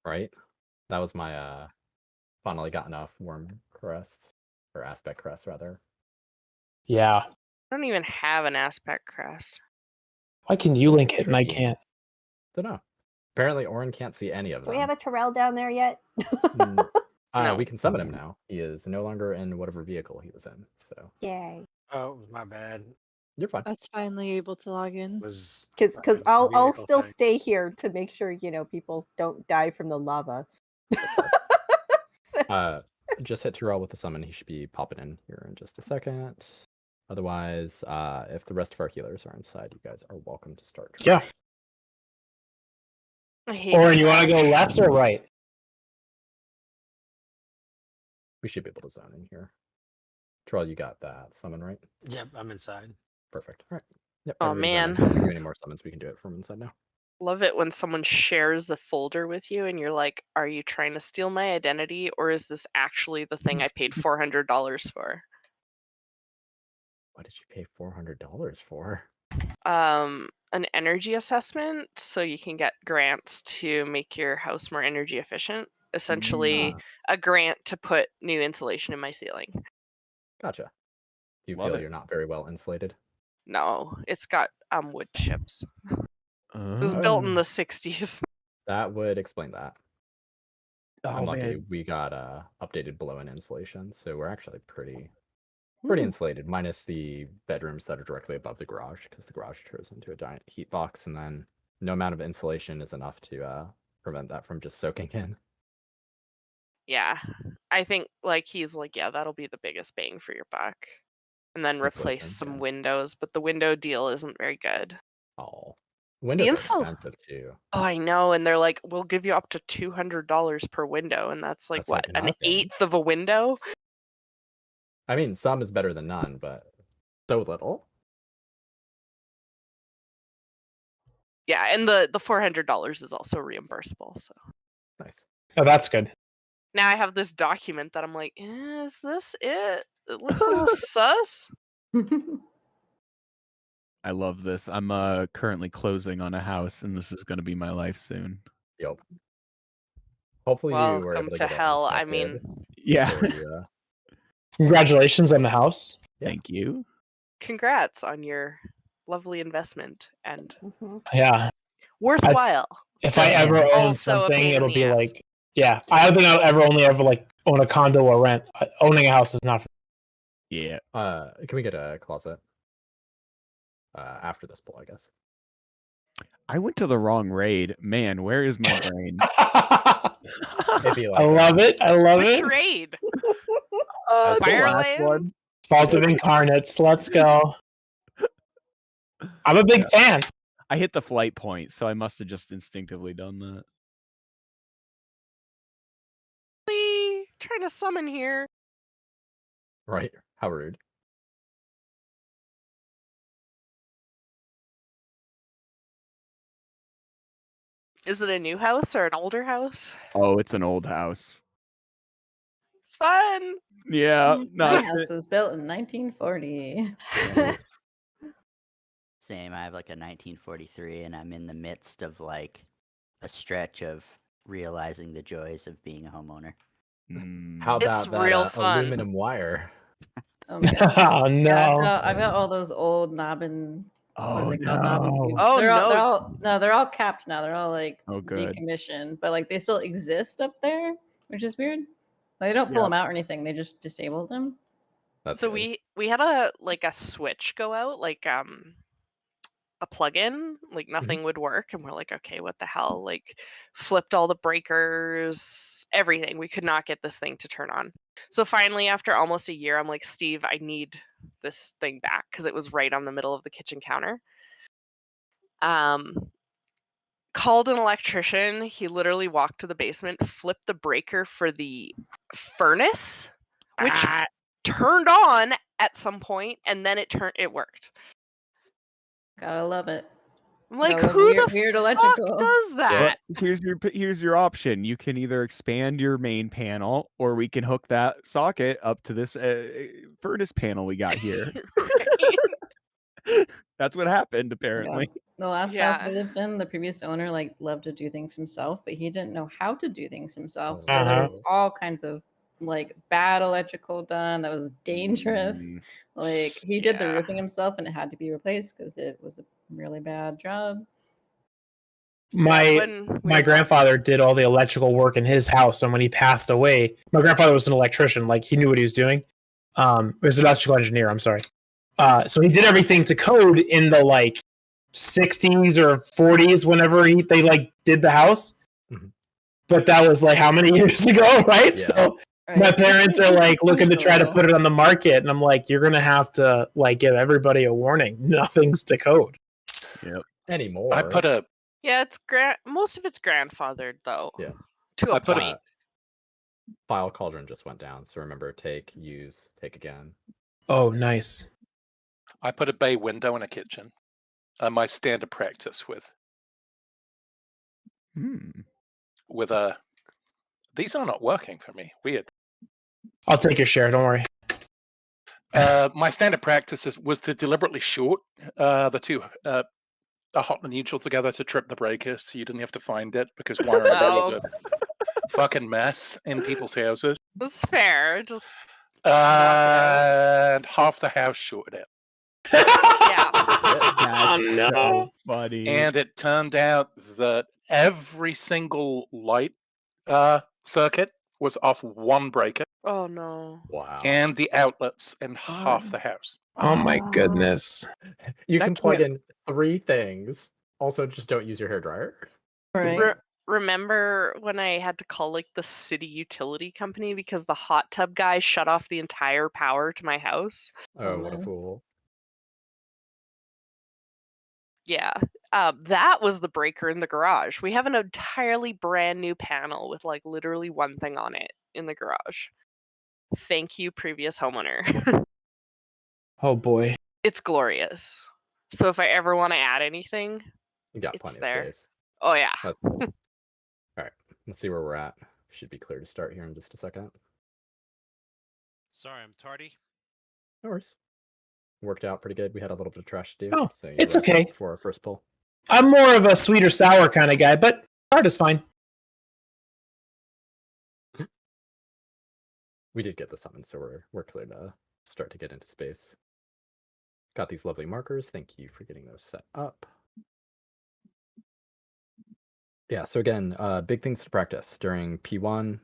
Right? That was my finally got enough worm crest or aspect crest rather. Yeah. I don't even have an aspect crest. Why can you link it and I Tricky. can't? Dunno. Apparently Orin can't see any of Do them. we have a Terrell down there yet? No. No. We can summon him now. He is no longer in whatever vehicle he was in. So Yay. Oh, my bad. you're fine. That's finally able to log in. Was Because I'll vehicle still thing. stay here to make sure, you know, people don't die from the lava. So- Just hit Tyrell with the summon. He should be popping in here in just a second. Otherwise, if the rest of our healers are inside, you guys are welcome to start. Yeah. I hate Orin, you want to trash. go left or right? We should be able to zone in here. Tyrell, you got that summon, right? Yep, I'm inside. Perfect. All right. Yep. Oh, everybody zone in. man. If we do any more summons, we can do it from inside now. Love it when someone shares the folder with you and you're like, are you trying to steal my identity or is this actually the thing I paid $400 for? What did you pay $400 for? An energy assessment so you can get grants to make your house more energy efficient. Essentially, a grant to put new insulation in my ceiling. Gotcha. Do you Love feel it. you're not very well insulated? No, it's got wood chips. It was built in the 60s. That would explain that. I'm lucky man. we got updated blow-in insulation, so we're actually pretty insulated, minus the bedrooms that are directly above the garage, because the garage turns into a giant heat box, and then no amount of insulation is enough to prevent that from just soaking in. Yeah, I think like he's like, yeah, that'll be the biggest bang for your buck. And then replace Insulation, some yeah. windows, but the window deal isn't very good. Oh, windows are insul- expensive too. Oh, I know, and they're like, we'll give you up to $200 per window, and that's like That's what, like an nothing. eighth of a window? I mean, some is better than none, but so little. Yeah, and the $400 is also reimbursable. So Nice. Oh, that's good. now I have this document that I'm like, is this it? It looks a little sus. I love this. I'm currently closing on a house, and this is going to be my life soon. Yep. Hopefully you were Welcome able to to get it hell. I inspected mean, Yeah. before you, Congratulations on the house. Yeah. Thank you. congrats on your lovely investment and Mhm. Yeah. worthwhile. If I ever own Also a something, pain in it'll the be ass. like, yeah. I don't think I'll ever like own a condo or rent. Owning a house is not for Yeah. Can we get a closet? After this pull, I guess. I went to the wrong raid. Man, where is my brain? Maybe I love it. I love Which it. raid? As the last Firelands? one. Fault of Incarnates. Let's go. I'm a big fan. I hit the flight point, so I must have just instinctively done that. Trying to summon here. Right. How rude. Is it a new house or an older house? Oh, it's an old house. Fun. Yeah. My house was built in 1940. Same. I have like a 1943, and I'm in the midst of like a stretch of realizing the joys of being a homeowner. How about It's that real fun. aluminum wire? Oh my god. Oh no. Yeah, I've got all those old knobbin. What Oh are they called? Knobbin no. cubes. Oh, They're all capped now. They're all like Oh, good. decommissioned, but like they still exist up there, which is weird. Like, they don't pull them out or anything. They just disable them. That's So good. we had a switch go out, like a plug-in, like nothing would work, and we're like, okay, what the hell? Like flipped all the breakers, everything. We could not get this thing to turn on. So finally, after almost a year, I'm like, Steve, I need this thing back because it was right on the middle of the kitchen counter. Called an electrician. He literally walked to the basement, flipped the breaker for the furnace, which turned on at some point, and then it worked. Gotta love it. I'm like, Gotta love who the weird fuck electrical does that? Here's your option. You can either expand your main panel, or we can hook that socket up to this furnace panel we got here. That's what happened, apparently. The last house Yeah. I lived in, the previous owner like loved to do things himself, but he didn't know how to do things himself. So there was all kinds of like bad electrical done that was dangerous. Mm. Like he did the Yeah. roofing himself and it had to be replaced because it was a really bad job. My when we my were grandfather did all the electrical work in his house, and when he passed away, my grandfather was an electrician. Like he knew what he was doing. He was an electrical engineer. I'm sorry. So he did everything to code in the like 60s or 40s whenever they like did the house. Mhm. But that was like how many years ago, right? Yeah. So Right. my parents are like looking to try to Functional. put it on the market, and I'm like, you're gonna have to like give everybody a warning. Nothing's to code. Yep. Anymore. I put a Yeah, it's most of it's grandfathered though. Yeah. To a I put a- point. File cauldron just went down, so remember, take, use, take again. Oh, nice. I put a bay window in a kitchen. My standard practice with Hmm. a. These are not working for me. Weird. I'll take your share. Don't worry. My standard practice was to deliberately short the two a hot and neutral together to trip the breaker, so you didn't have to find it because wiring was a fucking mess in people's houses. That's fair. Just And half the house shorted out. yeah. That's no. so funny. And it turned out that every single light circuit was off one breaker, Oh no. Wow. and the outlets in half the house. Oh my goodness. You That can plug can't- in 3 things. Also, just don't use your hairdryer. Right. Remember when I had to call like the city utility company because the hot tub guy shut off the entire power to my house? Oh, what a man. fool. Yeah. That was the breaker in the garage. We have an entirely brand new panel with like literally one thing on it in the garage. Thank you, previous homeowner. Oh boy. It's glorious. So if I ever want to add anything, You got It's plenty there. of space. oh yeah. That's cool. Alright, let's see where we're at. Should be clear to start here in just a second. Sorry, I'm tardy. No worries. Worked out pretty good. We had a little bit of trash to do. Oh, so you it's wrapped okay. up for our first pull. I'm more of a sweet or sour kind of guy, but hard is fine. We did get the summon, so we're clear to start to get into space. Got these lovely markers. Thank you for getting those set up. Yeah, so again, big things to practice during P1,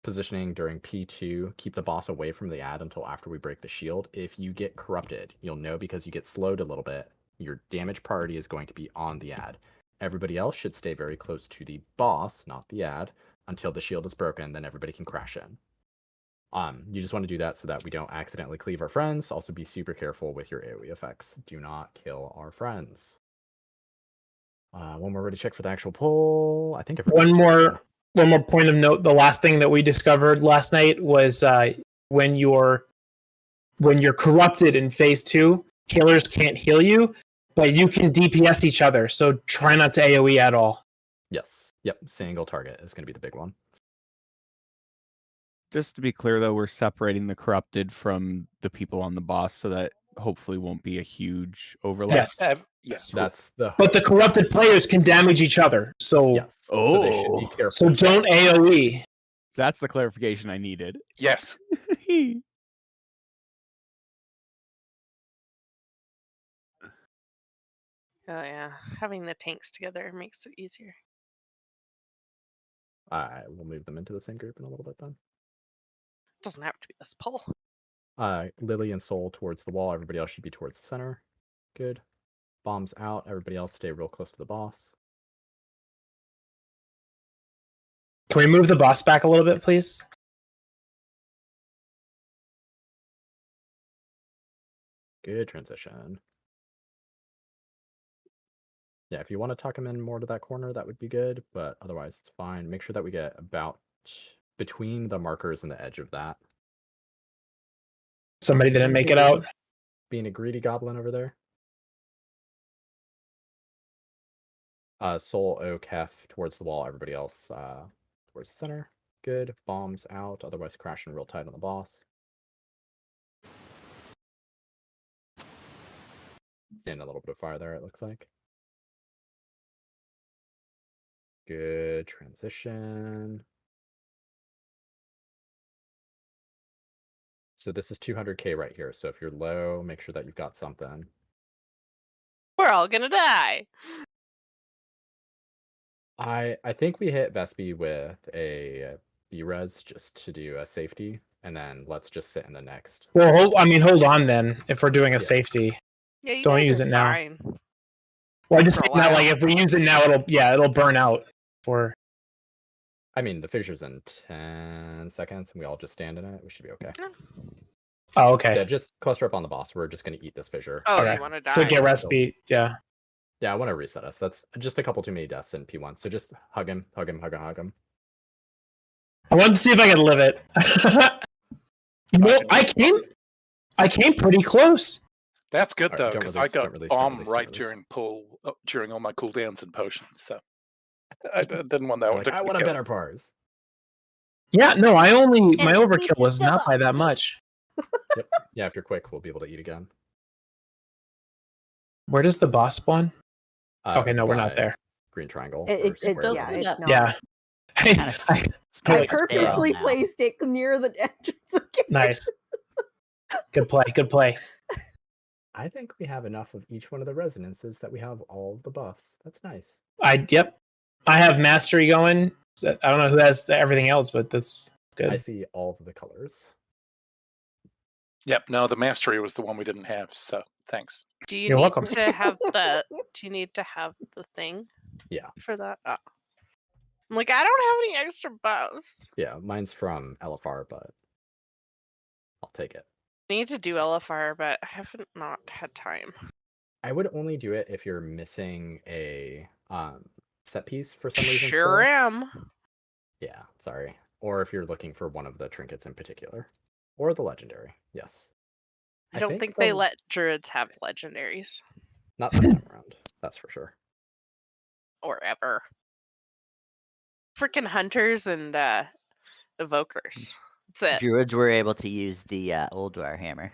positioning during P2, keep the boss away from the ad until after we break the shield. If you get corrupted, you'll know because you get slowed a little bit. Your damage priority is going to be on the ad. Everybody else should stay very close to the boss, not the ad, until the shield is broken, then everybody can crash in. You just want to do that so that we don't accidentally cleave our friends. Also be super careful with your AoE effects. Do not kill our friends. When we're ready to check for the actual pull, I think One more point of note. The last thing that we discovered last night was when you're corrupted in phase 2, killers can't heal you, but you can DPS each other. So try not to AoE at all. Yes. Yep. Single target is going to be the big one. Just to be clear, though, we're separating the corrupted from the people on the boss, so that hopefully won't be a huge overlap. Yes. Yes. That's the. But the corrupted players can damage each other. So Yes. So they should be Oh. careful. so don't AoE. That's the clarification I needed. Yes. Oh yeah. Having the tanks together makes it easier. We'll move them into the same group in a little bit then. Doesn't have to be this pull. Lily and Soul towards the wall. Everybody else should be towards the center. Good. Bombs out. Everybody else stay real close to the boss. Can we move the boss back a little bit, please? Good transition. Yeah, if you want to tuck him in more to that corner, that would be good, but otherwise it's fine. Make sure that we get about between the markers and the edge of that. Somebody didn't make it out. Being a greedy goblin over there. Soul, Oak, Hef towards the wall. Everybody else towards the center. Good. Bombs out. Otherwise crashing real tight on the boss. Stand a little bit of fire there, it looks like. Good transition. So this is 200k right here. So if you're low, make sure that you've got something. We're all gonna die. I think we hit Vespi with a B-res just to do a safety, and then let's just sit in the next. Well, hold on then. If we're doing a safety, Yeah, you don't guys use are it now. fine. Well, I just For a think that while. like if we use it now, it'll burn out. For I mean, the fissure's in 10 seconds, and we all just stand in it. We should be okay. oh, okay. Yeah, just cluster up on the boss. We're just gonna eat this fissure. Oh, Okay. you want to die? So get recipe, yeah. Yeah, I want to reset us. That's just a couple too many deaths in P1. So just hug him, hug him, hug him, hug him. I wanted to see if I could live it. Well, I came pretty close. That's good Alright, though, don't because release, I got don't release, bomb don't right release. during all my cooldowns and potions. So I didn't want that one Like, to I want a kill. better pars. Yeah, no, my And overkill this was is not still by that up. much. Yep. Yeah, if you're quick, we'll be able to eat again. Where does the boss spawn? Okay, no, we're not fly, there. Green triangle. It- or it- square yeah, button. it's not. Yeah. Kinda I- s- it's I kinda Like, stale purposely now. placed it near the entrance again. nice. Good play. Good play. I think we have enough of each one of the resonances that we have all of the buffs. That's nice. Yep. I have mastery going. So I don't know who has everything else, but that's good. I see all of the colors. Yep, no, the mastery was the one we didn't have. So thanks. Do you You're need welcome. to have the? Do you need to have the thing? Yeah. For that. Oh. I'm like, I don't have any extra buffs. Yeah, mine's from LFR, but I'll take it. I need to do LFR, but I haven't not had time. I would only do it if you're missing a set piece for some reason. Sure still. am. Yeah, sorry. Or if you're looking for one of the trinkets in particular. Or the legendary, yes. I don't think the- they let druids have legendaries Not this time around, that's for sure. or ever. Freaking hunters and evokers. That's it. Druids were able to use the old Warhammer.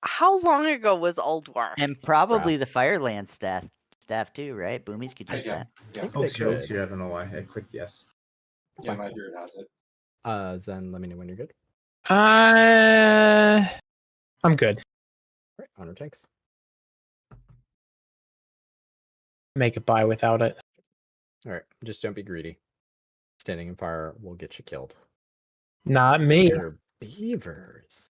How long ago was Aldwar? And probably the Fireland staff too, right? Boomies could use that. I think Oh, they so could. yeah, I don't know why I clicked yes. Yeah, my druid has it. Zen, let me know when you're good. I'm good. Alright, honor tanks. Make it by without it. Alright, just don't be greedy. Standing in fire will get you killed. Not me. They're beavers.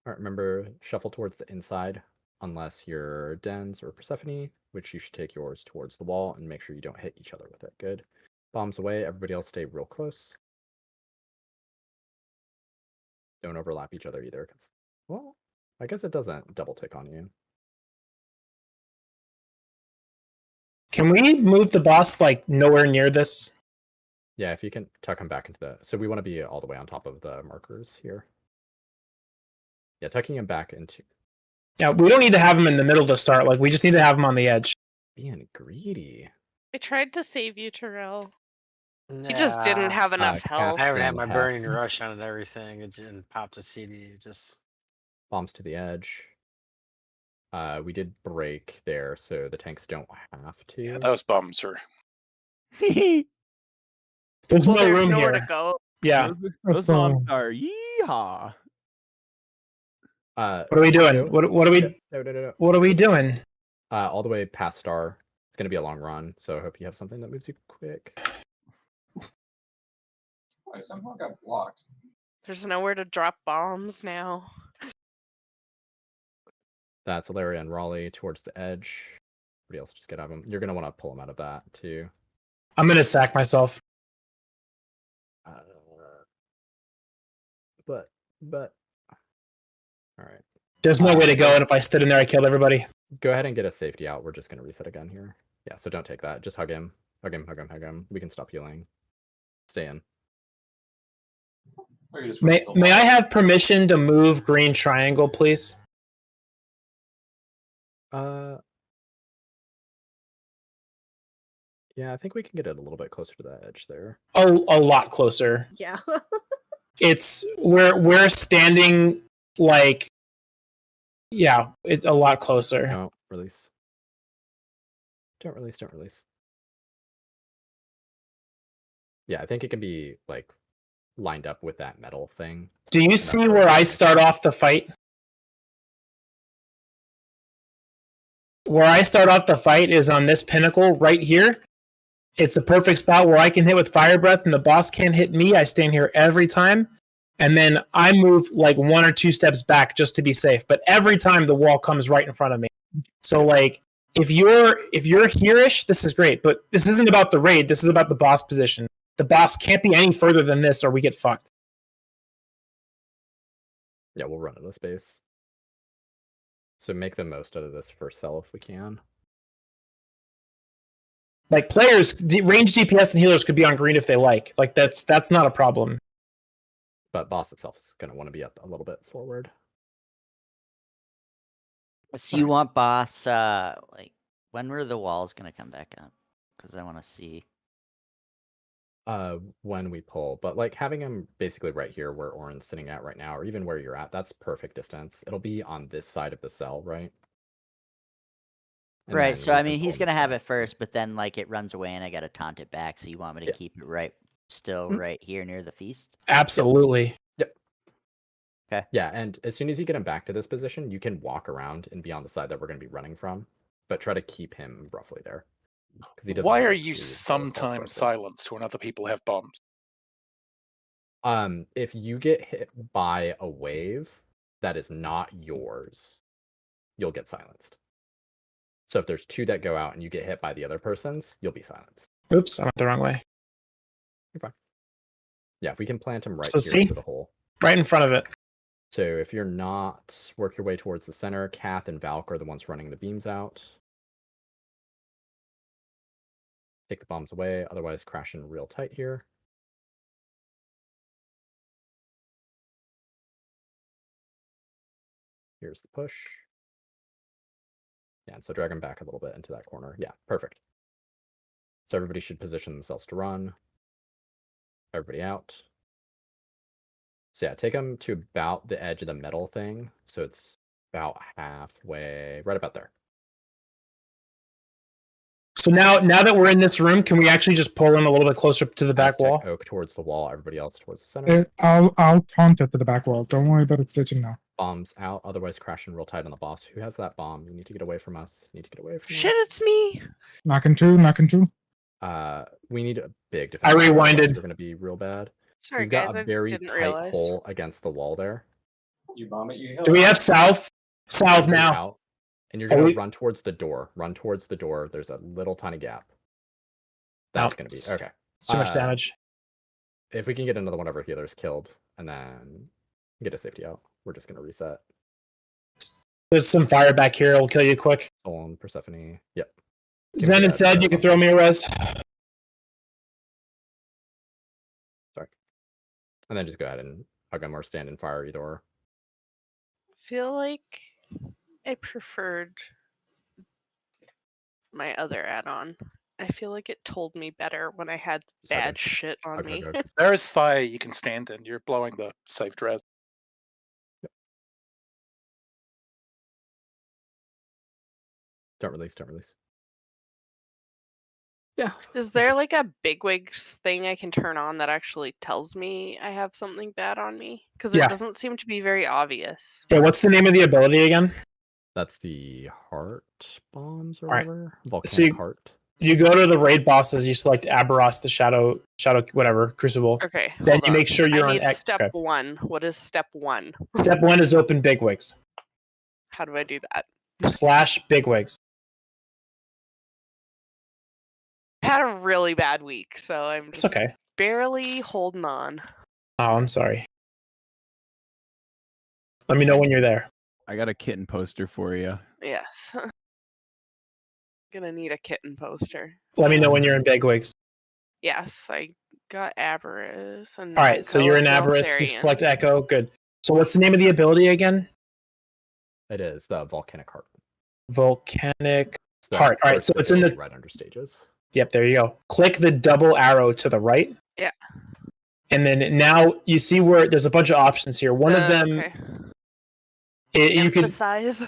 Alright, remember, shuffle towards the inside, unless you're Dens or Persephone, which you should take yours towards the wall and make sure you don't hit each other with it. Good. Bombs away, everybody else stay real close. Don't overlap each other either, because, well, I guess it doesn't double tick on you. Can we move the boss like nowhere near this? Yeah, if you can tuck him back into the... So we want to be all the way on top of the markers here. Yeah, tucking him back into... Yeah, we don't need to have him in the middle to start. Like, we just need to have him on the edge. Being greedy. I tried to save you, Terrell. You just didn't have enough health. I haven't had my Half. burning rush on it and everything. It just popped a CD. It just Bombs to the edge. We did break there, so the tanks don't have to. Yeah, those bombs are. There's Well, no there's room nowhere here. to go. Yeah. Those bombs are yeehaw. What are we doing? What are we? No. What are we doing? All the way past Star. It's going to be a long run, so I hope you have something that moves you quick. I somehow got blocked. There's nowhere to drop bombs now. That's Ilaria and Raleigh towards the edge. Everybody else just get out of them. You're going to want to pull them out of that, too. I'm gonna sack myself. But. All right. There's no way to go, and if I stood in there, I killed everybody. Go ahead and get a safety out. We're just going to reset again here. Yeah, so don't take that. Just hug him. Hug him. We can stop healing. Stay in. May I have permission to move green triangle, please? Yeah, I think we can get it a little bit closer to that edge there. Oh, a lot closer. Yeah. We're standing like Yeah, it's a lot closer. Don't release. Don't release. Don't release. Yeah, I think it can be like lined up with that metal thing. Do you see where I start off the fight? Where I start off the fight is on this pinnacle right here. It's a perfect spot where I can hit with fire breath and the boss can't hit me. I stand here every time. And then I move like 1 or 2 steps back just to be safe. But every time the wall comes right in front of me. So like if you're here-ish, this is great. But this isn't about the raid. This is about the boss position. The boss can't be any further than this or we get fucked. Yeah, we'll run out of space. So make the most out of this first cell if we can. Like players, range DPS and healers could be on green if they like. Like that's not a problem. But boss itself is going to want to be up a little bit forward. So you want boss, like, when were the walls going to come back up? Because I want to see. When we pull, but like having him basically right here where Oren's sitting at right now, or even where you're at, that's perfect distance. It'll be on this side of the cell, right? And Right, then so we I can mean, pull he's him going to have back. it first, but then, like, it runs away and I got to taunt it back, so you want me to keep it right here near the feast? Absolutely. Yep. Okay. Yeah, and as soon as you get him back to this position, you can walk around and be on the side that we're going to be running from, but try to keep him roughly there. He doesn't Why have are to you do sometimes silenced when other people have bombs? If you get hit by a wave that is not yours, you'll get silenced. So if there's 2 that go out and you get hit by the other person's, you'll be silenced. Oops, I went the wrong way. You're fine. Yeah, if we can plant him right So here see? into the hole. Right in front of it. So if you're not, work your way towards the center. Kath and Valk are the ones running the beams out. Take the bombs away, otherwise crash in real tight here. Here's the push. Yeah, so drag him back a little bit into that corner. Yeah, perfect. So everybody should position themselves to run. Everybody out. So yeah, take them to about the edge of the metal thing. So it's about halfway, right about there. So now that we're in this room, can we actually just pull in a little bit closer to the back Aztec wall? Oak towards the wall, everybody else towards the center. I'll taunt it to the back wall. Don't worry about it stitching now. Bombs out, otherwise crashing real tight on the boss. Who has that bomb? You need to get away from us. You need to get away from Shit, us. it's me. Knocking two. We need a big defense. I rewinded. We're going to be real bad. Sorry, We've guys, got a I very didn't tight realize. hole against the wall there. You bomb it, you heal. Do we have south? South now. Out, and you're going to run towards the door. Run towards the door. There's a little tiny gap. That's going to be okay. It's too much damage. If we can get another one of our healers killed and then get a safety out, we're just going to reset. There's some fire back here. It'll kill you quick. Solon, Persephone. Yep. Zen instead, you can throw me a res. Sorry. And then just go ahead and hug him or stand in fire either or. Feel like I preferred my other add-on. I feel like it told me better when I had bad shit on me. There is fire you can stand in. You're blowing the safe dress. Yep. Don't release. Don't release. Yeah. Is there like a bigwigs thing I can turn on that actually tells me I have something bad on me? Because it doesn't seem to be very obvious. Yeah, what's the name of the ability again? That's the heart bombs or Alright. whatever. Volcanic heart. You go to the raid bosses, you select Aberos, the shadow whatever, Crucible. Okay. Then you make sure you're I on need step 1. What is step 1? Step 1 is open bigwigs. How do I do that? / bigwigs. I had a really bad week, so I'm just okay. barely holding on. Oh, I'm sorry. Let me know when you're there. I got a kitten poster for you. Yes. Gonna need a kitten poster. Let me know when you're in bigwigs. Yes, I got Aberus. And All right, so you're in Aberus. You select Echo. Good. So what's the name of the ability again? It is the volcanic heart. Volcanic heart. All right, so it's in the right under stages. Yep, there you go. Click the double arrow to the right. Yeah. And then now you see where there's a bunch of options here. One of them You could, Emphasize.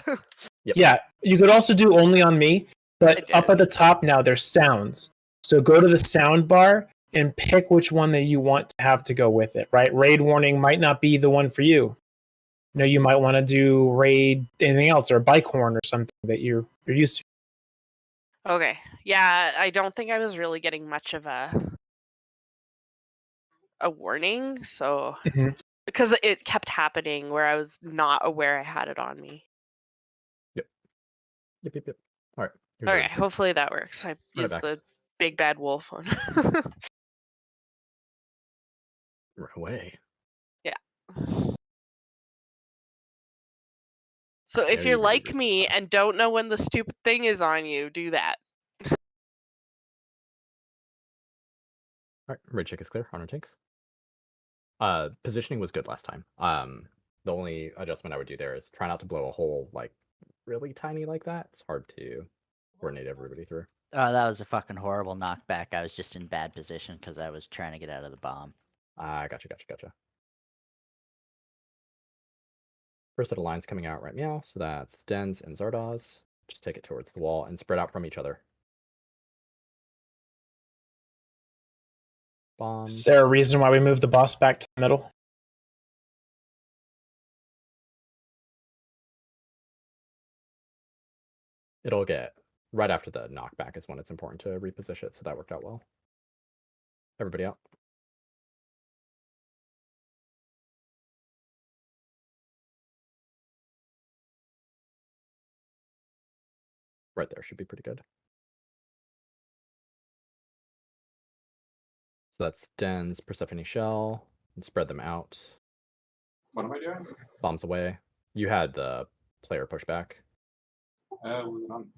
yeah, you could also do only on me, I but up did. at the top now there's sounds. So go to the sound bar and pick which one that you want to have to go with it, right? Raid warning might not be the one for you. You know, you might want to do raid anything else or a bike horn or something that you're used to. Okay. Yeah, I don't think I was really getting much of a warning, so Mhm. because it kept happening where I was not aware I had it on me. Yep. All right. Here's Okay, our- hopefully that works. I it used back. the big bad wolf one. Run away. Yeah. So I if know you're you can do like this me stuff. and don't know when the stupid thing is on you, do that. All right, raid check is clear on our tanks. Positioning was good last time. The only adjustment I would do there is try not to blow a hole like really tiny like that. It's hard to coordinate everybody through. Oh, that was a fucking horrible knockback. I was just in bad position because I was trying to get out of the bomb. Gotcha. First set of lines coming out right meow, so that's Dens and Zardoz. Just take it towards the wall and spread out from each other. Bombs. Is there a reason why we moved the boss back to the middle? It'll get right after the knockback is when it's important to reposition it, so that worked out well. Everybody out. Right there should be pretty good. So that's Den's Persephone Shell, and spread them out. What am I doing? Bombs away. You had the player pushback.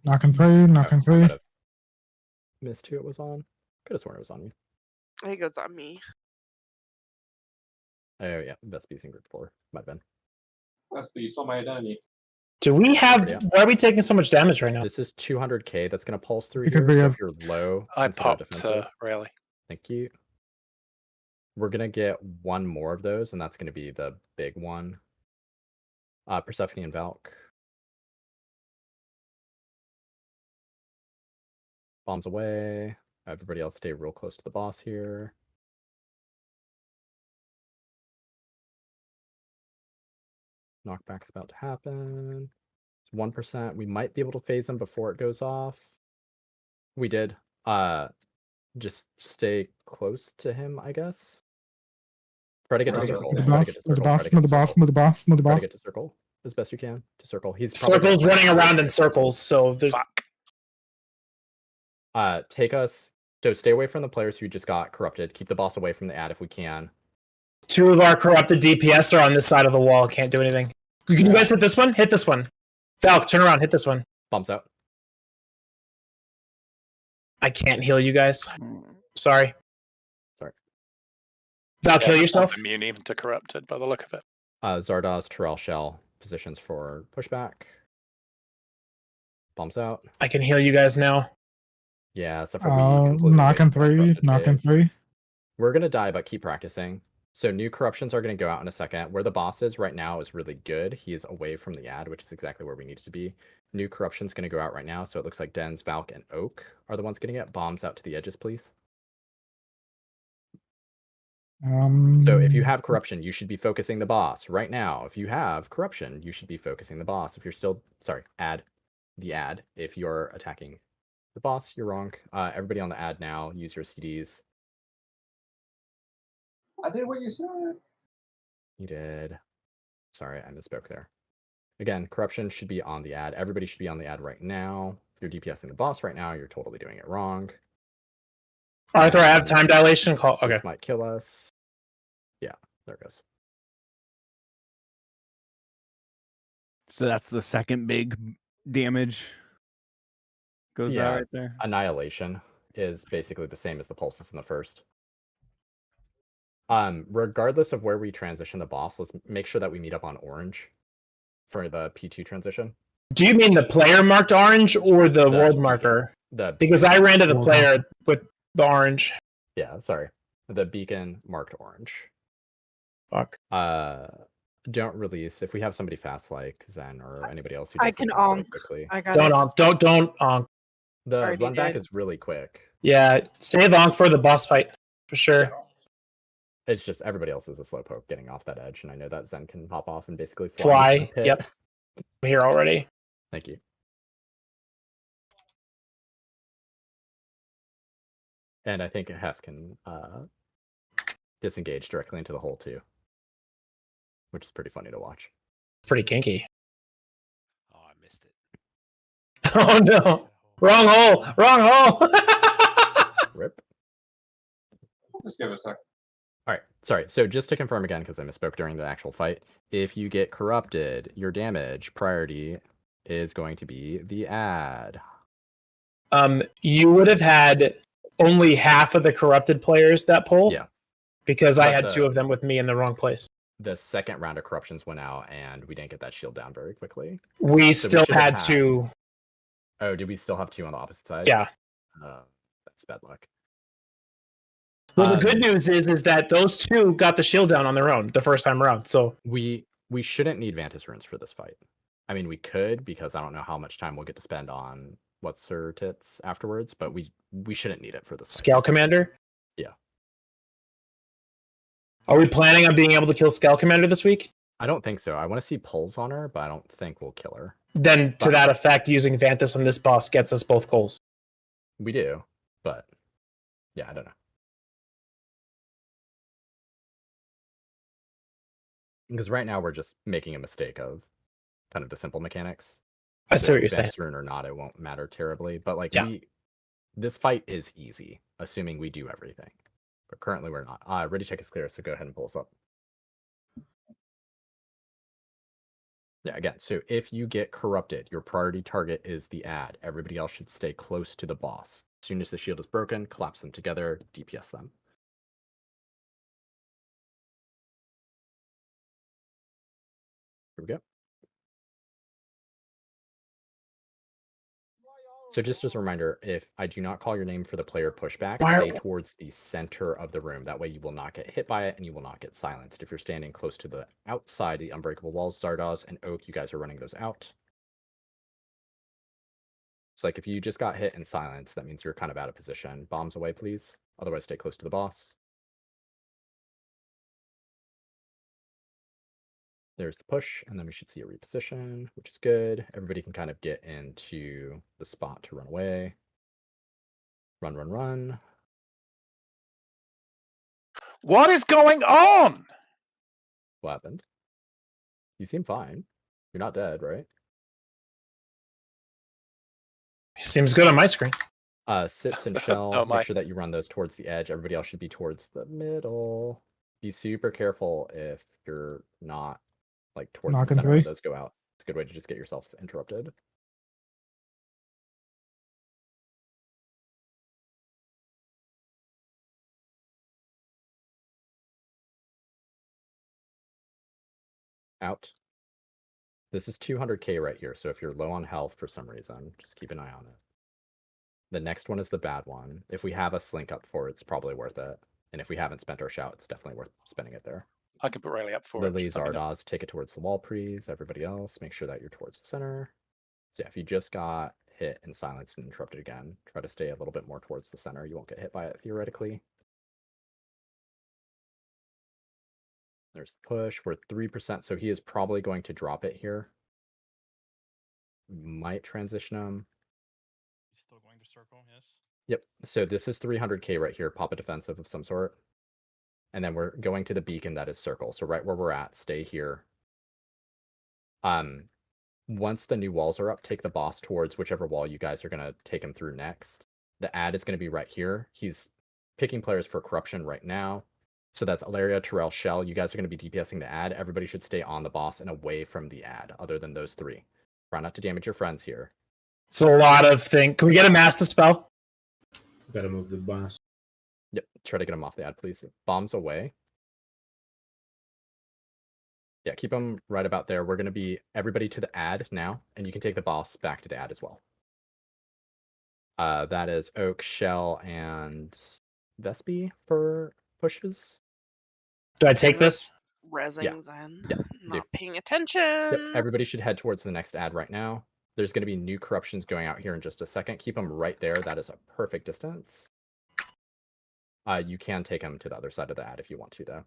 Knocking through, knocking I through. might have missed who it was on. Could have sworn it was on you. I think it's on me. Oh yeah, best beast in group 4. Might have been. That's the stole my identity. Do we have? Yeah. Why are we taking so much damage right now? This is 200k that's going to pulse through Because here. we So have- if you're low, I consider popped defensive. Rally. Thank you. We're going to get one more of those, and that's going to be the big one. Persephone and Valk. Bombs away. Everybody else stay real close to the boss here. Knockback's about to happen. It's 1%. We might be able to phase him before it goes off. We did. Just stay close to him, I guess. Try to get to circle. Move the Try to boss, get to move the circle. boss, Try to move get the to boss, circle. move the boss, move the Try to boss. get to circle as best you can. To circle. He's probably gonna Circles flank running you. around in circles, so there's Fuck. Take us. So stay away from the players who just got corrupted. Keep the boss away from the ad if we can. 2 of our corrupted DPS are on this side of the wall. Can't do anything. Can you guys hit this one? Hit this one. Valk, turn around. Hit this one. Bombs out. I can't heal you guys. Sorry. Sorry. Valk, heal it's yourself. not immune even to corrupted by the look of it. Zardoz, Terrell, Shell positions for pushback. Bombs out. I can heal you guys now. Yeah, except for we completely Knocking wasted that three, corrupted knocking phase. three. We're gonna die, but keep practicing. So new corruptions are gonna go out in a second. Where the boss is right now is really good. He is away from the ad, which is exactly where we need to be. New corruption's gonna go out right now, so it looks like Dens, Valk, and Oak are the ones gonna get bombs out to the edges, please. So if you have corruption, you should be focusing the boss right now. If you have corruption, you should be focusing the boss. If you're still the ad. If you're attacking the boss, you're wrong. Everybody on the ad now, use your CDs. I did what you said. You did. Sorry, I misspoke there. Again, corruption should be on the ad. Everybody should be on the ad right now. If you're DPSing the boss right now, you're totally doing it wrong. Arthur, I have time dilation. Call. Okay. This might kill us. Yeah, there it goes. So that's the second big damage goes out right there. Annihilation is basically the same as the pulses in the first. Regardless of where we transition the boss, let's make sure that we meet up on orange for the P2 transition. Do you mean the player marked orange or the world marker? Because I ran to the player with the orange. Yeah, sorry. The beacon marked orange. Fuck. Don't release. If we have somebody fast like Zen or anybody else who I does can something really onk. quickly. I got Don't it. onk. Don't onk. The Already run back did. is really quick. Yeah, save onk for the boss fight for sure. It's just everybody else is a slowpoke getting off that edge, and I know that Zen can hop off and basically fly. into the Fly. pit. Yep. I'm here already. Thank you. And I think Hef can disengage directly into the hole too, which is pretty funny to watch. Pretty kinky. Oh, I missed it. Oh no! Wrong hole! Wrong hole! Rip. Just give it a sec. All right, sorry. So just to confirm again, because I misspoke during the actual fight, if you get corrupted, your damage priority is going to be the ad. You would have had only half of the corrupted players that pull. Yeah. Because I But had the- 2 of them with me in the wrong place. The second round of corruptions went out, and we didn't get that shield down very quickly. We So still should have had had- 2. Oh, did we still have 2 on the opposite side? Yeah. That's bad luck. Well, the good news is that those 2 got the shield down on their own the first time around. So We shouldn't need Vantis runes for this fight. I mean, we could, because I don't know how much time we'll get to spend on what's her tits afterwards, but we shouldn't need it for this fight. Scale Commander? Yeah. Are we planning on being able to kill Scale Commander this week? I don't think so. I want to see pulls on her, but I don't think we'll kill her. Then, to But- that effect, using Vantis on this boss gets us both goals. We do, but yeah, I don't know. Because right now we're just making a mistake of kind of the simple mechanics. I see what you're saying. Advanced rune or not, it won't matter terribly. But like Yeah. this fight is easy, assuming we do everything. But currently we're not. Ready check is clear, so go ahead and pull us up. Yeah, again, so if you get corrupted, your priority target is the ad. Everybody else should stay close to the boss. As soon as the shield is broken, collapse them together, DPS them. Here we go. So just as a reminder, if I do not call your name for the player pushback, stay towards the center of the room. That way you will not get hit by it and you will not get silenced. If you're standing close to the outside, the unbreakable walls, Zardoz and Oak, you guys are running those out. So like if you just got hit and silenced, that means you're kind of out of position. Bombs away, please. Otherwise, stay close to the boss. There's the push, and then we should see a reposition, which is good. Everybody can kind of get into the spot to run away. Run, run, run. What is going on? What happened? You seem fine. You're not dead, right? Seems good on my screen. Sits and shell. Oh, my. Make sure that you run those towards the edge. Everybody else should be towards the middle. Be super careful if you're not like towards Not the gonna center when be. those go out. It's a good way to just get yourself interrupted. Out. This is 200k right here, so if you're low on health for some reason, just keep an eye on it. The next one is the bad one. If we have a slink up for it, it's probably worth it. And if we haven't spent our shout, it's definitely worth spending it there. I can put Riley up for it. Lily, just let me know. Zardoz, take it towards the wall, please. Everybody else, make sure that you're towards the center. So yeah, if you just got hit and silenced and interrupted again, try to stay a little bit more towards the center. You won't get hit by it theoretically. There's the push. We're at 3%, so he is probably going to drop it here. Might transition him. He's still going to circle, yes. Yep. So this is 300k right here. Pop a defensive of some sort. And then we're going to the beacon that is circle. So right where we're at, stay here. Once the new walls are up, take the boss towards whichever wall you guys are going to take him through next. The ad is going to be right here. He's picking players for corruption right now. So that's Alaria, Terrell, Shell. You guys are going to be DPSing the ad. Everybody should stay on the boss and away from the ad, other than those 3. Try not to damage your friends here. It's a lot of things. Can we get a master spell? Gotta move the boss. Yep, try to get him off the ad, please. Bombs away. Yeah, keep them right about there. We're going to be everybody to the ad now, and you can take the boss back to the ad as well. That is Oak, Shell, and Vespi for pushes. Do I take this? Resings in. Yeah. Not paying attention. Yep, everybody should head towards the next ad right now. There's going to be new corruptions going out here in just a second. Keep them right there. That is a perfect distance. You can take them to the other side of the ad if you want to, though.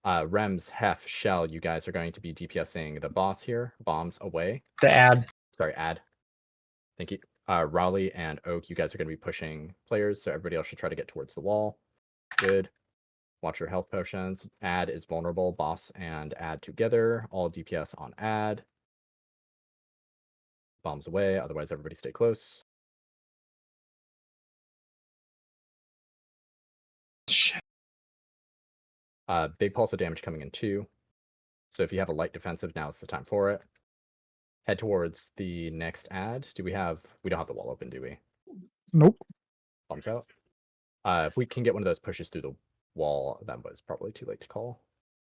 Rems, Hef, Shell, you guys are going to be DPSing the boss here. Bombs away. The ad. Sorry, ad. Thank you. Raleigh and Oak, you guys are going to be pushing players, so everybody else should try to get towards the wall. Good. Watch your health potions. Ad is vulnerable. Boss and ad together. All DPS on ad. Bombs away. Otherwise, everybody stay close. Shit. Big pulse of damage coming in 2. So if you have a light defensive, now is the time for it. Head towards the next ad. We don't have the wall open, do we? Nope. Bombs out. If we can get one of those pushes through the wall, that was probably too late to call.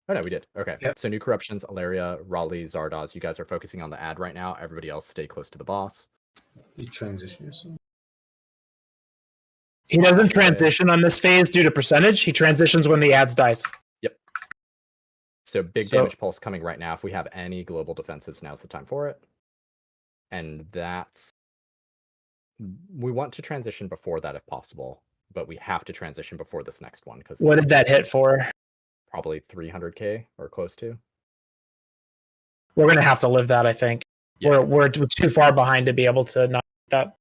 Oh no, we did. Okay. Yep. So new corruptions, Alaria, Raleigh, Zardoz. You guys are focusing on the ad right now. Everybody else stay close to the boss. You transition yourself. He doesn't transition on this phase due to percentage. He transitions when the ads dies. Yep. So big damage pulse coming right now. If we have any global defensives, now's the time for it. And we want to transition before that if possible, but we have to transition before this next one because What did that hit for? probably 300k or close to. We're gonna have to live that, I think. Yeah. We're too far behind to be able to not that.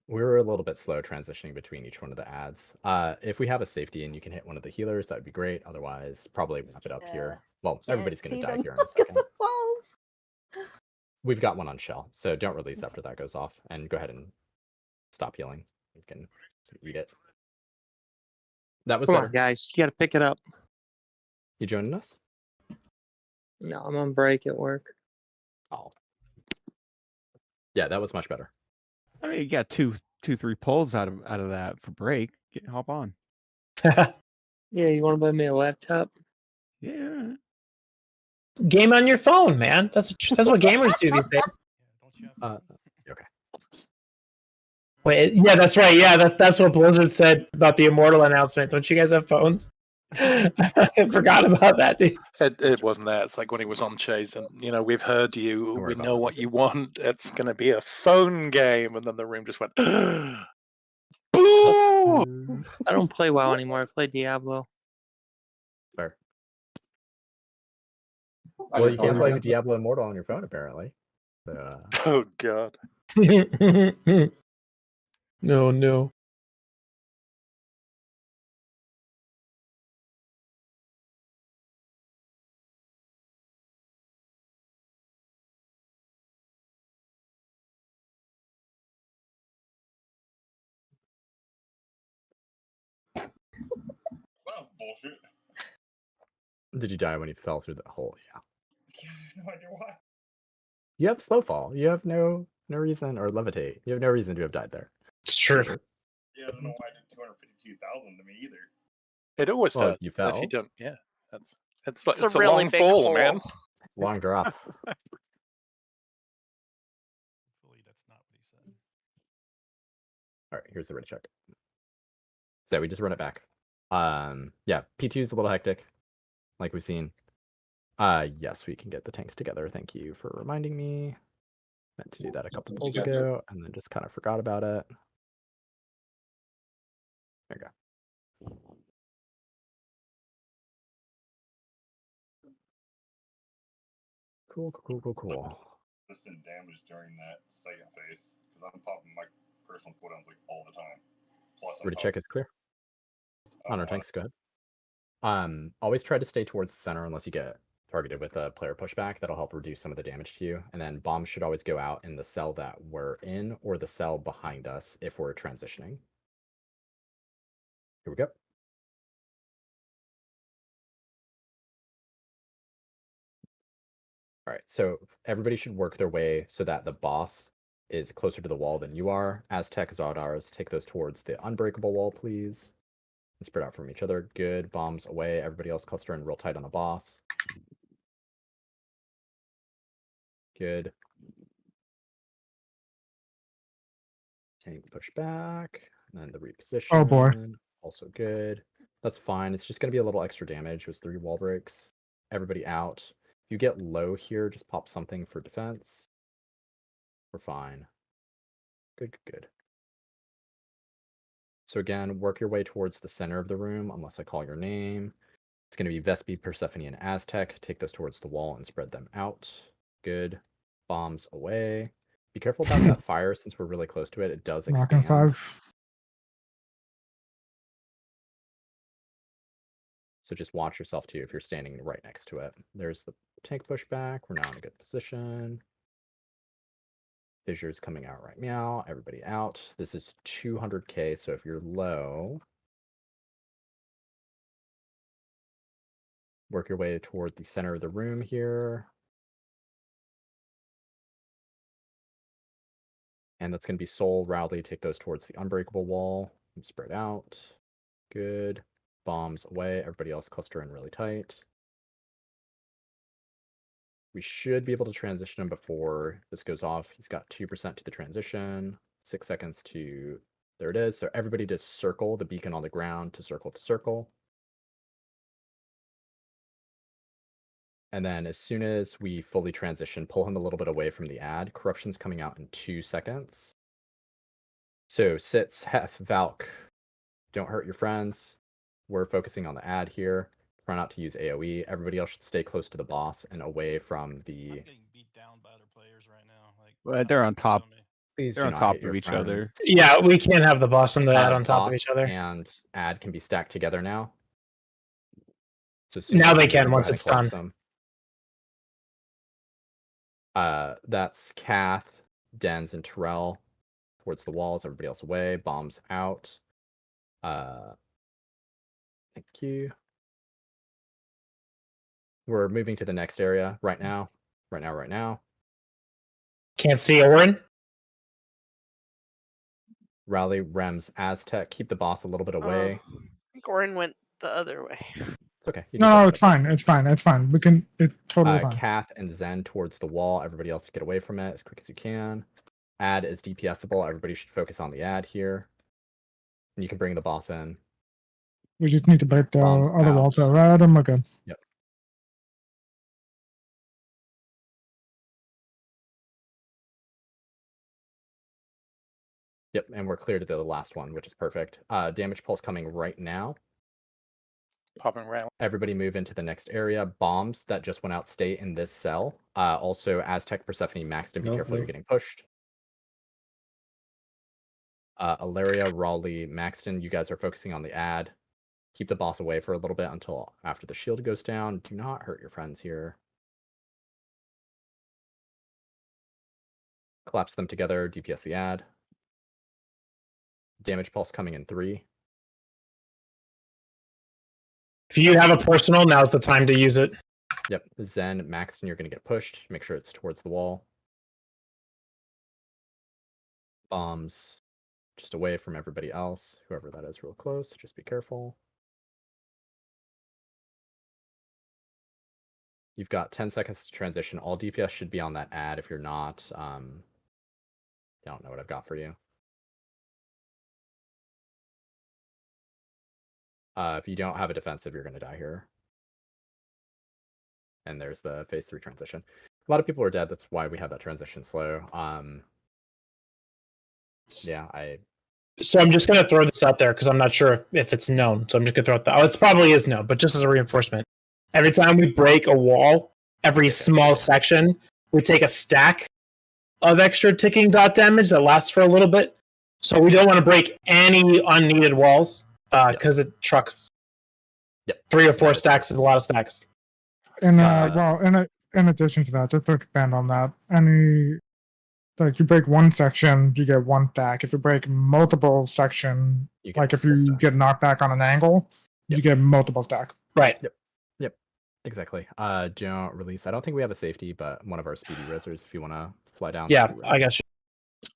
We were a little bit slow transitioning between each one of the ads. If we have a safety and you can hit one of the healers, that would be great. Otherwise, probably wrap it up here. Well, everybody's going to die here in a second. Falls. We've got one on Shell, so don't release after that goes off. And go ahead and stop healing. You can eat it. That was Come better. on, guys. You got to pick it up. You joining us? No, I'm on break at work. Oh. Yeah, that was much better. I mean, you got two, 3 pulls out of that for break. Hop on. Yeah, you want to buy me a laptop? Yeah. Game on your phone, man. That's what gamers do these days. Okay. Wait, yeah, that's right. Yeah, that's what Blizzard said about the Immortal announcement. Don't you guys have phones? I forgot about that, dude. It wasn't that. It's like when he was on Chase and, we've heard you. We know what you want. It's going to be a phone game. And then the room just went, boo! I don't play WoW anymore. I play Diablo. Fair. Well, you can't play Diablo Immortal on your phone, apparently. So, Oh, God. No. Wow, bullshit. did you die when you fell through the hole? Yeah. I have no idea why. You have slow fall. You have no reason, or levitate. You have no reason to have died there. It's true. Yeah, I don't know why I did 252,000 to me either. It always Well, does. you fell. If you don't, yeah. It's It's a a really long big fall, hole. man. It's a long drop. Hopefully that's not what he said. All right, here's the ready check. So we just run it back. Yeah, P2 is a little hectic, like we've seen. Yes, we can get the tanks together. Thank you for reminding me. Meant to do that a couple pulls ago, and then just kind of forgot about it. There you go. Cool. Listen, damage during that second phase because I'm popping my personal cooldowns like all the time. Plus, Ready check is clear. On our tanks, go ahead. Always try to stay towards the center unless you get targeted with a player pushback. That'll help reduce some of the damage to you. And then bombs should always go out in the cell that we're in or the cell behind us if we're transitioning. Here we go. All right, so everybody should work their way so that the boss is closer to the wall than you are. Aztec, Zardars, take those towards the unbreakable wall, please. And spread out from each other. Good. Bombs away. Everybody else cluster in real tight on the boss. Good. Tank push back. And then the reposition. Oh, boy. Also good. That's fine. It's just going to be a little extra damage. It was 3 wall breaks. Everybody out. If you get low here, just pop something for defense. We're fine. Good. So again, work your way towards the center of the room, unless I call your name. It's going to be Vespi, Persephone, and Aztec. Take those towards the wall and spread them out. Good. Bombs away. Be careful about that fire, since we're really close to it. It does Rocking expand. 5. So just watch yourself too if you're standing right next to it. There's the tank pushback. We're now in a good position. Fissure's coming out right now. Everybody out. This is 200k, so if you're low, work your way toward the center of the room here. And that's going to be Soul, Rowley. Take those towards the unbreakable wall. And spread out. Good. Bombs away. Everybody else cluster in really tight. We should be able to transition him before this goes off. He's got 2% to the transition. 6 seconds to... There it is. So everybody just circle the beacon on the ground to circle. And then as soon as we fully transition, pull him a little bit away from the ad. Corruption's coming out in 2 seconds. So Sits, Hef, Valk, don't hurt your friends. We're focusing on the ad here. Try not to use AoE. Everybody else should stay close to the boss and away from the... I'm getting beat down by other players right now. Like, They're on top. Please They're do on not top hit of your each friends. other. Yeah, we can't have the boss and the ad on top of each Boss other. and ad can be stacked together now. So Now they go can ahead once and it's collapse done. them. That's Kath, Dens, and Terrell towards the walls. Everybody else away. Bombs out. Thank you. We're moving to the next area right now. Right now. Can't see Orin. Rally, Rems, Aztec. Keep the boss a little bit away. I think Orin went the other way. It's okay. You No, did it's fine. It's fine. It's fine. We can. It's totally fine. Kath and Zen towards the wall. Everybody else to get away from it as quick as you can. Ad is DPSable. Everybody should focus on the ad here. And you can bring the boss in. We just need to break the Bombs other wall out. to red and we're good. Yep. Yep, and we're clear to the last one, which is perfect. Damage pulse coming right now. Popping around. Everybody move into the next area. Bombs that just went out stay in this cell. Also, Aztec, Persephone, Maxton, be careful you're getting pushed. Ilaria, Raleigh, Maxton, you guys are focusing on the ad. Keep the boss away for a little bit until after the shield goes down. Do not hurt your friends here. Collapse them together, DPS the ad. Damage pulse coming in 3. If you have a personal, now's the time to use it. Yep, Zen, Maxton, you're going to get pushed. Make sure it's towards the wall. Bombs just away from everybody else, whoever that is real close. Just be careful. You've got 10 seconds to transition. All DPS should be on that ad. If you're not, I don't know what I've got for you. If you don't have a defensive, you're going to die here. And there's the phase 3 transition. A lot of people are dead. That's why we had that transition slow. So I'm just going to throw this out there because I'm not sure if it's known. So I'm just going to throw it. Oh, it probably is known, but just as a reinforcement. Every time we break a wall, every small section, we take a stack of extra ticking dot damage that lasts for a little bit. So we don't want to break any unneeded walls because it trucks. Yep. 3 or 4 stacks is a lot of stacks. And well, in addition to that, just to expand on that, like you break one section, you get 1 stack. If you break multiple section, like if you get knocked back on an angle, you get multiple stack. Right. Yep. Exactly. Don't release. I don't think we have a safety, but one of our speedy rizzers if you want to fly down. Yeah, I got you.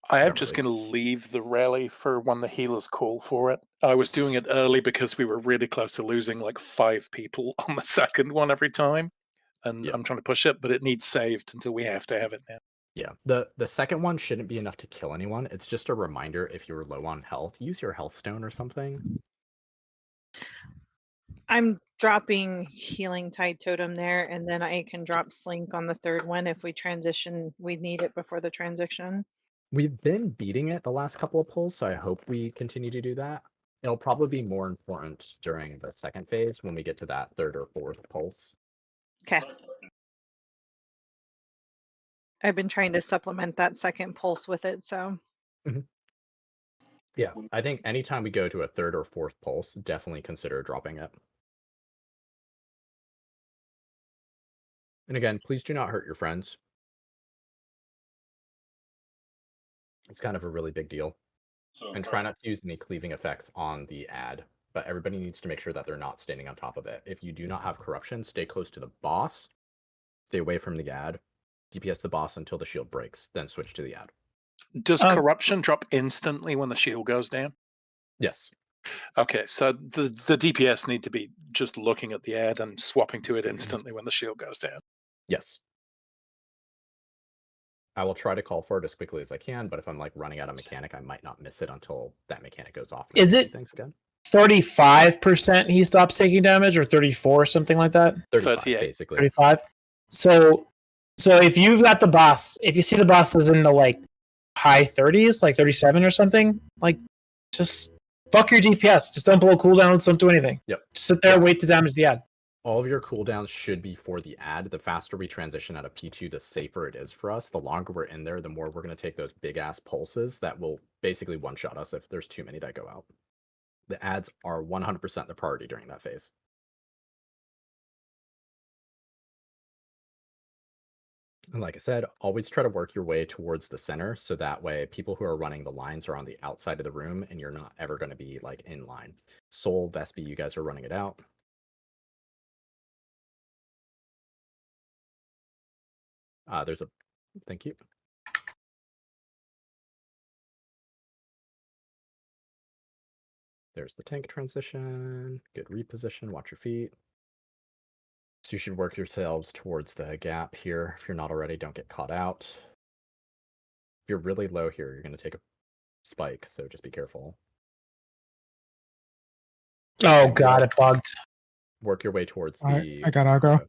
I am just going to leave the rally for when the healers call for it. I was doing it early because we were really close to losing like 5 people on the second one every time. And I'm trying to push it, but it needs saved until we have to have it now. Yeah, the second one shouldn't be enough to kill anyone. It's just a reminder if you're low on health, use your health stone or something. I'm dropping Healing Tide Totem there, and then I can drop Slink on the third one if we transition. We need it before the transition. We've been beating it the last couple of pulls, so I hope we continue to do that. It'll probably be more important during the second phase when we get to that third or fourth pulse. Okay. I've been trying to supplement that second pulse with it, so. Yeah, I think anytime we go to a third or fourth pulse, definitely consider dropping it. And again, please do not hurt your friends. It's kind of a really big deal. And try not to use any cleaving effects on the ad, but everybody needs to make sure that they're not standing on top of it. If you do not have corruption, stay close to the boss, stay away from the ad, DPS the boss until the shield breaks, then switch to the ad. Does corruption drop instantly when the shield goes down? Yes. Okay, so the DPS need to be just looking at the ad and swapping to it instantly when the shield goes down. Yes. I will try to call for it as quickly as I can, but if I'm like running out of mechanic, I might not miss it until that mechanic goes off. Is it things again? 35% he stops taking damage, or 34, something like that? 38, basically. 35. So if you've got the boss, if you see the boss is in the like high 30s, like 37 or something, like just fuck your DPS. Just don't blow cooldowns. Don't do anything. Yep. Just sit there, wait to damage the ad. All of your cooldowns should be for the ad. The faster we transition out of P2, the safer it is for us. The longer we're in there, the more we're going to take those big ass pulses that will basically one-shot us if there's too many that go out. The ads are 100% the priority during that phase. And like I said, always try to work your way towards the center, so that way people who are running the lines are on the outside of the room and you're not ever going to be like in line. Soul, Vespi, you guys are running it out. There's a thank you. There's the tank transition. Good reposition. Watch your feet. So you should work yourselves towards the gap here. If you're not already, don't get caught out. If you're really low here, you're going to take a spike, so just be careful. Oh god, it bugged. Work your way towards the... I got aggro.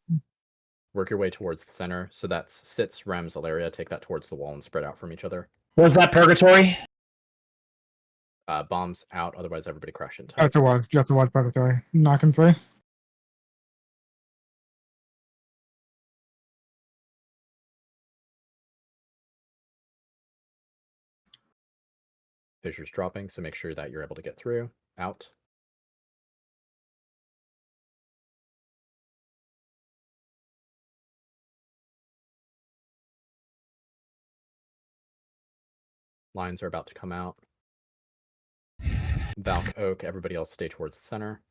Work your way towards the center. So that's Sits, Rems, Alaria. Take that towards the wall and spread out from each other. Was that purgatory? Bombs out, otherwise everybody crash in tight. You have to watch Predatory. Knock and 3. Fissure's dropping, so make sure that you're able to get through. Out. Lines are about to come out. Valk, Oak, everybody else stay towards the center.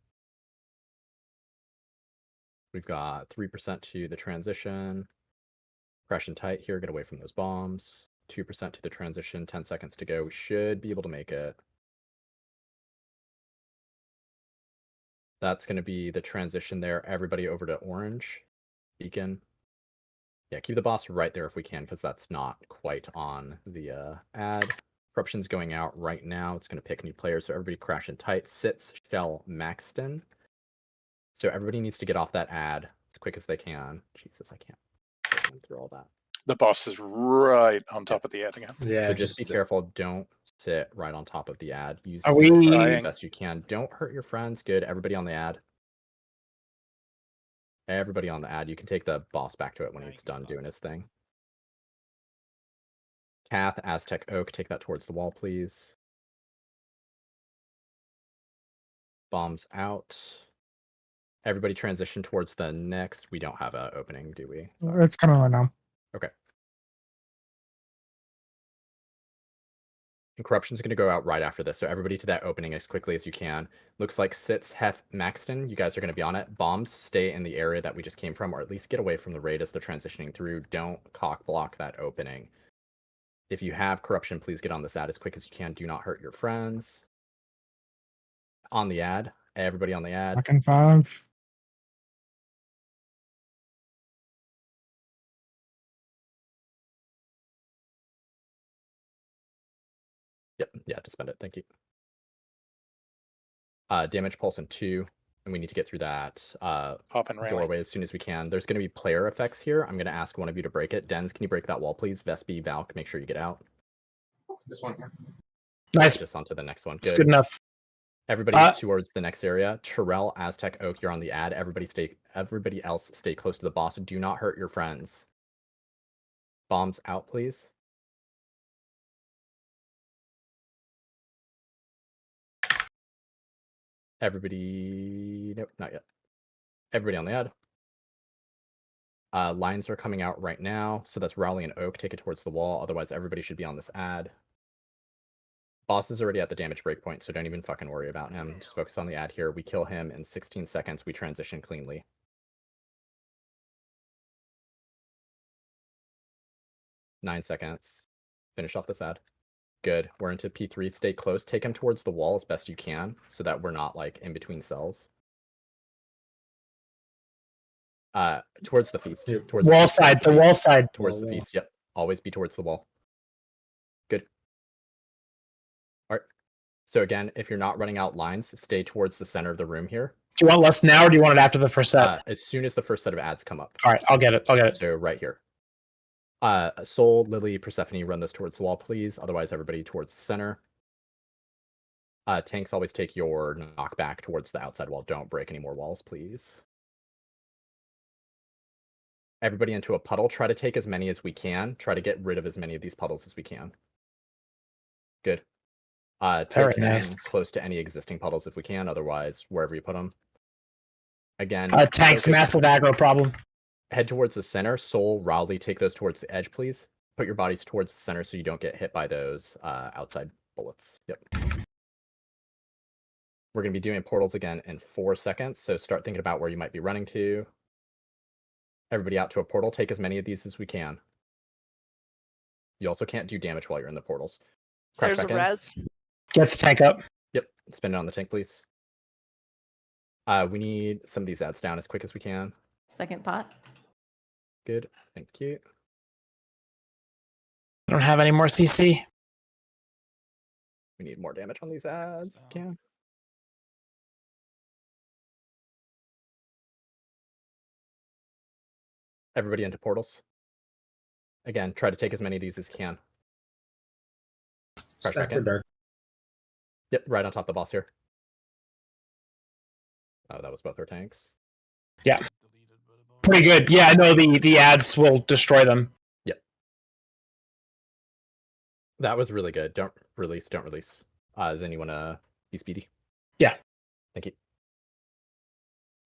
We've got 3% to the transition. Crash and tight here, get away from those bombs. 2% to the transition, 10 seconds to go. We should be able to make it. That's going to be the transition there. Everybody over to orange. Beacon. Yeah, keep the boss right there if we can, because that's not quite on the ad. Corruption's going out right now. It's going to pick new players, so everybody crash and tight. Sits, Shell, Maxton. So everybody needs to get off that ad as quick as they can. Jesus, I can't go through all that. The boss is right on top of the ad again. Yeah. So just be careful. Don't sit right on top of the ad. Use Are we as best you can. Don't hurt your friends. Good. Everybody on the ad. Everybody on the ad. You can take the boss back to it when he's done doing his thing. Kath, Aztec, Oak, take that towards the wall, please. Bombs out. Everybody transition towards the next. We don't have an opening, do we? It's coming right now. Okay. And Corruption's going to go out right after this, so everybody to that opening as quickly as you can. Looks like Sits, Hef, Maxton, you guys are going to be on it. Bombs, stay in the area that we just came from, or at least get away from the raid as they're transitioning through. Don't cock block that opening. If you have Corruption, please get on this ad as quick as you can. Do not hurt your friends. On the ad. Everybody on the ad. Knock and 5. Yep, yeah, to spend it. Thank you. Damage pulse in 2. And we need to get through that Pop and rally. doorway as soon as we can. There's going to be player effects here. I'm going to ask one of you to break it. Dens, can you break that wall, please? Vespi, Valk, make sure you get out. This one here. Nice. Just onto the next one. It's good enough. Everybody towards the next area. Terrell, Aztec, Oak, you're on the ad. Everybody else stay close to the boss. Do not hurt your friends. Bombs out, please. Everybody, nope, not yet. Everybody on the ad. Lines are coming out right now, so that's Raleigh and Oak. Take it towards the wall. Otherwise, everybody should be on this ad. Boss is already at the damage breakpoint, so don't even fucking worry about him. Just focus on the ad here. We kill him in 16 seconds. We transition cleanly. Nine seconds. Finish off this ad. Good. We're into P3. Stay close. Take him towards the wall as best you can, so that we're not like in between cells. Towards the feast. Towards wall the feast, side. The wall side. Towards the feast. Yep. Always be towards the wall. Good. All right. So again, if you're not running out lines, stay towards the center of the room here. Do you want less now, or do you want it after the first set? As soon as the first set of ads come up. All right, I'll get it. I'll get it. So right here. Soul, Lily, Persephone, run this towards the wall, please. Otherwise, everybody towards the center. Tanks, always take your knockback towards the outside wall. Don't break any more walls, please. Everybody into a puddle. Try to take as many as we can. Try to get rid of as many of these puddles as we can. Good. Very Take him nice. close to any existing puddles if we can. Otherwise, wherever you put them. Again, Tank's massive aggro problem. Head towards the center. Soul, Rowley, take those towards the edge, please. Put your bodies towards the center so you don't get hit by those outside bullets. Yep. We're going to be doing portals again in 4 seconds, so start thinking about where you might be running to. Everybody out to a portal. Take as many of these as we can. You also can't do damage while you're in the portals. Crash There's a back in. res. Get the tank up. Yep. Spin it on the tank, please. We need some of these ads down as quick as we can. Second pot. Good. Thank you. I don't have any more CC. We need more damage on these ads. If we can. Everybody into portals. Again, try to take as many of these as you can. Crash back in. Dark. Yep, right on top of the boss here. Oh, that was both our tanks. Yeah. Pretty good. Yeah, I know the ads will destroy them. Yep. That was really good. Don't release. Does anyone be speedy? Yeah. Thank you.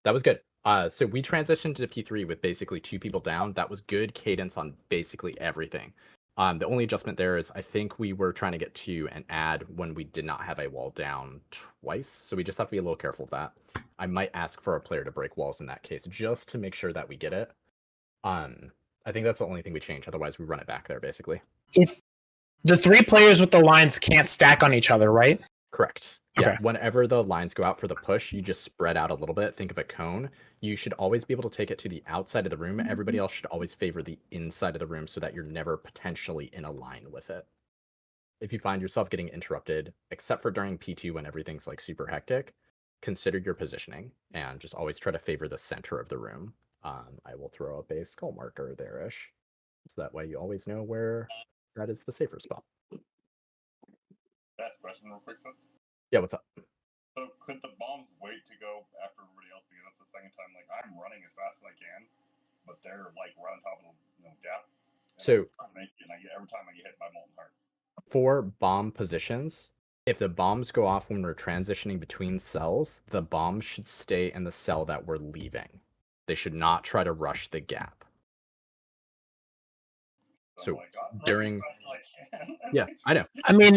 That was good. So we transitioned to P3 with basically 2 people down. That was good cadence on basically everything. The only adjustment there is I think we were trying to get to an ad when we did not have a wall down twice. So we just have to be a little careful of that. I might ask for a player to break walls in that case, just to make sure that we get it. I think that's the only thing we change. Otherwise, we run it back there, basically. If the 3 players with the lines can't stack on each other, right? Correct. Okay. Yeah, whenever the lines go out for the push, you just spread out a little bit. Think of a cone. You should always be able to take it to the outside of the room. Everybody else should always favor the inside of the room so that you're never potentially in a line with it. If you find yourself getting interrupted, except for during P2 when everything's like super hectic, consider your positioning and just always try to favor the center of the room. I will throw up a skull marker there-ish. So that way you always know where that is the safer spot. Last question real quick, Sets. Yeah, what's up? So could the bombs wait to go after everybody else? Because that's the second time, like, I'm running as fast as I can, but they're like right on top of the gap. So every time I get hit by molten heart. For bomb positions, if the bombs go off when we're transitioning between cells, the bombs should stay in the cell that we're leaving. They should not try to rush the gap. So during, yeah, I know. I mean,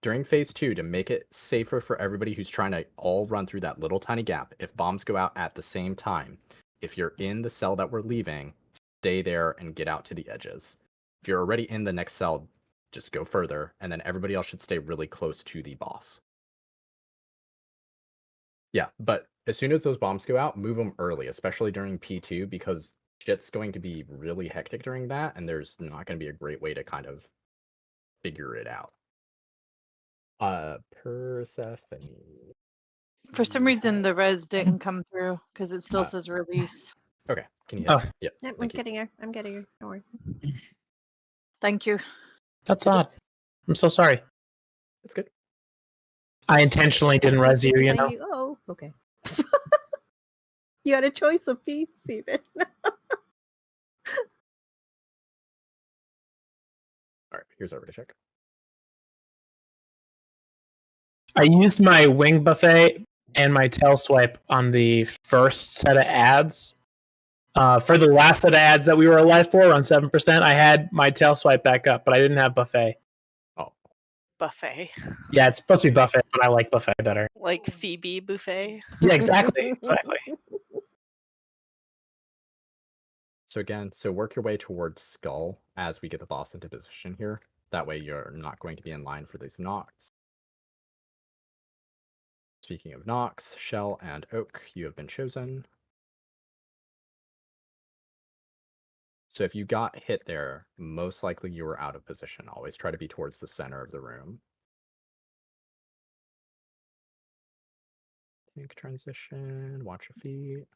during phase 2, to make it safer for everybody who's trying to all run through that little tiny gap, if bombs go out at the same time, if you're in the cell that we're leaving, stay there and get out to the edges. If you're already in the next cell, just go further, and then everybody else should stay really close to the boss. Yeah, but as soon as those bombs go out, move them early, especially during P2, because shit's going to be really hectic during that, and there's not going to be a great way to kind of figure it out. Persephone. For some reason, the res didn't come through because it still says release. Okay, can you hit? Oh. Yep. Yep, I'm thank you. getting her. I'm getting her. Don't worry. Thank you. That's odd. I'm so sorry. It's good. I intentionally didn't res you, you know? Oh, okay. You had a choice of peace, Steven. All right, here's our check. I used my wing buffet and my tail swipe on the first set of ads. For the last set of ads that we were alive for, on 7%, I had my tail swipe back up, but I didn't have buffet. Oh. Buffet. Yeah, it's supposed to be buffet, but I like buffet better. Like Phoebe buffet. Yeah, exactly. Exactly. So again, work your way towards Skull as we get the boss into position here. That way you're not going to be in line for these knocks. Speaking of knocks, Shell and Oak, you have been chosen. So if you got hit there, most likely you were out of position. Always try to be towards the center of the room. Tank transition, watch your feet.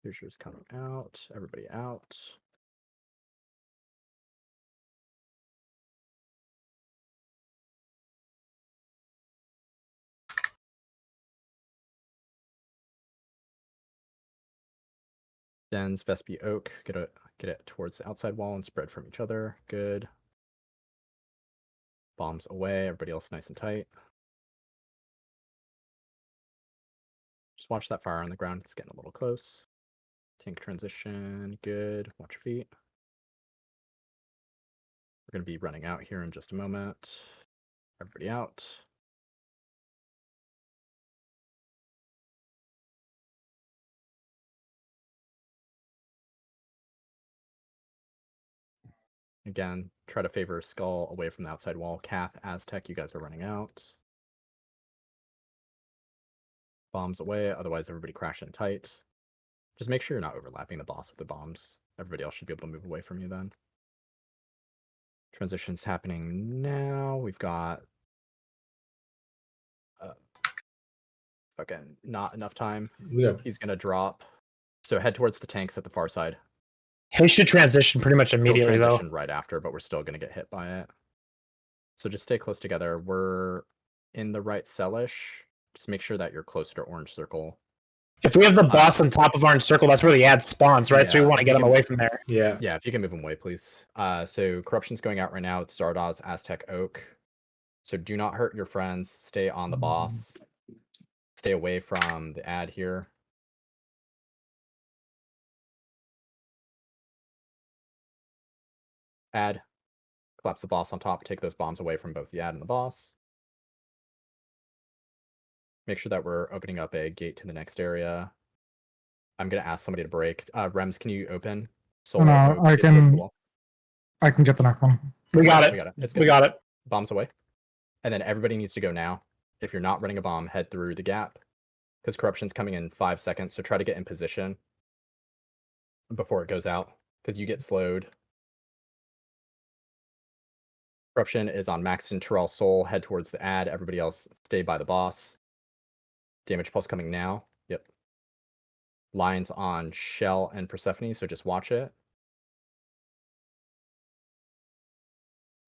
Here's yours coming out, everybody out. Dens, Vespi, Oak, get it towards the outside wall and spread from each other. Good. Bombs away, everybody else nice and tight. Just watch that fire on the ground, it's getting a little close. Tank transition, good. Watch your feet. We're going to be running out here in just a moment. Everybody out. Again, try to favor Skull away from the outside wall. Cath, Aztec, you guys are running out. Bombs away, otherwise everybody crash in tight. Just make sure you're not overlapping the boss with the bombs. Everybody else should be able to move away from you then. Transition's happening now. We've got fucking not enough time. Yeah. He's gonna drop. So head towards the tanks at the far side. He should transition pretty much immediately, He'll though. transition right after, but we're still gonna get hit by it. So just stay close together. We're in the right cellish. Just make sure that you're closer to orange circle. If we have the boss on top of orange circle, that's where the ad spawns, right? So we want to get him away from there. Yeah. Yeah, if you can move him away, please. So corruption's going out right now. It's Zardoz, Aztec, Oak. So do not hurt your friends. Stay on the boss. Stay away from the ad here. Ad. Collapse the boss on top. Take those bombs away from both the ad and the boss. Make sure that we're opening up a gate to the next area. I'm going to ask somebody to break. Rems, can you open? No, I can get the next one. We got it. We got it. It's We good. got it. Bombs away. And then everybody needs to go now. If you're not running a bomb, head through the gap. Because corruption's coming in 5 seconds, so try to get in position before it goes out. Because you get slowed. Corruption is on Maxton, Terrell, Soul. Head towards the ad. Everybody else stay by the boss. Damage pulse coming now. Yep. Lines on Shell and Persephone, so just watch it.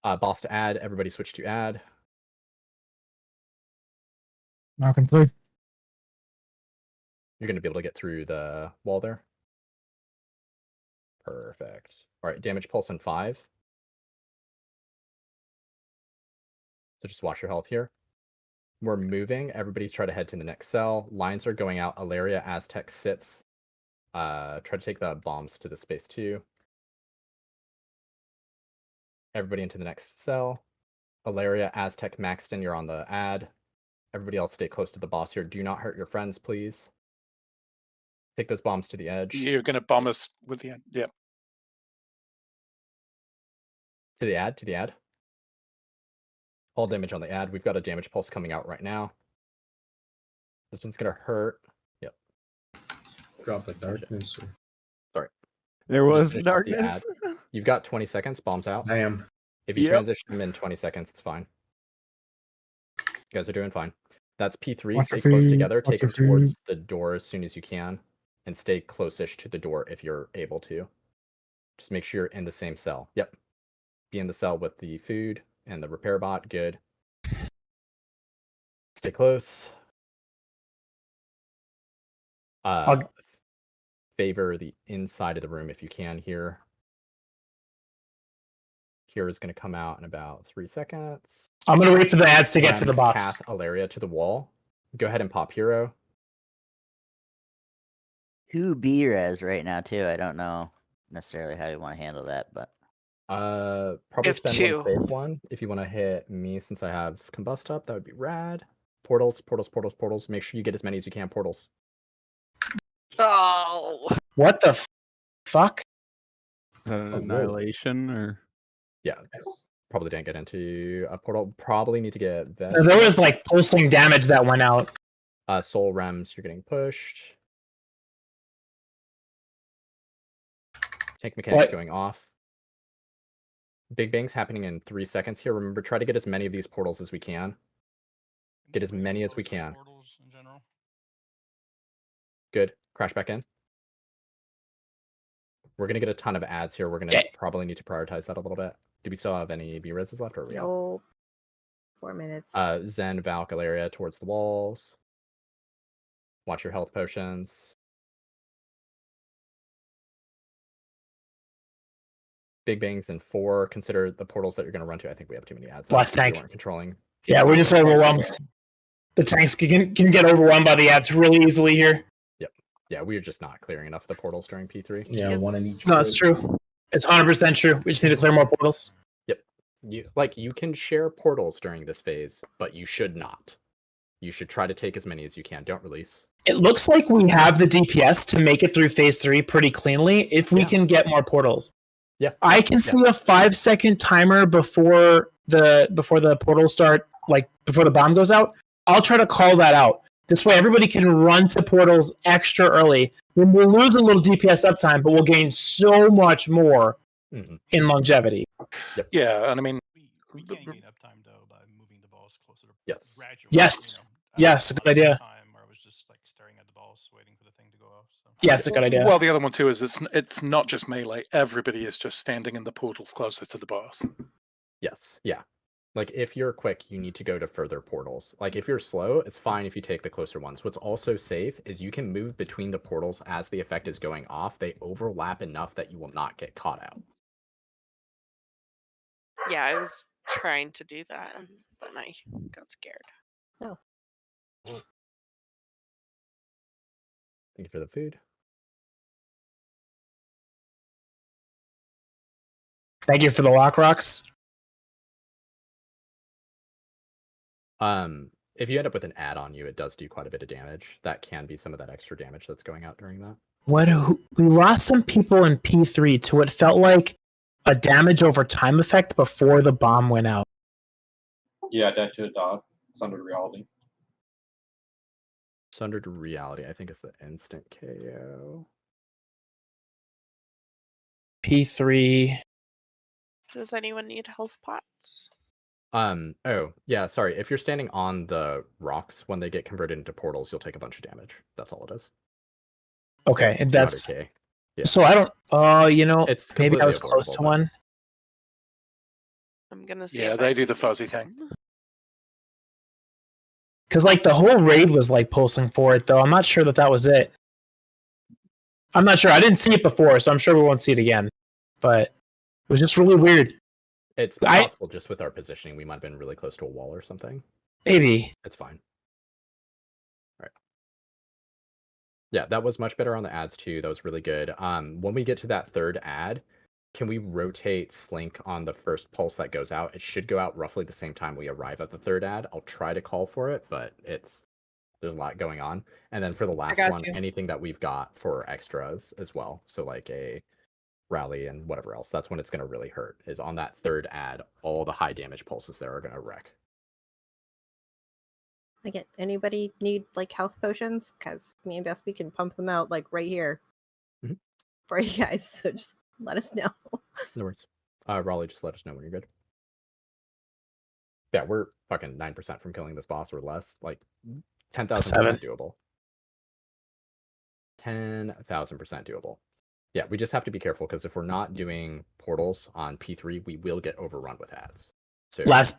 Boss to ad. Everybody switch to ad. Now complete. You're going to be able to get through the wall there. Perfect. All right, damage pulse in 5. So just watch your health here. We're moving. Everybody's trying to head to the next cell. Lines are going out. Alaria, Aztec sits. Try to take the bombs to the space too. Everybody into the next cell. Alaria, Aztec, Maxton, you're on the ad. Everybody else stay close to the boss here. Do not hurt your friends, please. Take those bombs to the edge. You're going to bomb us with the end. Yeah. To the ad, to the ad. All damage on the ad. We've got a damage pulse coming out right now. This one's going to hurt. Yep. Drop the darkness. Sorry. There was Finish off the darkness. ad. You've got 20 seconds. Bombs out. I am. If you Yep. transition them in 20 seconds, it's fine. You guys are doing fine. That's P3. Watch Stay your close feet, together. watch Take your them towards feet. the door as soon as you can, and stay close-ish to the door if you're able to. Just make sure you're in the same cell. Yep. Be in the cell with the food and the repair bot. Good. Stay close. Favor the inside of the room if you can here. Here is going to come out in about 3 seconds. I'm going to wait for the ads to get to the Rems boss. Path Alaria to the wall. Go ahead and pop hero. 2 B-res right now too. I don't know necessarily how you want to handle that, but Probably If spend two. one safe one. If you want to hit me since I have combust up, that would be rad. Portals, portals, portals, portals. Make sure you get as many as you can. Portals. Oh. What the fuck? Is that an annihilation or? Yeah. Probably didn't get into a portal. Probably need to get this. There was like pulsing damage that went out. Soul Rems, you're getting pushed. Tank mechanics going off. Big Bang's happening in 3 seconds here. Remember, try to get as many of these portals as we can. Get as many as we can. Good. Crash back in. We're going to get a ton of ads here. We're going to probably need to prioritize that a little bit. Do we still have any B-reses left? Or are we out? No. 4 minutes. Zen, Valk, Alaria towards the walls. Watch your health potions. Big Bangs in 4. Consider the portals that you're going to run to. I think we have too many ads. Last tank. We weren't controlling. Yeah, we're just overwhelmed. The tanks can get overwhelmed by the ads really easily here. Yep. Yeah, we're just not clearing enough of the portals during P3. Yeah, one in each. No, it's true. It's 100% true. We just need to clear more portals. Yep. You can share portals during this phase, but you should not. You should try to take as many as you can. Don't release. It looks like we have the DPS to make it through phase 3 pretty cleanly if we can get more portals. Yeah. I can see a 5-second timer before the portals start, like before the bomb goes out. I'll try to call that out. This way everybody can run to portals extra early. We'll lose a little DPS uptime, but we'll gain so much more in longevity. Yep. Yeah, and I mean, we can gain uptime though by moving the balls closer to gradually. Yes. Yes, a good idea. Where I was just like staring at the balls, waiting for the thing to go off. So. Yeah, it's a good idea. Well, the other one too is it's not just melee. Everybody is just standing in the portals closer to the boss. Yes. Yeah. Like if you're quick, you need to go to further portals. Like if you're slow, it's fine if you take the closer ones. What's also safe is you can move between the portals as the effect is going off. They overlap enough that you will not get caught out. Yeah, I was trying to do that, but I got scared. Oh. Thank you for the food. Thank you for the lock rocks. If you end up with an ad on you, it does do quite a bit of damage. That can be some of that extra damage that's going out during that. We lost some people in P3 to what felt like a damage over time effect before the bomb went out. Yeah, dead to a dog. Sundered reality. Sundered reality, I think, is the instant KO. P3. Does anyone need health pots? Oh, yeah, sorry. If you're standing on the rocks when they get converted into portals, you'll take a bunch of damage. That's all it is. Okay, and that's 200K. So I don't it's maybe I completely was close to avoidable, one. I'm gonna see. Yeah, if they I do the can fuzzy use thing. them. Because like the whole raid was like pulsing for it though. I'm not sure that was it. I'm not sure. I didn't see it before, so I'm sure we won't see it again. But it was just really weird. It's possible just with our positioning, we might have been really close to a wall or something. Maybe. It's fine. All right. Yeah, that was much better on the ads too. That was really good. When we get to that third ad, can we rotate Slink on the first pulse that goes out? It should go out roughly the same time we arrive at the third ad. I'll try to call for it, but there's a lot going on. And then for the last one, anything that we've got for extras as well. So like a rally and whatever else, that's when it's going to really hurt, is on that third ad. All the high damage pulses there are going to wreck. Like, anybody need like health potions? Because me and Vespi can pump them out like right here for you guys. So just let us know. No worries. Raleigh, just let us know when you're good. Yeah, we're fucking 9% from killing this boss or less. Like 10,000% 7. doable. 10,000% doable. Yeah, we just have to be careful because if we're not doing portals on P3, we will get overrun with ads. So Last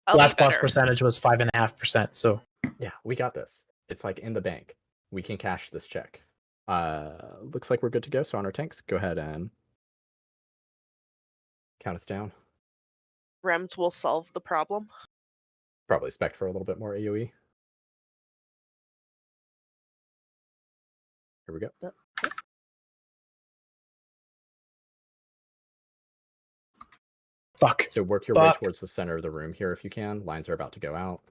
I'll be boss better. percentage was 5.5%. So yeah, we got this. It's like in the bank. We can cash this check. Looks like we're good to go. So on our tanks, go ahead and count us down. Rems will solve the problem. Probably spec for a little bit more AoE. Here we go. fuck. So work your way towards the center of the room here if you can. Lines are about to go out.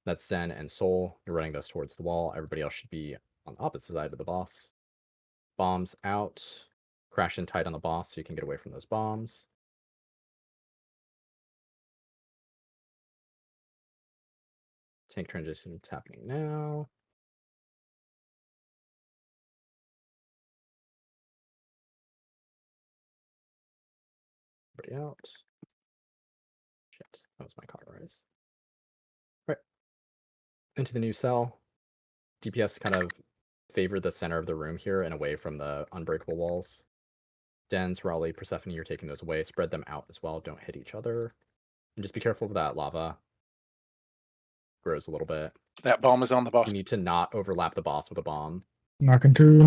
That's Zen and Soul. You're running those towards the wall. Everybody else should be on the opposite side of the boss. Bombs out. Crash in tight on the boss so you can get away from those bombs. Tank transition is happening now. Everybody out. Shit, that was my car rise. Right. Into the new cell. DPS kind of favor the center of the room here and away from the unbreakable walls. Dens, Raleigh, Persephone, you're taking those away. Spread them out as well. Don't hit each other. And just be careful of that lava. Grows a little bit. That bomb is on the boss. You need to not overlap the boss with a bomb. Knocking two.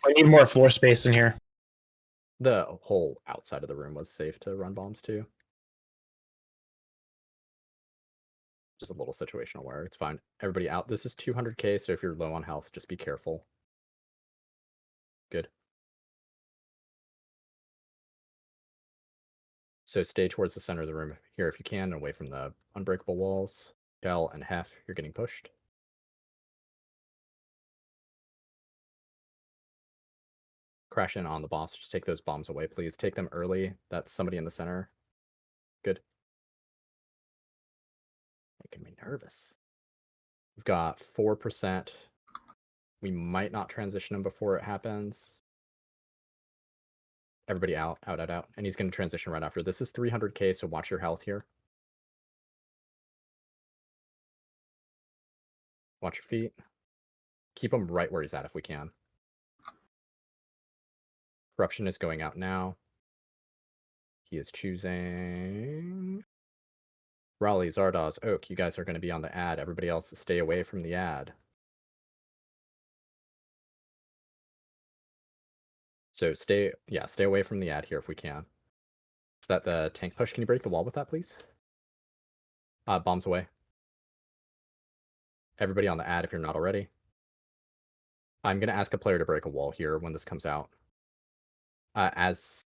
I need more floor space in here. The whole outside of the room was safe to run bombs too. Just a little situational where it's fine. Everybody out. This is 200k, so if you're low on health, just be careful. Good. So stay towards the center of the room here if you can, away from the unbreakable walls. Shell and Hef, you're getting pushed. Crash in on the boss. Just take those bombs away, please. Take them early. That's somebody in the center. Good. Making me nervous. We've got 4%. We might not transition him before it happens. Everybody out. And he's going to transition right after. This is 300k, so watch your health here. Watch your feet. Keep him right where he's at if we can. Corruption is going out now. He is choosing Raleigh, Zardoz, Oak. You guys are going to be on the ad. Everybody else stay away from the ad. So stay away from the ad here if we can. Is that the tank push? Can you break the wall with that, please? Bombs away. Everybody on the ad if you're not already. I'm going to ask a player to break a wall here when this comes out. As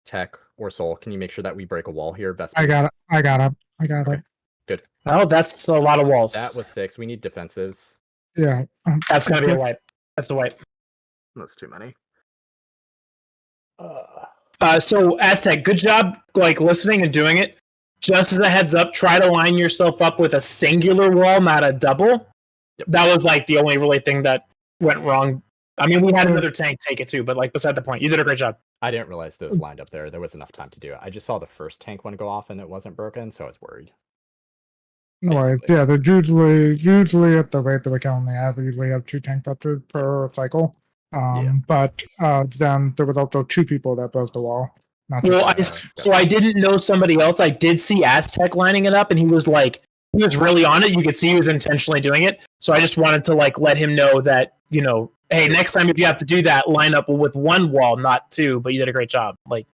Tech or Soul, can you make sure that we break a wall here? Best. I got it. Good. Oh, that's a lot of walls. That was 6. We need defensives. Yeah. That's going to be a wipe. That's a wipe. That's too many. So Aztec, good job listening and doing it. Just as a heads up, try to line yourself up with a singular wall, not a double. Yep. That was the only really thing that went wrong. I mean, we had another tank take it too, but beside the point, you did a great job. I didn't realize those lined up there. There was enough time to do it. I just saw the first tank one go off and it wasn't broken, so I was worried. No worries. Yeah, they're usually at the rate that we can only have. We usually have 2 tank busters per cycle. But then there was also 2 people that broke the wall. So I didn't know somebody else. I did see Aztec lining it up, and he was really on it. You could see he was intentionally doing it. So I just wanted to let him know that, hey, next time if you have to do that, line up with 1 wall, not 2. But you did a great job. But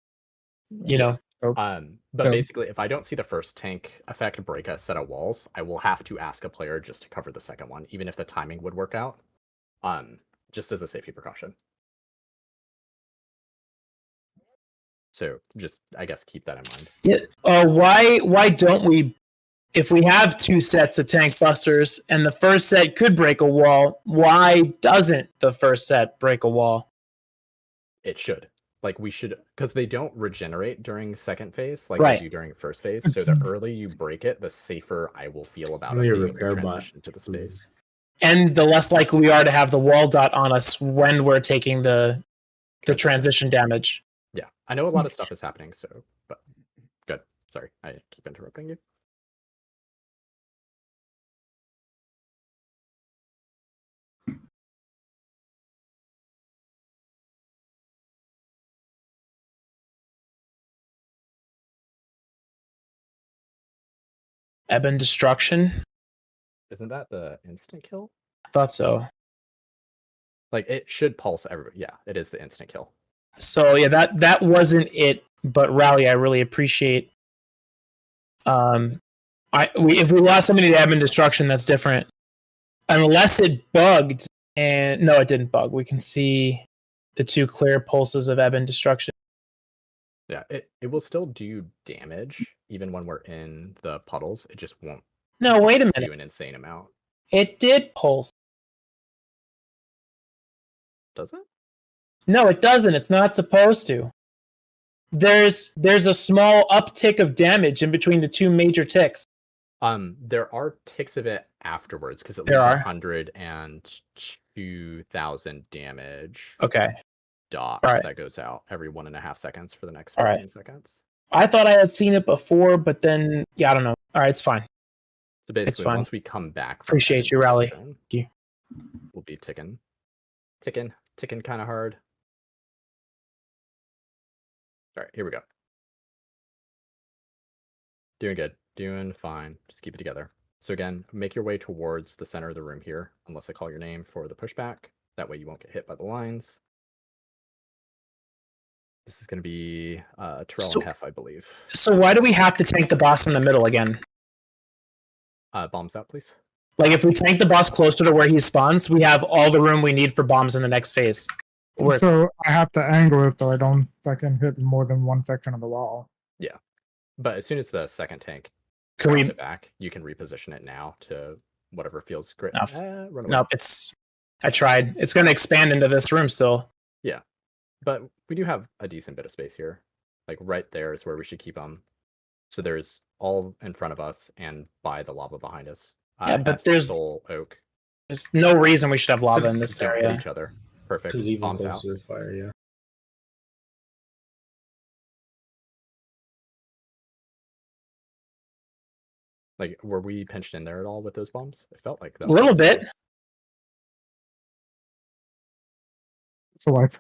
basically, if I don't see the first tank effect break a set of walls, I will have to ask a player just to cover the second one, even if the timing would work out. Just as a safety precaution. So just, I guess, keep that in mind. Yeah. Why don't we, if we have 2 sets of tank busters and the first set could break a wall, why doesn't the first set break a wall? It should. We should, because they don't regenerate during second phase like right. they do during first phase. So the earlier you break it, the safer I will feel about it being able to transition to the space. And the less likely we are to have the wall dot on us when we're taking the transition damage. Yeah, I know a lot of stuff is happening, but good. Sorry, I keep interrupting you. Ebon Destruction. Isn't that the instant kill? I thought so. Like it should pulse everybody. Yeah, it is the instant kill. So yeah, that wasn't it. But Rally, I really appreciate. If we lost somebody to Ebon Destruction, that's different. Unless it bugged, and no, it didn't bug. We can see the 2 clear pulses of Ebon Destruction. Yeah, it will still do damage even when we're in the puddles. It just won't. No, wait a do minute. an insane amount. It did pulse. Does it? No, it doesn't. It's not supposed to. There's a small uptick of damage in between the 2 major ticks. There are ticks of it afterwards because it There leaves are. 102,000 damage. Okay. Dot All right. that goes out every 1.5 seconds for the next All 15 right. seconds. I thought I had seen it before, but then I don't know. All right, it's fine. So basically, fine. once we come back, from Appreciate you, Rally. Destruction, Thank you. We'll be ticking kind of hard. All right, here we go. Doing good, doing fine. Just keep it together. So again, make your way towards the center of the room here, unless I call your name for the pushback. That way you won't get hit by the lines. This is going to be Terrell and Hef, I believe. So why do we have to tank the boss in the middle again? Bombs out, please. Like if we tank the boss closer to where he spawns, we have all the room we need for bombs in the next phase. So I have to angle it so I don't fucking hit more than one section of the wall. Yeah, but as soon as the second tank Can we it back, you can reposition it now to whatever feels great. Run away. Nope, I tried. It's going to expand into this room still. Yeah, but we do have a decent bit of space here. Like right there is where we should keep them. So there's all in front of us and by the lava behind us. Yeah, but there's oak. There's no reason we should have lava in this Don't area. hit each other. Perfect. Even Bombs out. closer to fire, yeah. Like, were we pinched in there at all with those bombs? It felt like that. A little bit. It's a wipe.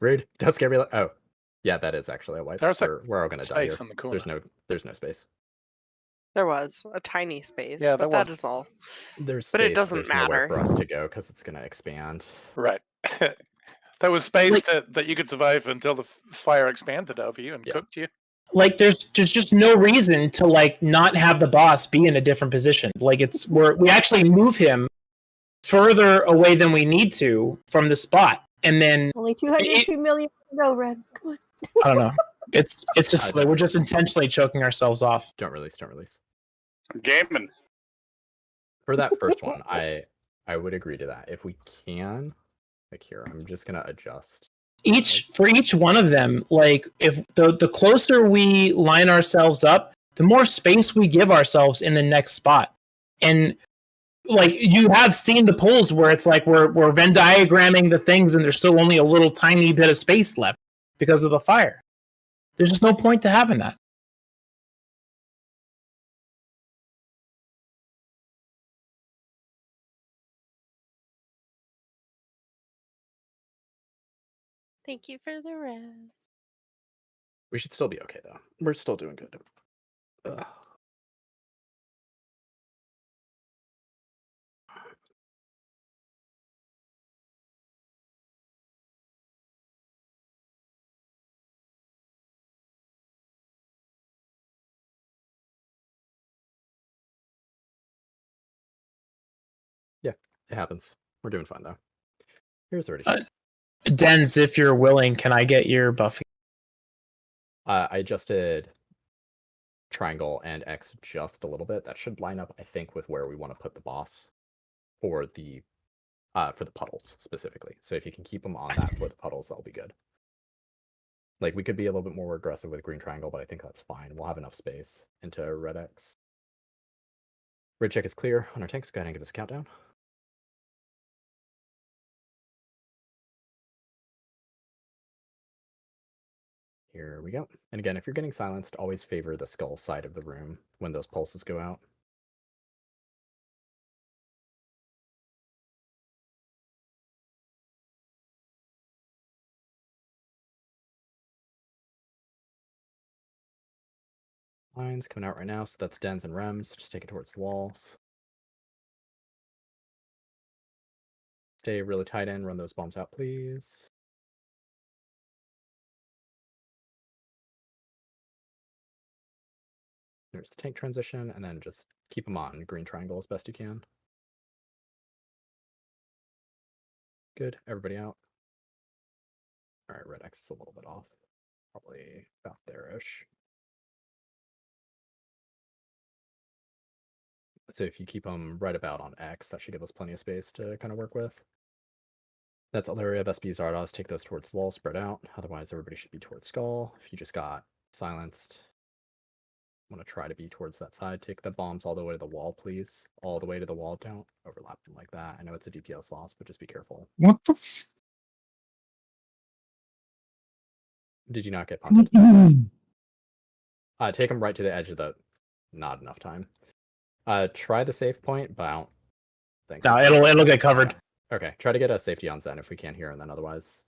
Rude. Don't scare me. Oh, yeah, that is actually a wipe. There's we're all gonna die here. space in the corner. There's no space. There was a tiny space. Yeah, but there that was. is all. There's But space, it doesn't there's nowhere matter. for us to go because it's gonna expand. Right. There was space that you could survive until the fire expanded over you and cooked you. Like there's just no reason to like not have the boss be in a different position. Like we actually move him further away than we need to from the spot, and then only 202 million to go, Red. Come on. I don't know. It's just like we're just intentionally choking ourselves off. Don't release. Gaming. For that first one, I would agree to that. If we can, like here, I'm just gonna adjust. For each one of them, like if the closer we line ourselves up, the more space we give ourselves in the next spot. And like you have seen the pulls where it's like we're Venn diagramming the things and there's still only a little tiny bit of space left because of the fire. There's just no point to having that. Thank you for the res. We should still be okay though. We're still doing good. Ugh. Yeah, it happens. We're doing fine though. Here's already. Dens, if you're willing, can I get your buffing? I adjusted triangle and X just a little bit. That should line up, I think, with where we want to put the boss for the puddles specifically. So if you can keep them on that for the puddles, that'll be good. Like we could be a little bit more aggressive with green triangle, but I think that's fine. We'll have enough space into red X. Red check is clear on our tanks. Go ahead and give us a countdown. Here we go. And again, if you're getting silenced, always favor the skull side of the room when those pulses go out. Lines coming out right now, so that's dens and rems. Just take it towards the walls. Stay really tight in, run those bombs out, please. There's the tank transition, and then just keep them on green triangle as best you can. Good, everybody out. All right, red X is a little bit off. Probably about there-ish. So if you keep them right about on X, that should give us plenty of space to kind of work with. That's all area of SB Zardoz. Take those towards the wall, spread out. Otherwise, everybody should be towards skull. If you just got silenced, want to try to be towards that side. Take the bombs all the way to the wall, please. All the way to the wall. Don't overlap them like that. I know it's a DPS loss, but just be careful. What the Did you not get punted? Take them right to the edge of the... Not enough time. Try the safe point, but I don't think... No, it'll get covered. Okay, try to get a safety on Zen if we can't hear, and then otherwise...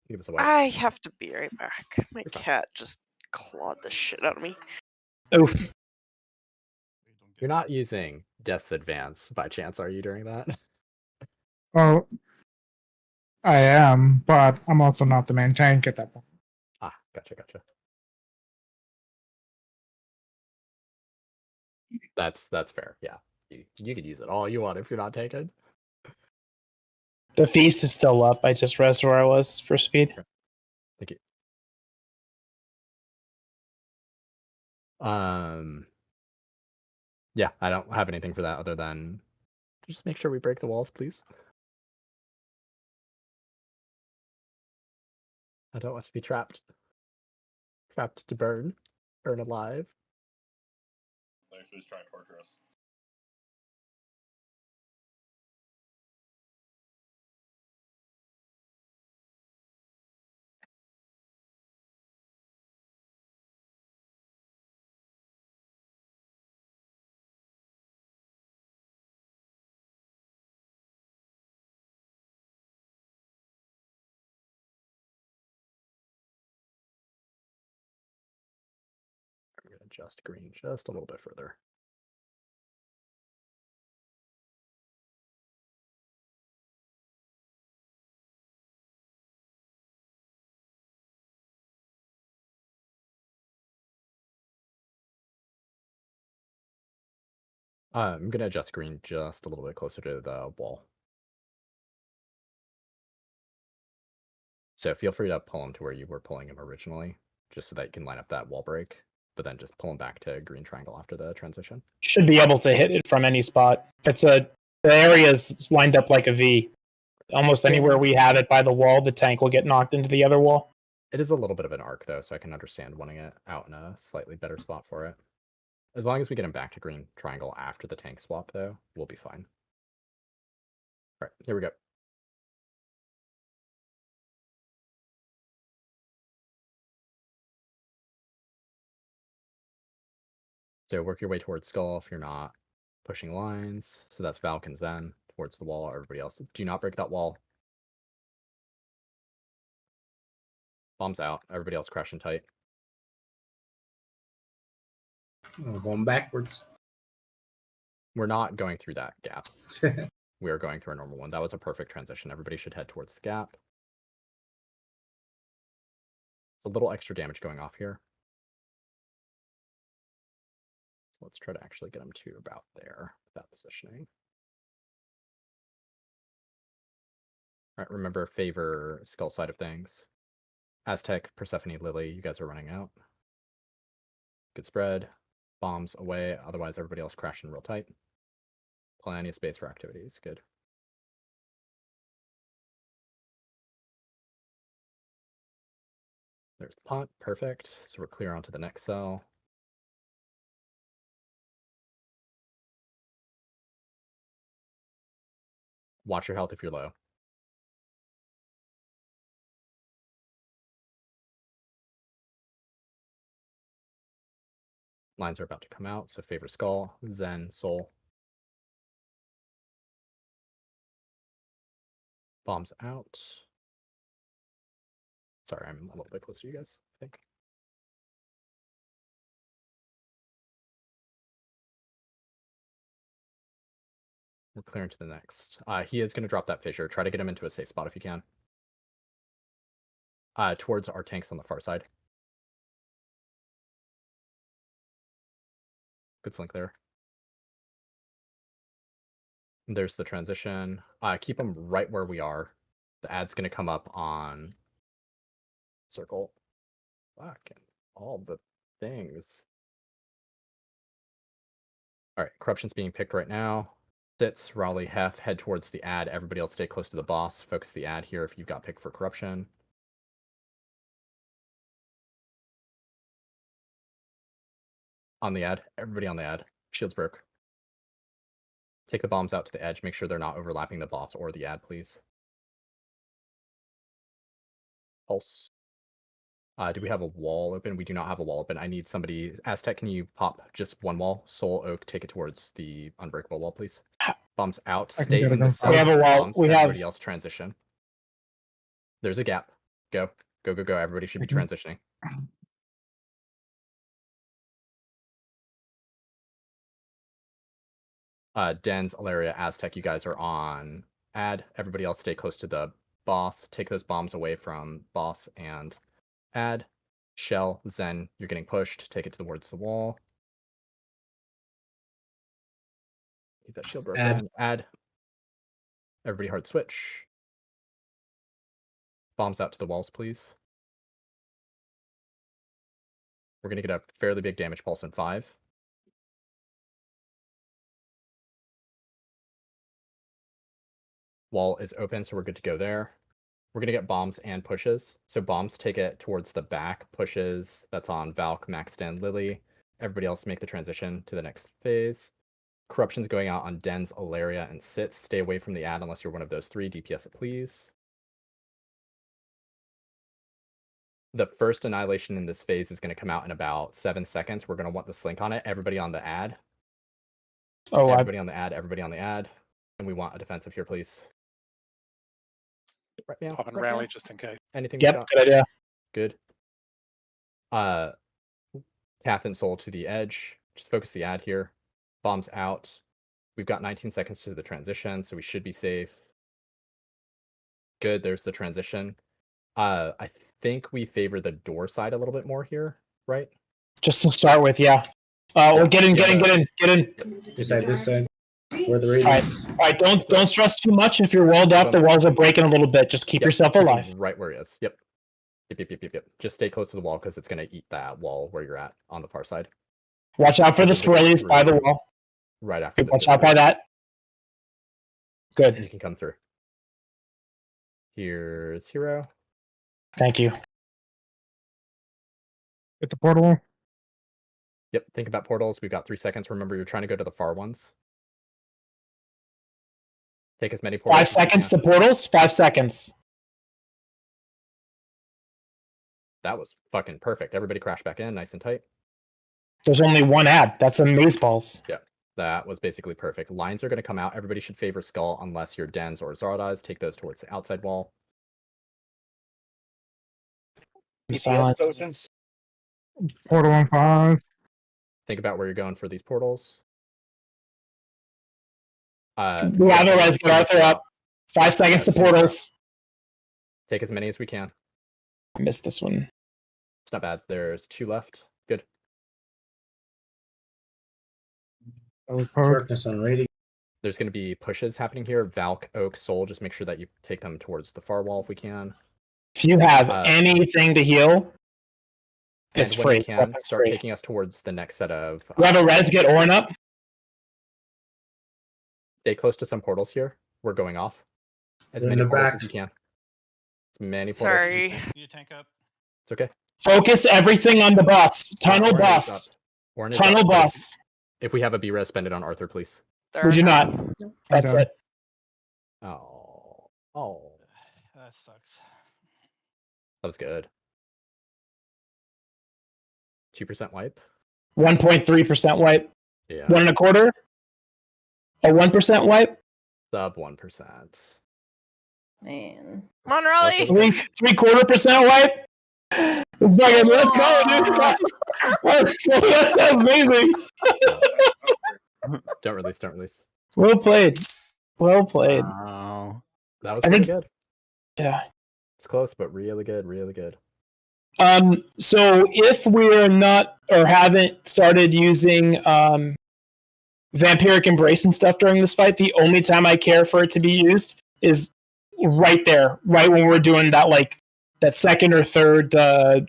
Give us a wait. I have to be right back. My cat just clawed the shit out of me. Oof. You're not using Death's Advance by chance, are you, during that? Well, I am, but I'm also not the main tank at that point. Ah, gotcha. That's fair. Yeah, you could use it all you want if you're not taken. The feast is still up. I just rezzed where I was for speed. Okay. Thank you. Yeah, I don't have anything for that other than just make sure we break the walls, please. I don't want to be trapped. Trapped to burn alive. Thanks for just trying to torture us. I'm going to adjust green just a little bit further. I'm going to adjust green just a little bit closer to the wall. So feel free to pull him to where you were pulling him originally, just so that you can line up that wall break, but then just pull him back to green triangle after the transition. Should be able to hit it from any spot. The area is lined up like a V. Almost anywhere we have it by the wall, the tank will get knocked into the other wall. It is a little bit of an arc, though, so I can understand wanting it out in a slightly better spot for it. As long as we get him back to green triangle after the tank swap, though, we'll be fine. All right, here we go. So work your way towards skull if you're not pushing lines. So that's Valken Zen towards the wall. Everybody else, do not break that wall. Bombs out. Everybody else crashing tight. Oh, going backwards. We're not going through that gap. We are going through a normal one. That was a perfect transition. Everybody should head towards the gap. It's a little extra damage going off here. So let's try to actually get them to about there with that positioning. All right, remember, favor skull side of things. Aztec, Persephone, Lily, you guys are running out. Good spread. Bombs away, otherwise everybody else crashing real tight. Plenty of space for activities, good. There's the pot, perfect. So we're clear onto the next cell. Watch your health if you're low. Lines are about to come out, so favor Skull, Zen, Soul. Bombs out. Sorry, I'm a little bit closer to you guys, I think. We're clearing to the next. He is going to drop that fissure. Try to get him into a safe spot if you can. Towards our tanks on the far side. Good slink there. There's the transition. Keep them right where we are. The ad's going to come up on circle. Fucking all the things. All right, corruption's being picked right now. Sits, Raleigh, Hef, head towards the ad. Everybody else stay close to the boss. Focus the ad here if you've got picked for corruption. On the ad. Everybody on the ad. Shields broke. Take the bombs out to the edge. Make sure they're not overlapping the boss or the ad, please. Pulse. Do we have a wall open? We do not have a wall open. I need somebody. Aztec, can you pop just one wall? Soul, Oak, take it towards the unbreakable wall, please. Bombs out. Stay in the center. We have a wall. Bombs. We Everybody have. else transition. There's a gap. Go. Go, go, go. Everybody should be transitioning. Dens, Alaria, Aztec, you guys are on ad. Everybody else stay close to the boss. Take those bombs away from boss and ad. Shell, Zen, you're getting pushed. Take it towards the wall. Keep that shield broken. Ad. Everybody hard switch. Bombs out to the walls, please. We're going to get a fairly big damage pulse in 5. Wall is open, so we're good to go there. We're going to get bombs and pushes. So bombs take it towards the back. Pushes, that's on Valk, Maxton, Lily. Everybody else make the transition to the next phase. Corruption's going out on Dens, Alaria, and Sits. Stay away from the ad unless you're one of those 3. DPS it, please. The first annihilation in this phase is going to come out in about 7 seconds. We're going to want the slink on it. Everybody on the ad. Oh, everybody on the ad. Everybody on the ad. And we want a defensive here, please. Right now. Pop and rally just in case. Anything? Yep, good idea. Good. Cap and Soul to the edge. Just focus the ad here. Bombs out. We've got 19 seconds to the transition, so we should be safe. Good, there's the transition. I think we favor the door side a little bit more here, right? Just to start with, yeah. Well, get in. This side. Where the radius. All right, don't stress too much. If you're walled up, the walls are breaking a little bit. Just keep yourself alive. Right where he is. Yep. Yep. Just stay close to the wall because it's going to eat that wall where you're at on the far side. Watch out for the swirlies by the wall. Right after. Watch out by that. Good. And you can come through. Here's Hero. Thank you. Get the portal. Yep, think about portals. We've got 3 seconds. Remember, you're trying to go to the far ones. Take as many portals. 5 seconds to portals. 5 seconds. That was fucking perfect. Everybody crash back in, nice and tight. There's only one ad. That's a maze balls. Yeah, that was basically perfect. Lines are going to come out. Everybody should favor Skull unless you're Dens or Zardoz. Take those towards the outside wall. Silence. Portal on 5. Think about where you're going for these portals. We have a res. Get Arthur up. 5 seconds to portals. Take as many as we can. I missed this one. It's not bad. There's 2 left. Good. Darkness on rating. There's going to be pushes happening here. Valk, Oak, Soul. Just make sure that you take them towards the far wall if we can. If you have anything to heal, it's when free. you can, start taking us towards the next set of. We have a res. Get Orin up. Stay close to some portals here. We're going off. As many portals as you can. As many portals. Sorry. Can you tank up? It's okay. Focus everything on the bus. Tunnel Orin bus. Tunnel bus. If we have a B-res, spend it on Arthur, please. We do not. That's it. Oh. That sucks. That was good. 2% wipe. 1.3% wipe. Yeah. 1.25. A 1% wipe. Sub 1%. Man. Come on, Raleigh. 3.25% wipe. Let's go, dude. That's amazing. Don't release. Don't release. Well played. Well played. Wow. That was pretty good. Yeah. It's close, but really good. Really good. So if we're not or haven't started using Vampiric Embrace and stuff during this fight, the only time I care for it to be used is right there, right when we're doing that, like that second or third ad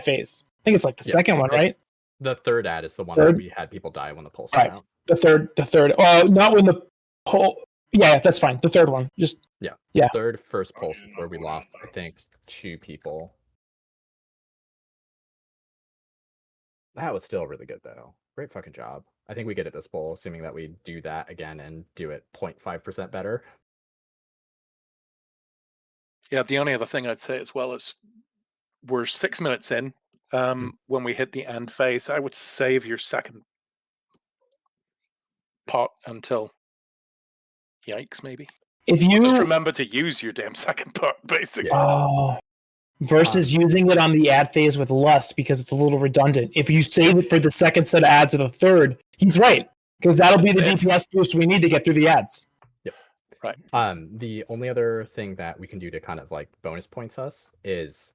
phase. I think it's like the second one, right? The third ad is the one where we had people die when the pulse went out. The third. Not when the pulse. Yeah, that's fine. The third one, just yeah. Third first pulse where we lost, I think, 2 people. That was still really good though. Great fucking job. I think we get it this bowl, assuming that we do that again and do it 0.5% better. Yeah, the only other thing I'd say as well is we're 6 minutes in. When we hit the end phase, I would save your second pot until yikes, maybe. If you just remember to use your damn second pot, basically. Versus using it on the ad phase with Lust because it's a little redundant. If you save it for the second set of ads or the third, he's right. Because that'll be the DPS boost we need to get through the ads. Yep. Right. The only other thing that we can do to kind of like bonus points us is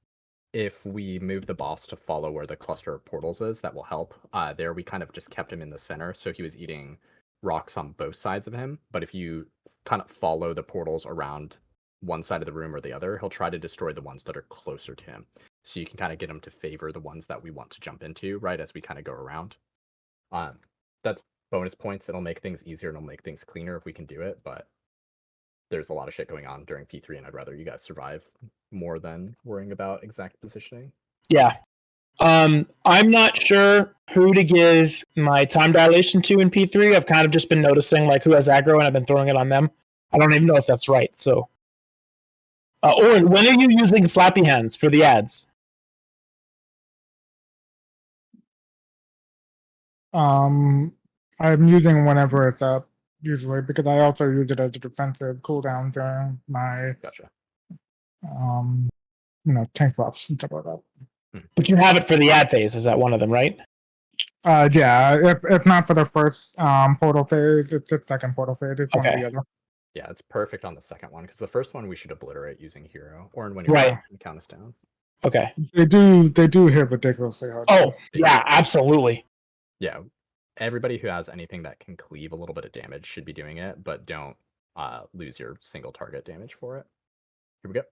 if we move the boss to follow where the cluster of portals is, that will help. There we kind of just kept him in the center, so he was eating rocks on both sides of him. But if you kind of follow the portals around one side of the room or the other, he'll try to destroy the ones that are closer to him. So you can kind of get him to favor the ones that we want to jump into, right, as we kind of go around. That's bonus points. It'll make things easier and it'll make things cleaner if we can do it, but there's a lot of shit going on during P3, and I'd rather you guys survive more than worrying about exact positioning. Yeah. I'm not sure who to give my time dilation to in P3. I've kind of just been noticing like who has aggro, and I've been throwing it on them. I don't even know if that's right. So, Oren, when are you using Slappy Hands for the ads? I'm using whenever it's up, usually, because I also use it as a defensive cooldown during my tank buffs and stuff like that. But you have it for the ad phase. Is that one of them, right? Yeah. If not for the first portal phase, it's the second portal phase. It's one or the other. Yeah, it's perfect on the second one because the first one we should obliterate using hero, or when you're right, count us down. Okay. They do hit ridiculously hard. Oh yeah, absolutely. Yeah, everybody who has anything that can cleave a little bit of damage should be doing it, but don't lose your single target damage for it. Here we go.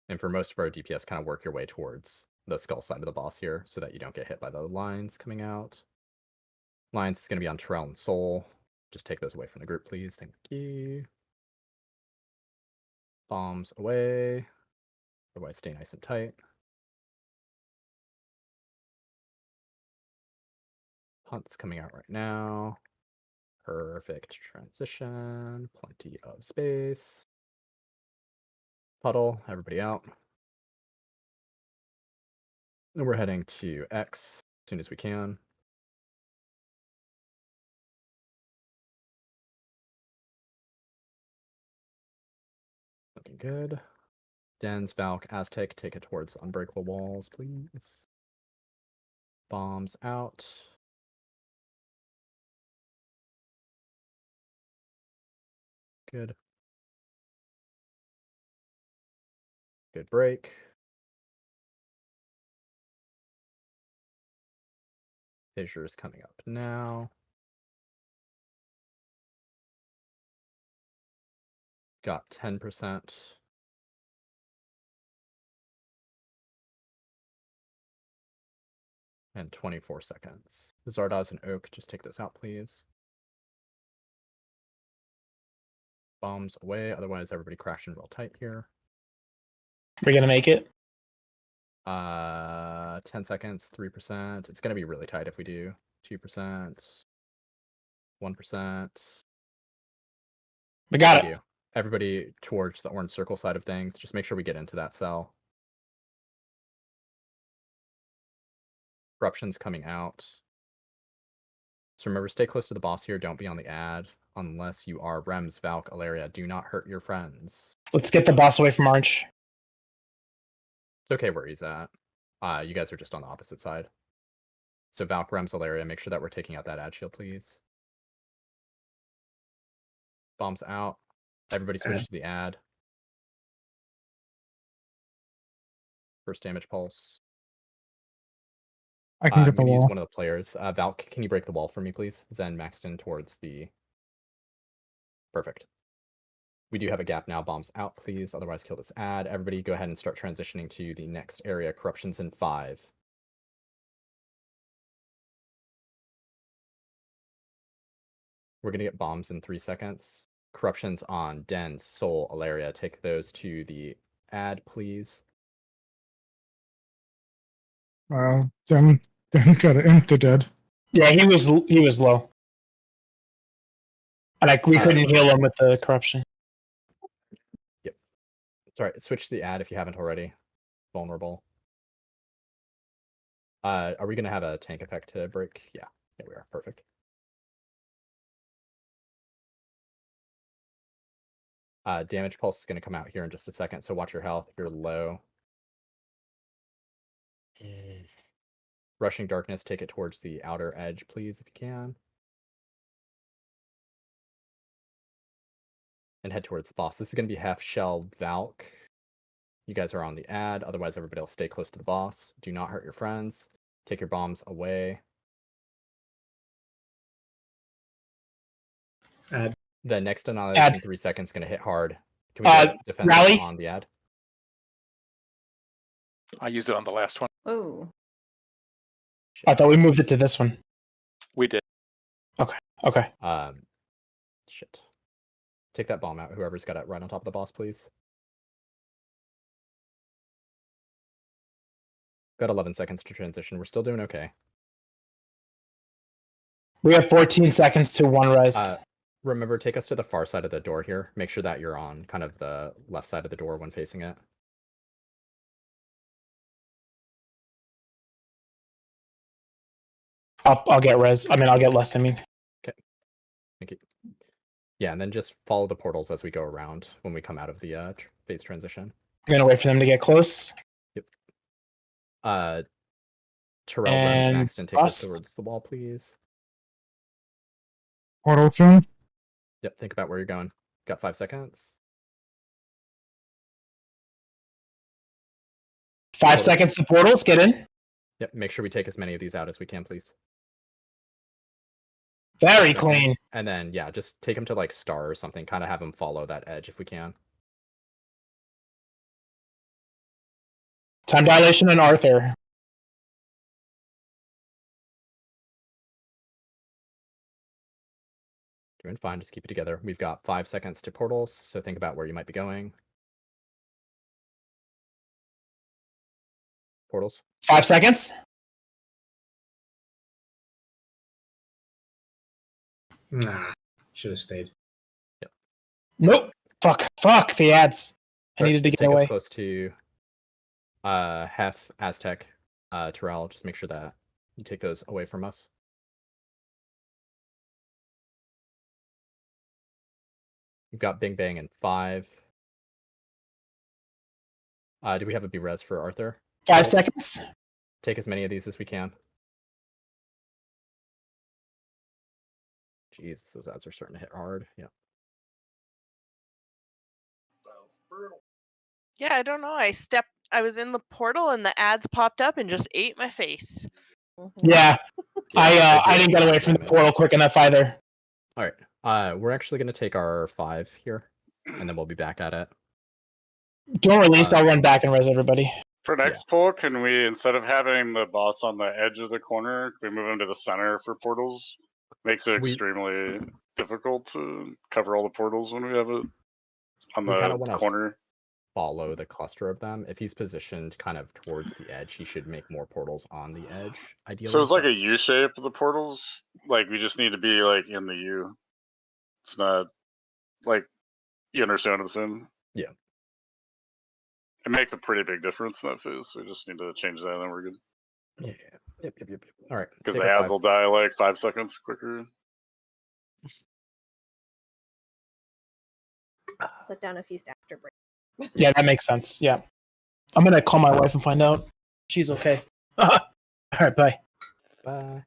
And for most of our DPS, kind of work your way towards the skull side of the boss here so that you don't get hit by the lines coming out. Lines is going to be on Terrell and Soul. Just take those away from the group, please. Thank you. Bombs away. Otherwise, stay nice and tight. Hunt's coming out right now. Perfect transition. Plenty of space. Puddle, everybody out. And we're heading to X as soon as we can. Looking good. Dens, Valk, Aztec, take it towards unbreakable walls, please. Bombs out. Good. Good break. Fissure is coming up now. Got 10%. And 24 seconds. Zardoz and Oak, just take those out, please. Bombs away, otherwise everybody crashing real tight here. We're gonna make it. 10 seconds, 3%. It's gonna be really tight if we do. 2%. 1%. We got it. Everybody towards the orange circle side of things. Just make sure we get into that cell. Corruption's coming out. So remember, stay close to the boss here. Don't be on the ad unless you are Rems, Valk, Alaria. Do not hurt your friends. Let's get the boss away from Arch. It's okay where he's at. You guys are just on the opposite side. So Valk, Rems, Alaria, make sure that we're taking out that ad shield, please. Bombs out. Everybody switch to the ad. First damage pulse. I can get I'm the going to use wall. one of the players. Valk, can you break the wall for me, please? Zen maxed in towards the... Perfect. We do have a gap now. Bombs out, please. Otherwise, kill this ad. Everybody go ahead and start transitioning to the next area. Corruptions in 5. We're going to get bombs in 3 seconds. Corruptions on Den, Soul, Alaria. Take those to the ad, please. Well, Den's got an imp to dead. Yeah, he was low. And we couldn't heal him with the corruption. Yep. Sorry, switch to the ad if you haven't already. Vulnerable. Are we going to have a tank effect to break? Yeah, we are. Perfect. Damage pulse is going to come out here in just a second, so watch your health if you're low. Rushing Darkness, take it towards the outer edge, please, if you can. And head towards the boss. This is going to be half shell Valk. You guys are on the ad, otherwise everybody will stay close to the boss. Do not hurt your friends. Take your bombs away. Ad. The next annihilation 3 seconds is going to hit hard. Can we get defense rally on the ad? I used it on the last one. Oh. I thought we moved it to this one. We did. Okay. Shit. Take that bomb out. Whoever's got it right on top of the boss, please. Got 11 seconds to transition. We're still doing okay. We have 14 seconds to one res. Remember, take us to the far side of the door here. Make sure that you're on kind of the left side of the door when facing it. I'll get res. I'll get less. Okay. Thank you. Yeah, and then just follow the portals as we go around when we come out of the phase transition. I'm gonna wait for them to get close. Yep. Terrell runs next and take us towards the wall, please. Portal soon. Yep, think about where you're going. Got 5 seconds. 5 seconds to portals. Get in. Yep, make sure we take as many of these out as we can, please. Very clean. And then, yeah, just take them to like Star or something. Kind of have them follow that edge if we can. Time dilation and Arthur. Doing fine. Just keep it together. We've got 5 seconds to portals, so think about where you might be going. Portals. 5 seconds. Nah, should have stayed. Yep. Nope. Fuck the ads. I needed to get take away. Us close to Hef, Aztec, Terrell. Just make sure that you take those away from us. We've got Bing Bang in 5. Do we have a B-res for Arthur? 5 seconds. Take as many of these as we can. Jeez, those ads are starting to hit hard. Yeah. Yeah, I don't know. I was in the portal and the ads popped up and just ate my face. Yeah. I didn't get away from the portal quick enough either. All right. We're actually going to take our 5 here, and then we'll be back at it. Don't release. I'll run back and res everybody. For next pull, can we, instead of having the boss on the edge of the corner, can we move him to the center for portals? Makes it extremely difficult to cover all the portals when we have it on the corner. Follow the cluster of them. If he's positioned kind of towards the edge, he should make more portals on the edge, ideally. So it's like a U shape of the portals? Like, we just need to be, like, in the U. It's not, like, you understand what I'm saying? Yeah. It makes a pretty big difference in that phase, so we just need to change that and then we're good. Yeah. Yep. All right. Because take the our ads 5. will die like 5 seconds quicker. Set down a feast after break. Yeah, that makes sense. Yeah. I'm going to call my wife and find out she's okay. All right, bye. Bye.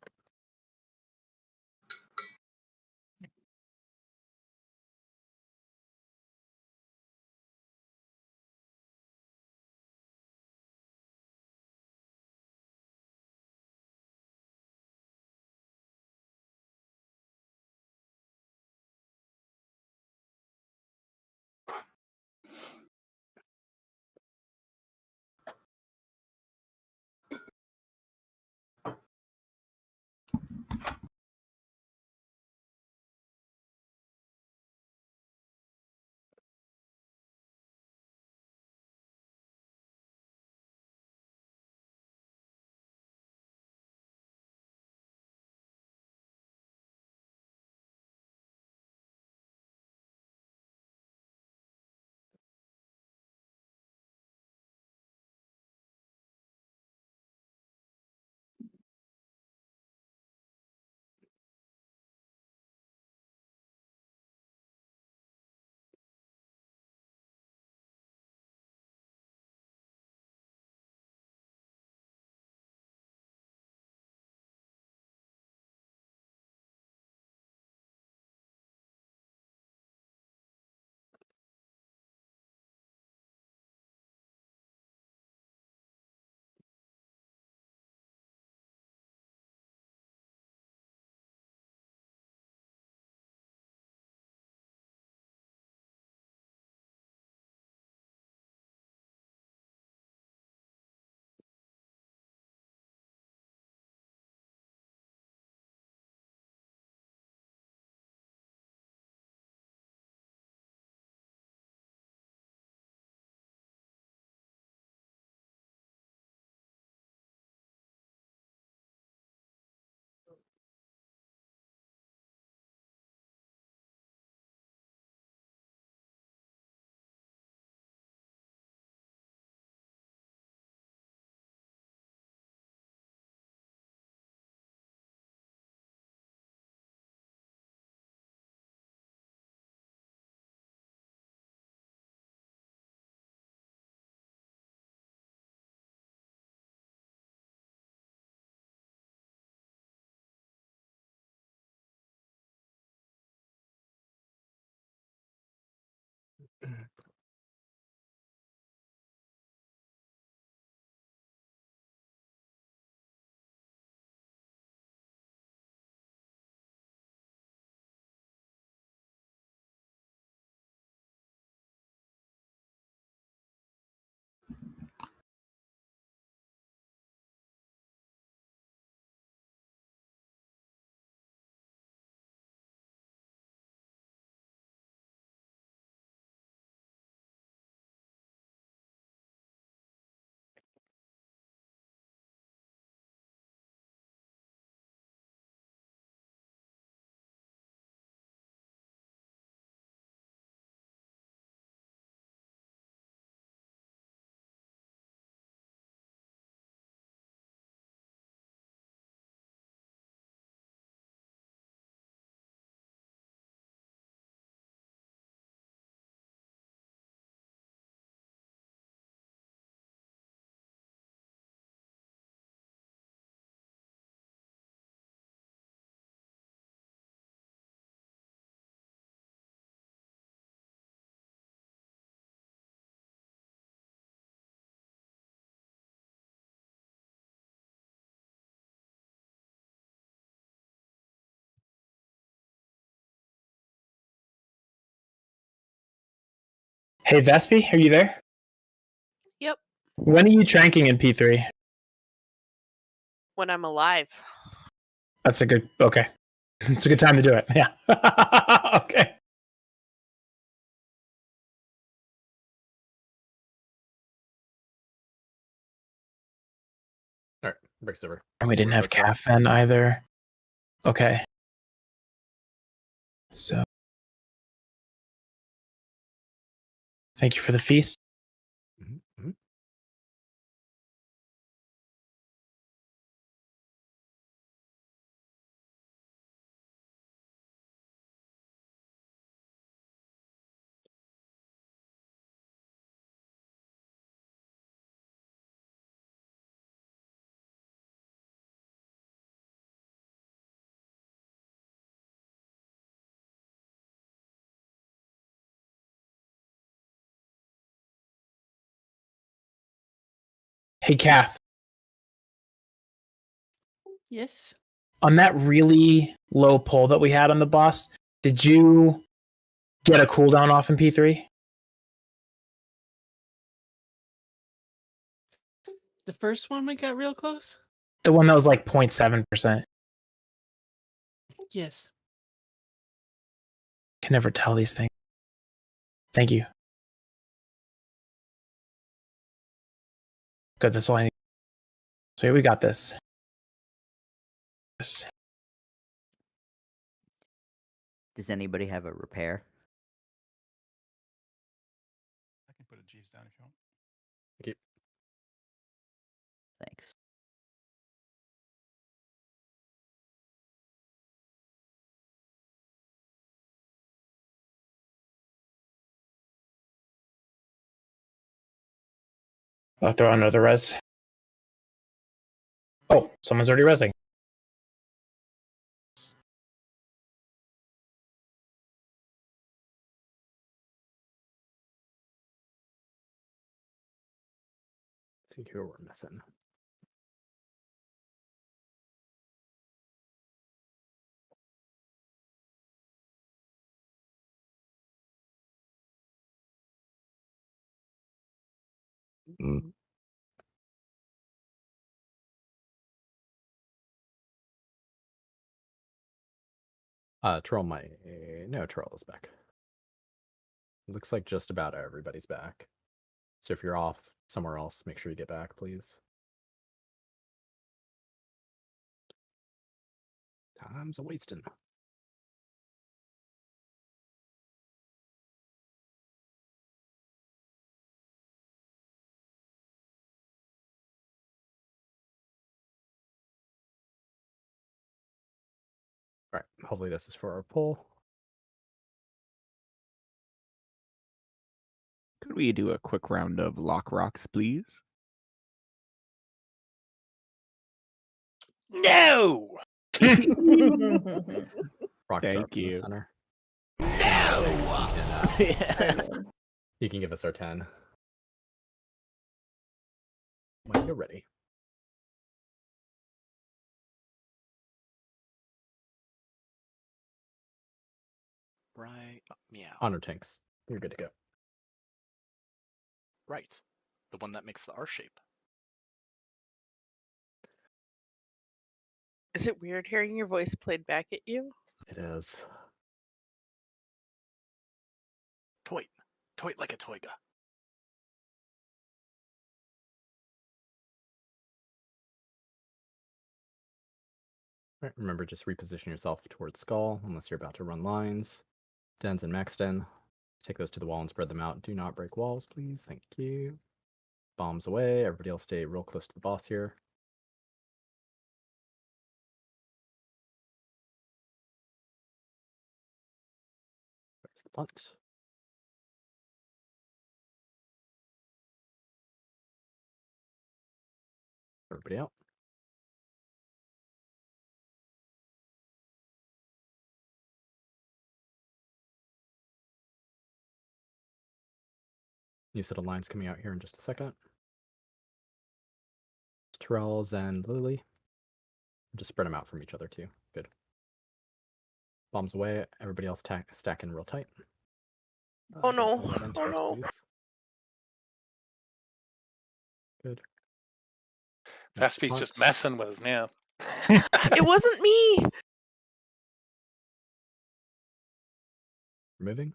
Hey, Vespi, are you there? Yep. When are you tranking in P3? When I'm alive. That's a good, okay. It's a good time to do it. Yeah. Okay. All right, breaks over. And we didn't have caffeine either. Okay. So, thank you for the feast. Mm-hmm. Hey, Kath. Yes. On that really low pull that we had on the boss, did you get a cooldown off in P3? The first one we got real close? The one that was like 0.7%. Yes. Can never tell these things. Thank you. Good, that's all I need. So here we got this. Yes. Does anybody have a repair? I can put a Jeeves down if you want. Thank you. Thanks. I'll throw another res. Oh, someone's already resing. Let's see who we're missing. Troll might. No, Troll is back. Looks like just about everybody's back. So if you're off somewhere else, make sure you get back, please. Time's a wasting. All right, hopefully this is for our pull. Could we do a quick round of lock rocks, please? No. Rockstar Thank up in the you. center. No! You can give us our 10. When you're ready. Right. Meow. Honor tanks. You're good to go. Right. The one that makes the R shape. Is it weird hearing your voice played back at you? It is. Toy. Toy like a toiga. Right, remember, just reposition yourself towards skull unless you're about to run lines. Dens and max den. Take those to the wall and spread them out. Do not break walls, please. Thank you. Bombs away. Everybody else stay real close to the boss here. There's the punt. Everybody out. New set of lines coming out here in just a second. Terrells and Lily. Just spread them out from each other too. Good. Bombs away. Everybody else stacking real tight. Oh no! Oh no! Please. Good. Fastbeat's just messing with us now. It wasn't me. Moving.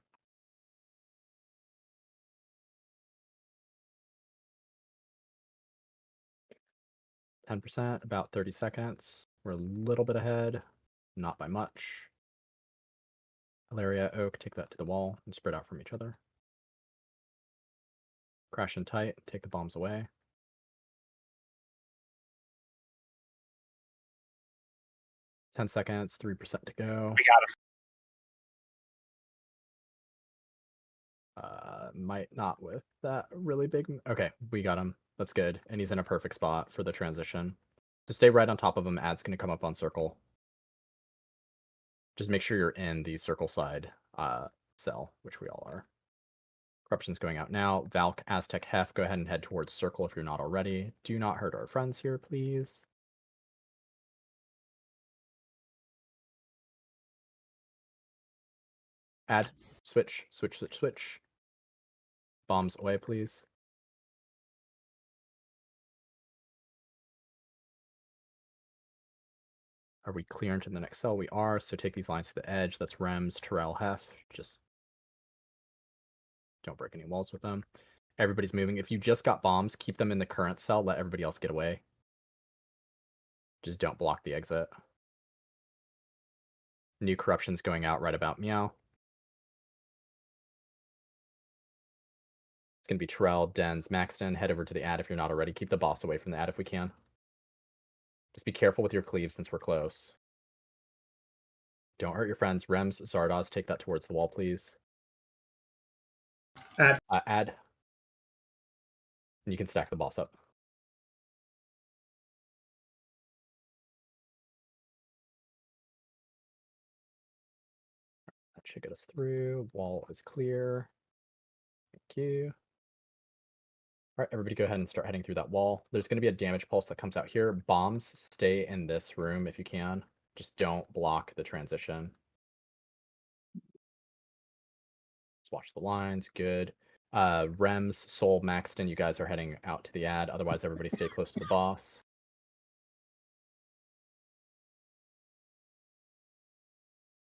%, about 30 seconds. We're a little bit ahead, not by much. Hilaria, Oak, take that to the wall and spread out from each other. Crash in tight, take the bombs away. $10 seconds, 3% to go. We got him. Might not with that really big. Okay, we got him. That's good. And he's in a perfect spot for the transition. To stay right on top of him, ad's going to come up on circle. Just make sure you're in the circle side cell, which we all are. Corruption's going out now. Valk, Aztec, Hef, go ahead and head towards Circle if you're not already. Do not hurt our friends here, please. Add. Switch. Switch, switch, switch. Bombs away, please. Are we clear into the next cell? We are, so take these lines to the edge. That's Rems, Terrell, Hef. Just don't break any walls with them. Everybody's moving. If you just got bombs, keep them in the current cell. Let everybody else get away. Just don't block the exit. New corruption's going out right about meow. It's going to be Terrell, Dens, Maxton. Head over to the ad if you're not already. Keep the boss away from the ad if we can. Just be careful with your cleave since we're close. Don't hurt your friends. Rems, Zardoz, take that towards the wall, please. Add. And you can stack the boss up. That should get us through. Wall is clear. Thank you. All right, everybody go ahead and start heading through that wall. There's going to be a damage pulse that comes out here. Bombs, stay in this room if you can. Just don't block the transition. Just watch the lines. Good. Rems, Soul, Maxton, you guys are heading out to the ad. Otherwise, everybody stay close to the boss.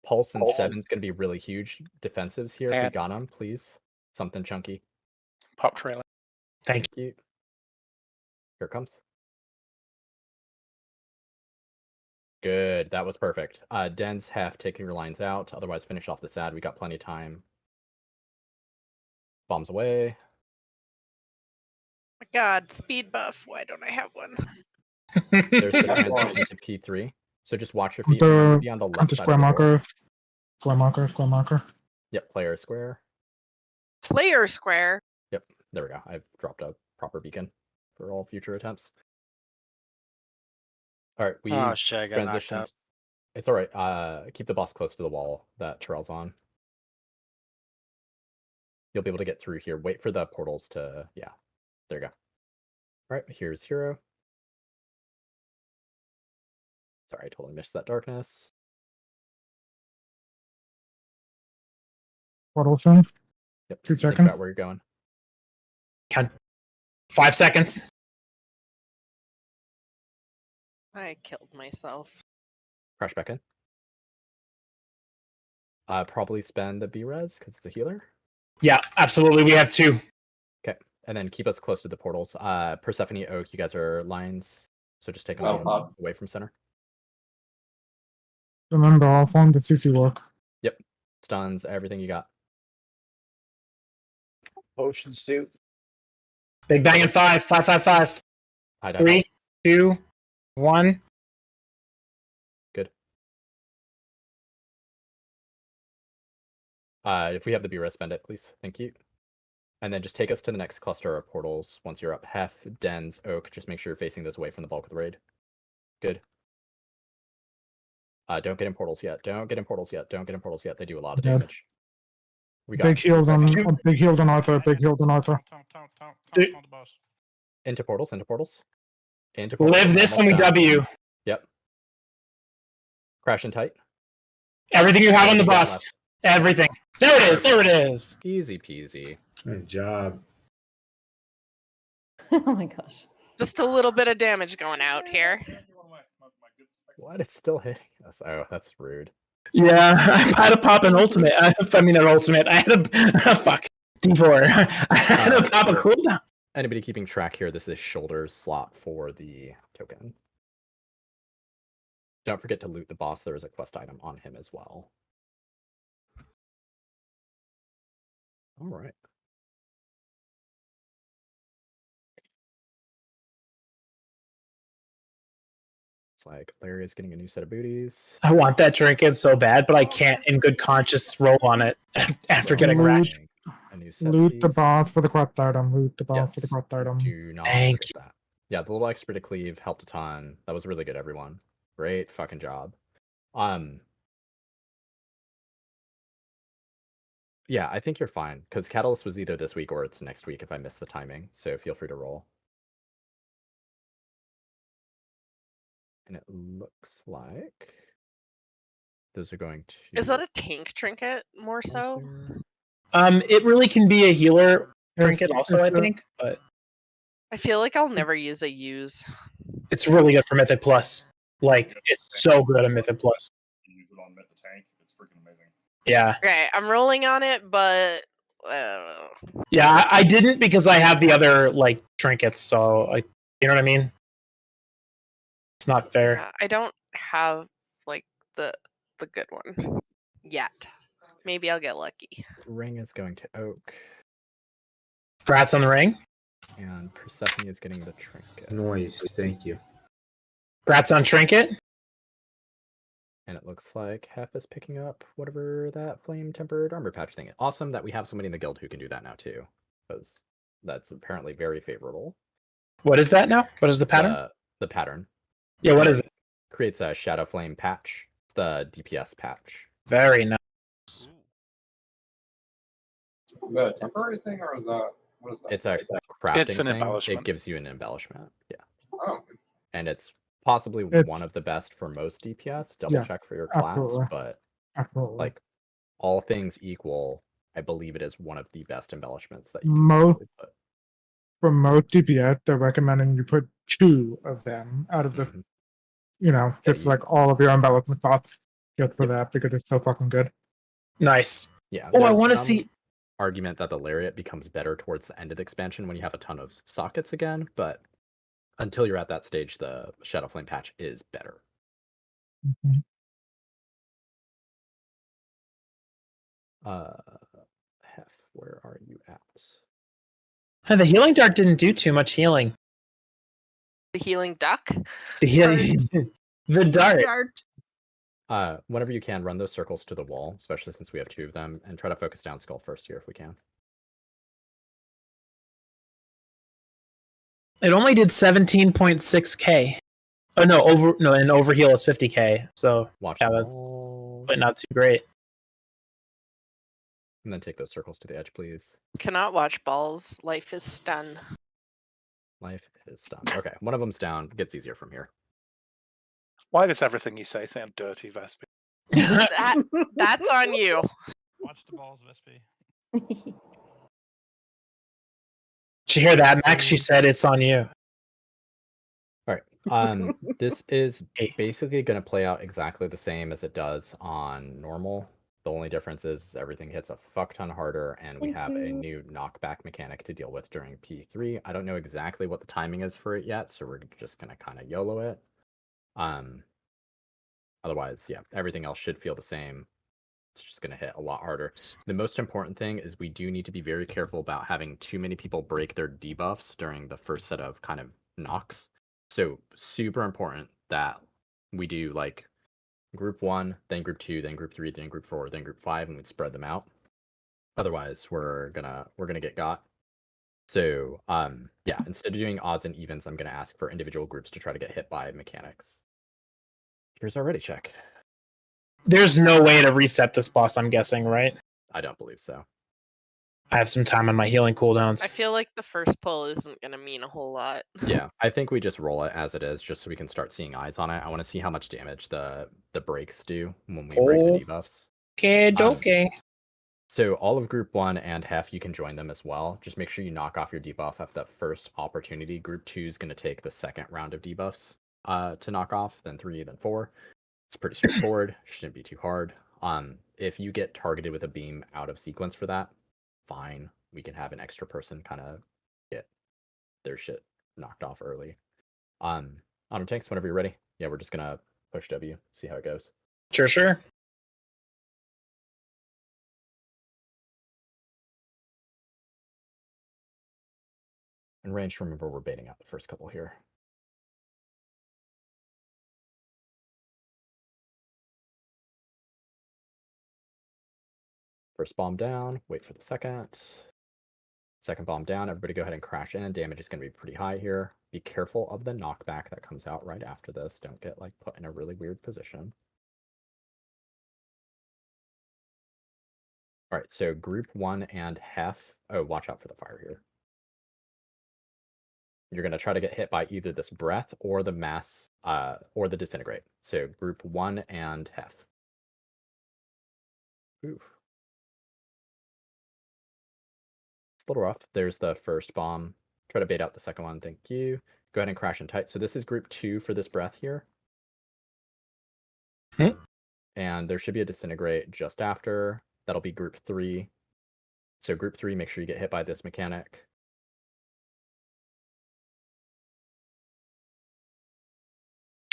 Pulse and 7's going to be really huge defensives here. If we got them, please. Something chunky. Pop trailer. Thank you. Here it comes. Good. That was perfect. Dens, Hef, taking your lines out. Otherwise, finish off this ad. We got plenty of time. Bombs away. My God, speed buff. Why don't I have one? There's the transition to P3. So just watch your feet. Remember to be on the left side square of the marker. board. Square marker. Square marker. Yep, player square. Player square. Yep, there we go. I've dropped a proper beacon for all future attempts. All right, we Oh shit, I got knocked transitioned. out. It's all right. Keep the boss close to the wall that Terrell's on. You'll be able to get through here. Wait for the portals to, yeah, there you go. All right, here's Hero. Sorry, I totally missed that darkness. Portal soon. Yep. 2 Think seconds. about where you're going. Count. 5 seconds. I killed myself. Crash back in. Probably spend the B-res because it's a healer. Yeah, absolutely. We have 2. Okay, and then keep us close to the portals. Persephone, Oak, you guys are lines, so just take them away from center. Remember, I'll form the CC work. Yep, stuns, everything you got. Potions too. Big bang in 5. 5, 5, 5. 3, 2, 1. Good. If we have the B-res, spend it, please. Thank you. And then just take us to the next cluster of portals once you're up. Hef, Dens, Oak. Just make sure you're facing this away from the bulk of the raid. Good. Don't get in portals yet. Don't get in portals yet. Don't get in portals yet. They do a lot of damage. We got Big healed on Arthur. Big healed on Arthur. Into portals. Into portals. Live this and we W. Yep. Crash and tight. Everything you have on the bus. Everything. There it is. There it is. Easy peasy. Good job. Oh my gosh. Just a little bit of damage going out here. What? It's still hitting us. Oh, that's rude. Yeah, I had to pop an ultimate. I mean, an ultimate. I had a fuck D4. I had to pop a cooldown. Anybody keeping track here? This is Shoulder's slot for the token. Don't forget to loot the boss. There is a quest item on him as well. All right. It's like Larry is getting a new set of booties. I want that trinket so bad, but I can't in good conscience roll on it after getting wrecked. Loot the boss for the quest item. Loot the boss for the quest item. Do not forget that. Yeah, the little extra to cleave helped a ton. That was really good, everyone. Great fucking job. Yeah, I think you're fine, because Catalyst was either this week or it's next week if I miss the timing, so feel free to roll. And it looks like those are going to... Is that a tank trinket more so? It really can be a healer trinket also, I think, but I feel like I'll never use a use. it's really good for Mythic Plus. Like, it's so good at Mythic Plus. Use it on Myth the Tank. It's freaking amazing. Yeah. Okay, I'm rolling on it, but Yeah, I didn't because I have the other like trinkets, so like, you know what I mean? It's not fair. yeah, I don't have like the good one yet. Maybe I'll get lucky. Ring is going to Oak. Congrats on the ring. And Persephone is getting the trinket. Noise, thank you. Congrats on trinket. And it looks like Hef is picking up whatever that flame tempered armor patch thing is. Awesome that we have somebody in the guild who can do that now too, because that's apparently very favorable. What is that now? What is the pattern? The pattern. Yeah, what is it? Creates a Shadow Flame patch. It's the DPS patch. Very nice. Is that a temporary thing, or is that what is that? It's a crafting It's an thing. embellishment. It gives you an embellishment. Yeah. Oh. And it's possibly It's- one of the best for most DPS. Double Yeah, check for your class, absolutely. but Absolutely. like all things equal, I believe it is one of the best embellishments that you can Most possibly put. For most DPS, they're recommending you put 2 of them out of the, just like all of your embellishment thoughts just for that because it's so fucking good. Nice. Yeah. Oh, I there's want to some see. argument that the Lariat becomes better towards the end of the expansion when you have a ton of sockets again, but until you're at that stage, the Shadow Flame patch is better. Mhm. Hef, where are you at? The healing dart didn't do too much healing. The healing duck. The healing, the dart. Whenever you can, run those circles to the wall, especially since we have 2 of them, and try to focus down Skull first here if we can. It only did 17.6k. Oh no, and overheal is 50k. So Watch yeah, the that's walls. but not too great. And then take those circles to the edge, please. Cannot watch balls. Life is stun. Life is done. Okay, one of them's down. Gets easier from here. Why does everything you say sound dirty, Vespi? That's on you. Watch the balls, Vespi. Did you hear that, Max? She said it's on you. All right. This is basically going to play out exactly the same as it does on normal. The only difference is everything hits a fuck ton harder, and we have a new knockback mechanic to deal with during P3. I don't know exactly what the timing is for it yet, so we're just going to kind of YOLO it. Otherwise, yeah, everything else should feel the same. It's just going to hit a lot harder. The most important thing is we do need to be very careful about having too many people break their debuffs during the first set of kind of knocks. So super important that we do like group 1, then group 2, then group 3, then group 4, then group 5, and we spread them out. Otherwise, we're gonna get got. So yeah, instead of doing odds and evens, I'm gonna ask for individual groups to try to get hit by mechanics. Here's our ready check. There's no way to reset this boss, I'm guessing, right? I don't believe so. I have some time on my healing cooldowns. I feel like the first pull isn't gonna mean a whole lot. Yeah, I think we just roll it as it is, just so we can start seeing eyes on it. I want to see how much damage the breaks do when we break the debuffs. Okay. So all of group 1 and Hef, you can join them as well. Just make sure you knock off your debuff at the first opportunity. Group 2 is going to take the second round of debuffs to knock off, then 3, then 4. It's pretty straightforward. Shouldn't be too hard. If you get targeted with a beam out of sequence for that, fine. We can have an extra person kind of get their shit knocked off early. Autumn Tanks, whenever you're ready. Yeah, we're just going to push W, see how it goes. Sure. And range, remember, we're baiting out the first couple here. First bomb down, wait for the second. Second bomb down, everybody go ahead and crash in. Damage is going to be pretty high here. Be careful of the knockback that comes out right after this. Don't get like put in a really weird position. All right, so group 1 and Hef. Oh, watch out for the fire here. You're going to try to get hit by either this breath or the mass or the disintegrate. So group 1 and Hef. Oof. It's a little rough. There's the first bomb. Try to bait out the second one. Thank you. Go ahead and crash and tight. So this is group 2 for this breath here. And there should be a disintegrate just after. That'll be group 3. So group 3, make sure you get hit by this mechanic.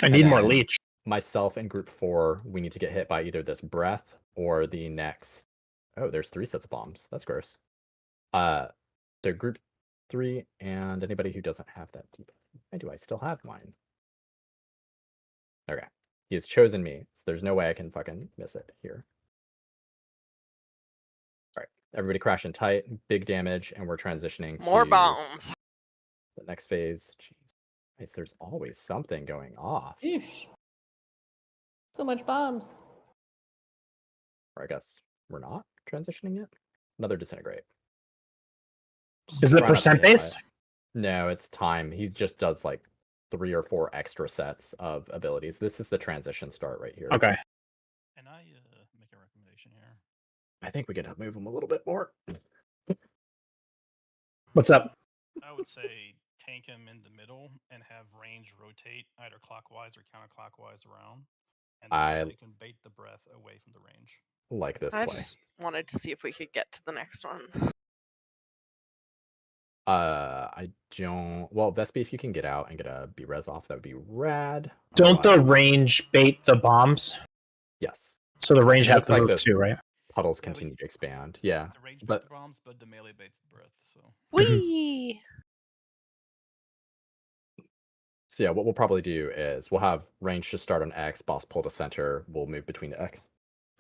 I need more leech. Myself in group 4, we need to get hit by either this breath or the next. Oh, there's 3 sets of bombs. That's gross. So group 3 and anybody who doesn't have that debuff. Why do I still have mine? Okay. He has chosen me, so there's no way I can fucking miss it here. Alright. Everybody crash and tight, big damage, and we're transitioning More to bombs. the next phase. Jeez. Nice, there's always something going off. Eesh. So much bombs. Or I guess we're not transitioning yet. Another disintegrate. Is it percent based? No, it's time. He just does like 3 or 4 extra sets of abilities. This is the transition start right here. Okay. Can I make a recommendation here? I think we could move him a little bit more. What's up? I would say tank him in the middle and have range rotate either clockwise or counterclockwise around. And they can bait the breath away from the range. Like this I play. just wanted to see if we could get to the next one. I don't. Well, Vespi, if you can get out and get a B-res off, that would be rad. Don't the range bait the bombs? Yes. So the range It have looks to like move those too, right? Puddles continue to expand. Yeah. The range But baits the bombs, but the melee baits the breath. So. Whee! So yeah, what we'll probably do is we'll have range just start on X, boss pull to center. We'll move between X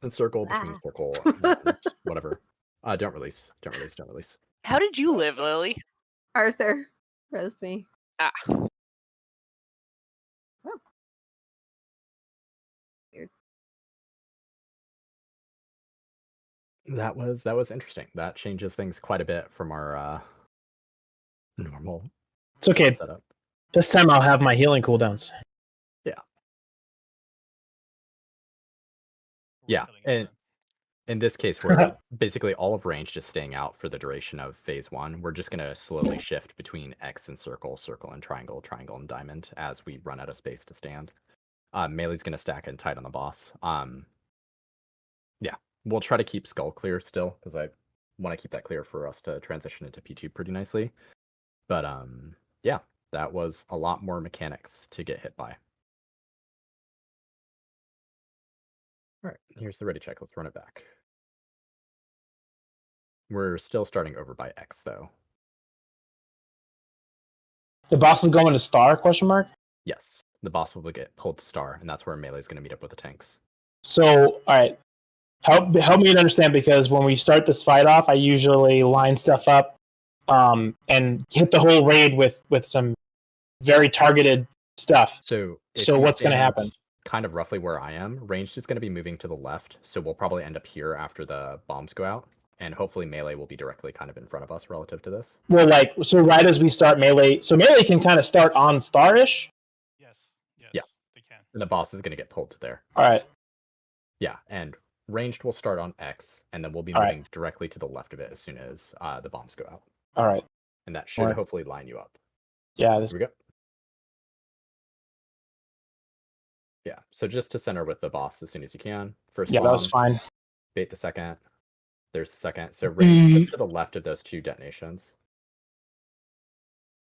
and circle, between circle, and whatever. Don't release. Don't release. Don't release. How did you live, Lily? Arthur, rest me. Ah. Oh. Weird. That was interesting. That changes things quite a bit from our normal. It's okay. Setup. This time I'll have my healing cooldowns. Yeah. Yeah, and in this case, we're basically all of range just staying out for the duration of phase 1. We're just going to slowly shift between X and circle, circle and triangle, triangle and diamond as we run out of space to stand. Melee's going to stack and tight on the boss. Yeah, we'll try to keep skull clear still because I want to keep that clear for us to transition into P2 pretty nicely. But yeah, that was a lot more mechanics to get hit by. All right, here's the ready check. Let's run it back. We're still starting over by X, though. The boss is going to star, question mark? Yes, the boss will get pulled to star, and that's where Melee is going to meet up with the tanks. So, all right. Help me to understand, because when we start this fight off, I usually line stuff up and hit the whole raid with some very targeted stuff. So what's going to happen? Kind of roughly where I am. Ranged is going to be moving to the left, so we'll probably end up here after the bombs go out, and hopefully Melee will be directly kind of in front of us relative to this. Well, so right as we start Melee, so Melee can kind of start on star-ish? Yes, yeah, they can. And the boss is going to get pulled to there. All right. Yeah, and ranged will start on X, and then we'll be moving directly to the left of it as soon as the bombs go out. All right. And that should hopefully line you up. Yeah. Here we go. Yeah, so just to center with the boss as soon as you can. First bomb, that was fine. Bait the second. There's the second. So range just to the left of those 2 detonations.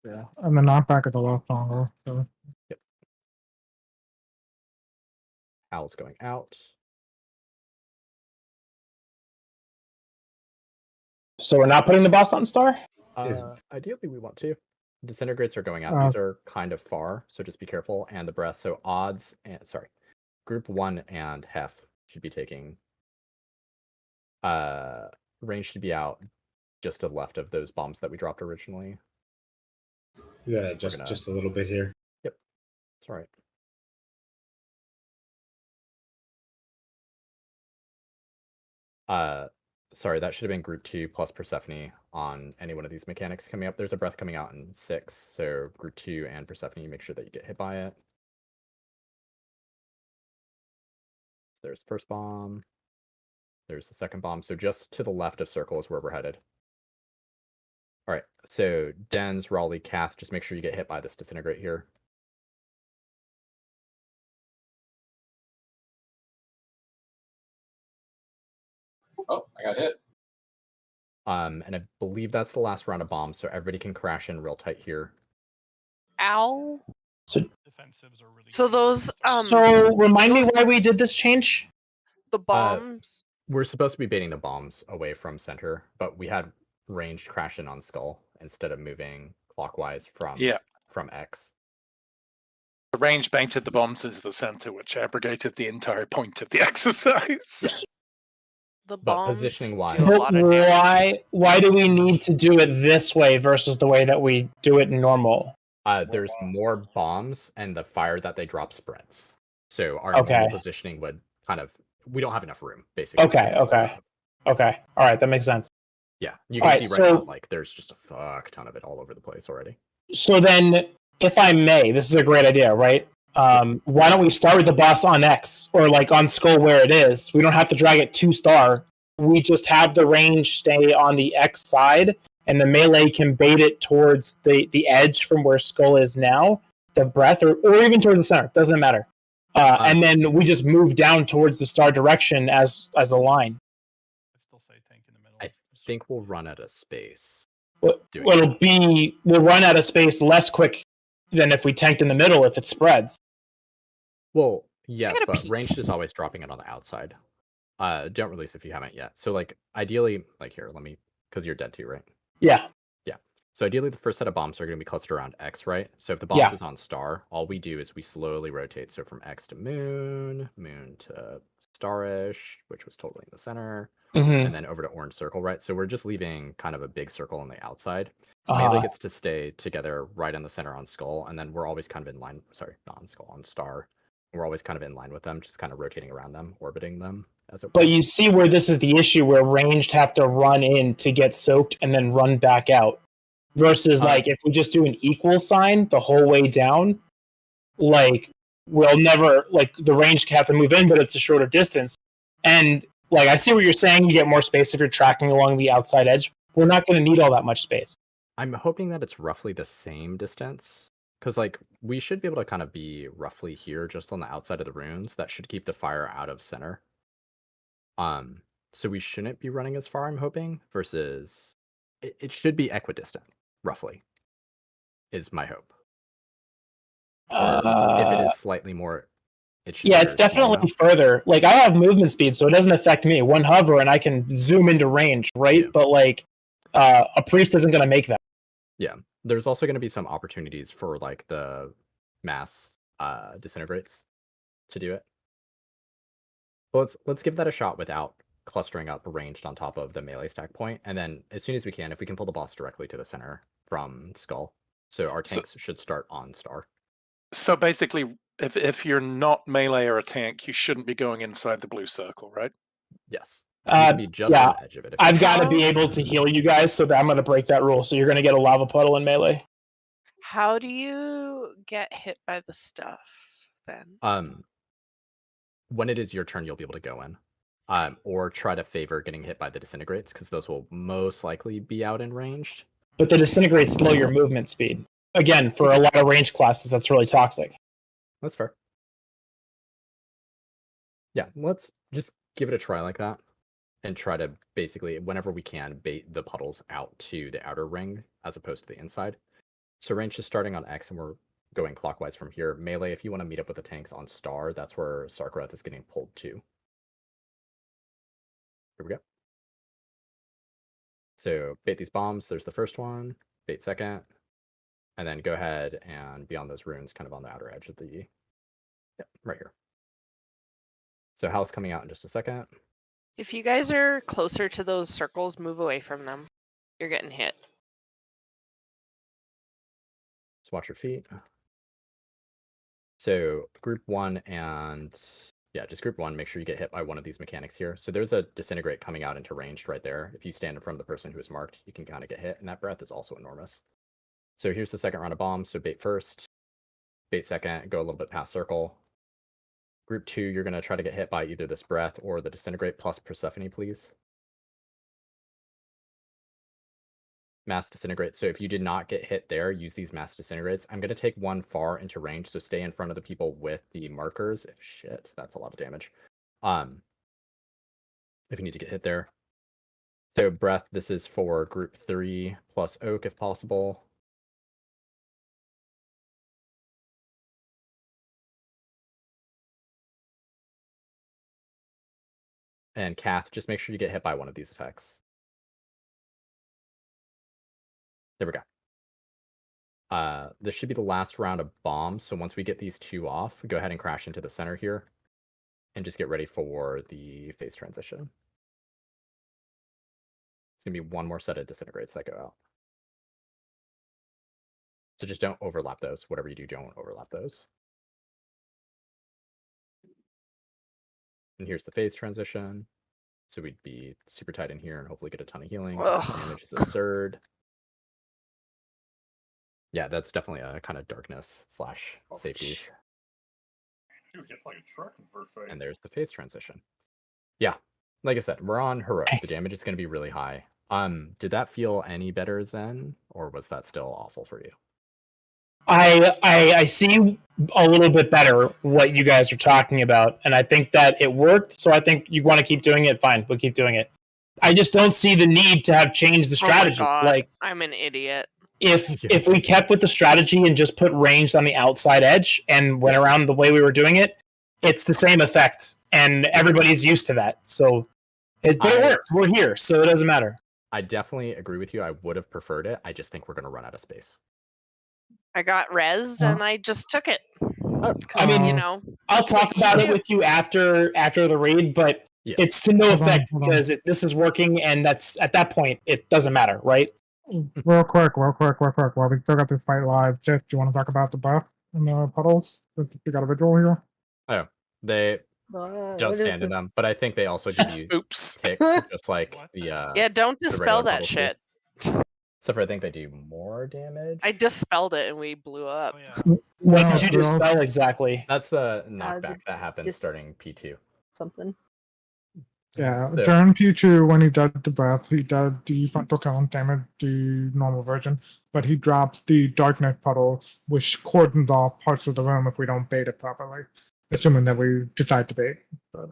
Yeah, and the knockback at the left angle. So. Yep. Owl's going out. So we're not putting the boss on star? Ideally, we want to. Disintegrates are going out. These are kind of far, so just be careful. And the breath. So odds and group 1 and Hef should be taking. Range should be out just to the left of those bombs that we dropped originally. You gotta adjust just a little bit here. Yep, it's all right. sorry, that should have been group 2 plus Persephone on any one of these mechanics coming up. There's a breath coming out in 6, so group 2 and Persephone, make sure that you get hit by it. There's the first bomb. There's the second bomb. So just to the left of circle is where we're headed. All right, so Dens, Raleigh, Cath, just make sure you get hit by this disintegrate here. Oh, I got hit. And I believe that's the last round of bombs, so everybody can crash in real tight here. Ow. Defensives are really So those So remind me why we did this change. the bombs. We're supposed to be baiting the bombs away from center, but we had ranged crash in on Skull instead of moving clockwise from X. The range baited the bombs into the center, which abrogated the entire point of the exercise. The But bombs positioning wise, do a lot of damage. Why do we need to do it this way versus the way that we do it normal? There's more bombs, and the fire that they drop spreads. So our Okay. normal positioning would kind of, we don't have enough room, basically. Okay. All right, that makes sense. Yeah, you All can right, see right so- now, like, there's just a fuck ton of it all over the place already. So then, if I may, this is a great idea, right? Why don't we start with the boss on X or like on Skull where it is? We don't have to drag it 2-star. We just have the range stay on the X side, and the melee can bait it towards the edge from where Skull is now, the breath, or even towards the center. Doesn't matter. And then we just move down towards the star direction as a line. I think we'll run out of space. We'll run out of space less quick than if we tanked in the middle if it spreads. Well, yes, but ranged is always dropping it on the outside. Don't release if you haven't yet. So, like, ideally, like, here, let me, because you're dead too, right? Yeah. Yeah. So ideally, the first set of bombs are going to be clustered around X, right? So if the boss is on star, all we do is we slowly rotate. So from X to moon, moon to starish, which was totally in the center, and then over to orange circle, right? So we're just leaving kind of a big circle on the outside. Melee gets to stay together right in the center on skull, and then we're always kind of in line. Sorry, not on skull, on star. We're always kind of in line with them, just kind of rotating around them, orbiting them. But you see where this is the issue, where ranged have to run in to get soaked and then run back out. Versus, like, if we just do an equal sign the whole way down, like, we'll never, like, the range have to move in, but it's a shorter distance. And, like, I see what you're saying, you get more space if you're tracking along the outside edge. We're not going to need all that much space. I'm hoping that it's roughly the same distance. Because, like, we should be able to kind of be roughly here, just on the outside of the runes. That should keep the fire out of center. So we shouldn't be running as far, I'm hoping, versus... It should be equidistant, roughly, is my hope. Or if it is slightly more, it should. Yeah, it's definitely further. Like, I have movement speed, so it doesn't affect me. One hover and I can zoom into range, right? Yeah. But like, a priest isn't going to make that. Yeah, there's also going to be some opportunities for like the mass disintegrates to do it. But let's give that a shot without clustering up ranged on top of the melee stack point, and then as soon as we can, if we can pull the boss directly to the center from skull, so our tanks should start on star. So basically, if you're not melee or a tank, you shouldn't be going inside the blue circle, right? Yes. You can be just on the edge of it. I've got to be able to heal you guys, so that I'm going to break that rule. So you're going to get a lava puddle in melee. How do you get hit by the stuff then? When it is your turn, you'll be able to go in. Or try to favor getting hit by the disintegrates, because those will most likely be out in ranged. But the disintegrates slow your movement speed. Again, for a lot of range classes, that's really toxic. That's fair. Yeah, let's just give it a try like that. And try to basically, whenever we can, bait the puddles out to the outer ring, as opposed to the inside. So range is starting on X, and we're going clockwise from here. Melee, if you want to meet up with the tanks on star, that's where Sarkarath is getting pulled to. Here we go. So bait these bombs. There's the first one. Bait second. And then go ahead and be on those runes kind of on the outer edge of the... Yep, right here. So Hal's coming out in just a second. If you guys are closer to those circles, move away from them. You're getting hit. Just watch your feet. So group 1 and Yeah, just group 1, make sure you get hit by one of these mechanics here. So there's a disintegrate coming out into ranged right there. If you stand in front of the person who is marked, you can kind of get hit, and that breath is also enormous. So here's the second round of bombs. So bait first, bait second, go a little bit past circle. Group 2, you're going to try to get hit by either this breath or the disintegrate plus Persephone, please. Mass disintegrate. So if you did not get hit there, use these mass disintegrates. I'm going to take one far into range, so stay in front of the people with the markers. Shit, that's a lot of damage. If you need to get hit there. So breath, this is for group 3 plus oak if possible. And Cath, just make sure you get hit by one of these effects. There we go. This should be the last round of bombs. So once we get these 2 off, go ahead and crash into the center here. And just get ready for the phase transition. It's going to be one more set of disintegrates that go out. So just don't overlap those. Whatever you do, don't overlap those. And here's the phase transition. So we'd be super tight in here and hopefully get a ton of healing. The damage is absurd. Yeah, that's definitely a kind of darkness slash safety. Dude, it's like a truck in first phase. And there's the phase transition. Yeah, like I said, we're on heroic. The damage is going to be really high. Did that feel any better, Zen, or was that still awful for you? I see a little bit better what you guys are talking about, and I think that it worked. So I think you want to keep doing it. Fine, we'll keep doing it. I just don't see the need to have changed the strategy. Oh my God, like I'm an idiot. If we kept with the strategy and just put ranged on the outside edge and went around the way we were doing it, it's the same effect, and everybody's used to that. So, but it worked. We're here, so it doesn't matter. I definitely agree with you. I would have preferred it. I just think we're going to run out of space. I got rezzed and I just took it. I mean, you know, I'll talk about it with you after the raid, but it's to no effect because this is working, and that's at that point it doesn't matter, right? Real quick. Well, we still got to fight live. Jeff, do you want to talk about the breath and the puddles? We got a visual here. Oh, they don't stand in them, but I think they also give you ticks, just like the yeah, don't dispel that shit. Except for I think they do more damage. I dispelled it and we blew up. What did you dispel exactly? That's the knockback that happens starting P2. Something. Yeah, So- during P2, when he did the breath, he did the frontal killing damage, the normal version, but he drops the darkness puddle, which cordons off parts of the room if we don't bait it properly, assuming that we decide to bait. But...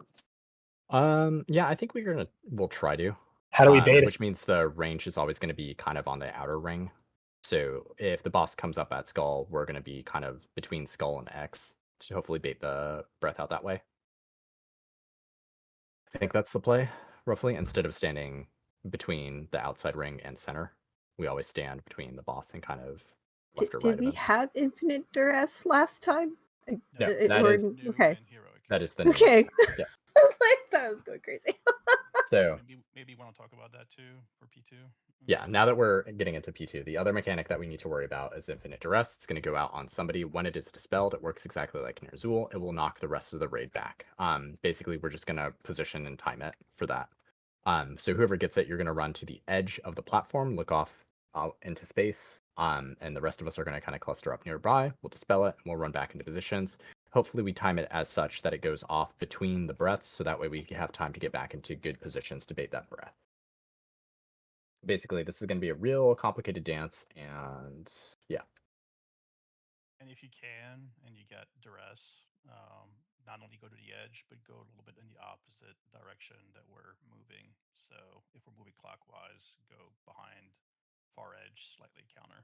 yeah, I think we'll try to. How do we bait it? Which means the range is always going to be kind of on the outer ring. So if the boss comes up at Skull, we're going to be kind of between Skull and X to hopefully bait the breath out that way. I think that's the play, roughly. Instead of standing between the outside ring and center, we always stand between the boss and kind of left or right. Did we have infinite duress last time? No, that is the new. Okay. Yeah. I thought I was going crazy. So maybe you want to talk about that too for P2. Yeah, now that we're getting into P2, the other mechanic that we need to worry about is Infinite Duress. It's going to go out on somebody. When it is dispelled, it works exactly like Nerzul. It will knock the rest of the raid back. Basically, we're just going to position and time it for that. So whoever gets it, you're going to run to the edge of the platform, look off out into space, and the rest of us are going to kind of cluster up nearby. We'll dispel it, and we'll run back into positions. Hopefully, we time it as such that it goes off between the breaths, so that way we have time to get back into good positions to bait that breath. Basically, this is going to be a real complicated dance, and yeah. And if you can, and you get duress, not only go to the edge, but go a little bit in the opposite direction that we're moving. So if we're moving clockwise, go behind far edge, slightly counter.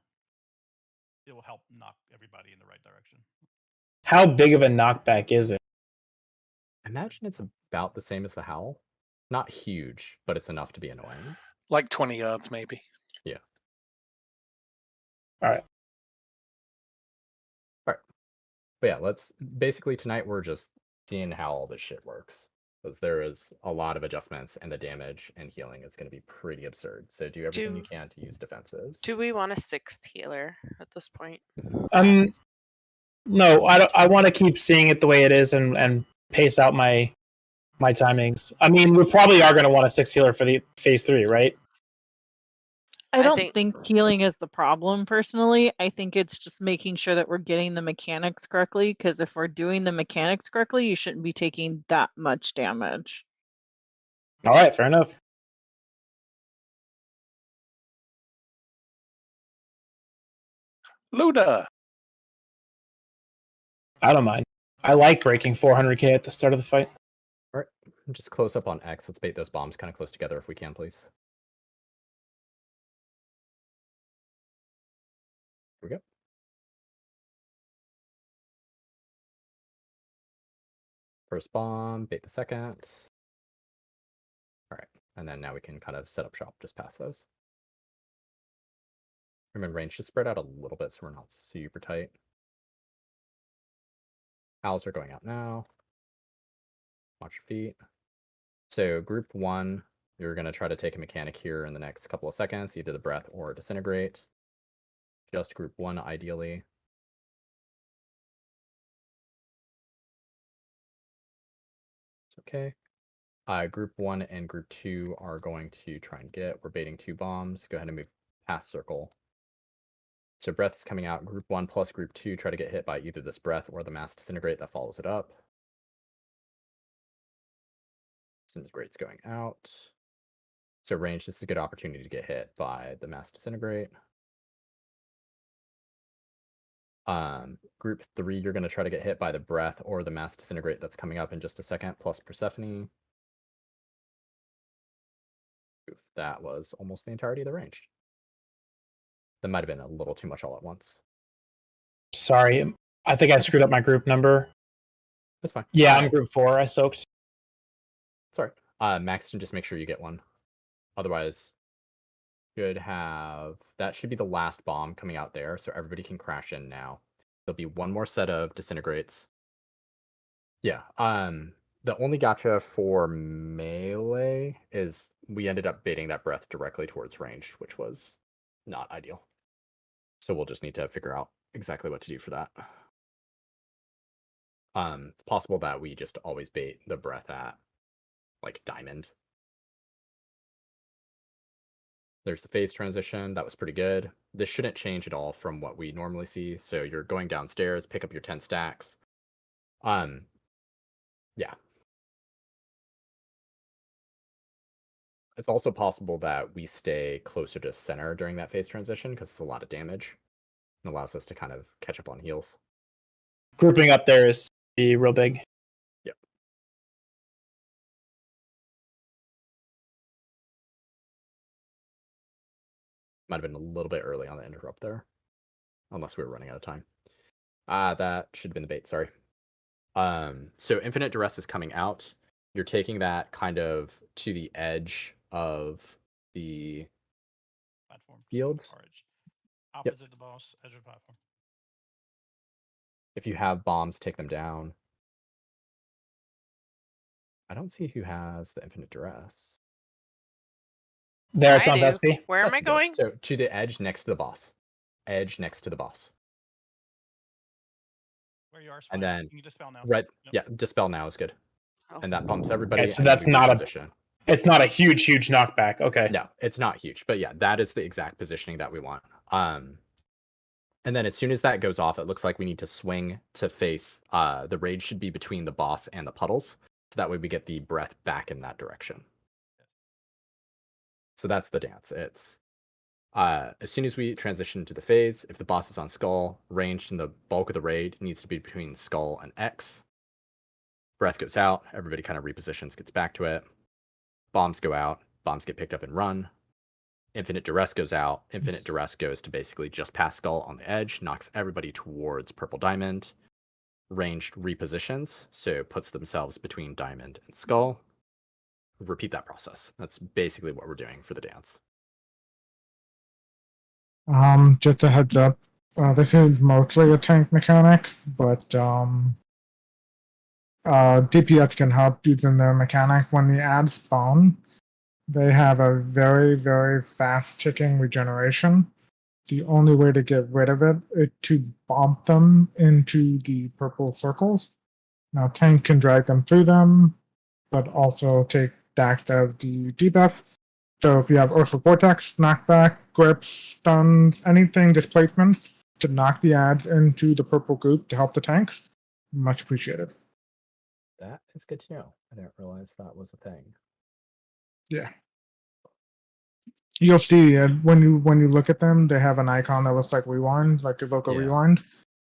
It will help knock everybody in the right direction. How big of a knockback is it? Imagine it's about the same as the Howl. Not huge, but it's enough to be annoying. Like 20 yards, maybe. Yeah. All right. But yeah, basically tonight we're just seeing how all this shit works. Because there is a lot of adjustments, and the damage and healing is going to be pretty absurd. So do everything you can to use defensives. Do we want a 6th healer at this point? No, I don't. I want to keep seeing it the way it is and pace out my timings. I mean, we probably are going to want a 6 healer for the phase 3, right? I don't think healing is the problem personally. I think it's just making sure that we're getting the mechanics correctly, because if we're doing the mechanics correctly, you shouldn't be taking that much damage. All right, fair enough. Luda. I don't mind. I like breaking 400k at the start of the fight. All right, just close up on X. Let's bait those bombs kind of close together if we can, please. Here we go. First bomb, bait the second. All right, and then now we can kind of set up shop just past those. Remember, range to spread out a little bit so we're not super tight. Owls are going out now. Watch your feet. So group 1, you're going to try to take a mechanic here in the next couple of seconds, either the breath or disintegrate. Just group 1, ideally. It's okay. Group 1 and group 2 are going to try and get. We're baiting 2 bombs. Go ahead and move past circle. So breath is coming out. Group 1 plus group 2 try to get hit by either this breath or the mass disintegrate that follows it up. Disintegrate's going out. So range, this is a good opportunity to get hit by the mass disintegrate. Group 3, you're going to try to get hit by the breath or the mass disintegrate that's coming up in just a second, plus Persephone. Oof, that was almost the entirety of the range. That might have been a little too much all at once. Sorry, I think I screwed up my group number. That's fine. Yeah, I'm group 4. I soaked. Sorry. Maxton, just make sure you get one. Otherwise, should have... That should be the last bomb coming out there, so everybody can crash in now. There'll be one more set of disintegrates. Yeah, the only gotcha for melee is we ended up baiting that breath directly towards range, which was not ideal. So we'll just need to figure out exactly what to do for that. It's possible that we just always bait the breath at, like, diamond. There's the phase transition. That was pretty good. This shouldn't change at all from what we normally see. So you're going downstairs, pick up your 10 stacks. Yeah. It's also possible that we stay closer to center during that phase transition because it's a lot of damage. It allows us to kind of catch up on heals. Grouping up there is real big. Yep. Might have been a little bit early on the interrupt there. Unless we were running out of time. That should have been the bait, sorry. So Infinite Duress is coming out. You're taking that kind of to the edge of the platform field. Opposite the boss, edge of the platform. If you have bombs, take them down. I don't see who has the Infinite Duress. There, it's on Vespi. Where am I going? So to the edge next to the boss. Edge next to the boss. Where you are, and then you can dispel now. Right, yeah, dispel now is good. Oh. And that bumps everybody. Okay, so and that's we not reposition. It's not a huge knockback. Okay. No, it's not huge, but yeah, that is the exact positioning that we want. And then as soon as that goes off, it looks like we need to swing to face. The rage should be between the boss and the puddles, so that way we get the breath back in that direction. So that's the dance. It's as soon as we transition to the phase, if the boss is on skull, ranged in the bulk of the raid needs to be between skull and X. Breath goes out, everybody kind of repositions, gets back to it. Bombs go out, bombs get picked up and run. Infinite Duress goes out, Infinite Duress goes to basically just past skull on the edge, knocks everybody towards purple diamond. Ranged repositions, so puts themselves between diamond and skull. Repeat that process. That's basically what we're doing for the dance. Just a heads up, this is mostly a tank mechanic, but DPS can help using their mechanic. When the ads spawn, they have a very, very fast ticking regeneration. The only way to get rid of it is to bump them into the purple circles. Now tank can drag them through them, but also take dax of the debuff. So if you have Earthly Vortex, knockback, grips, stuns, anything, displacements to knock the ads into the purple goop to help the tanks, much appreciated. That is good to know. I didn't realize that was a thing. Yeah. You'll see when you look at them, they have an icon that looks like rewind, like Evoke rewind,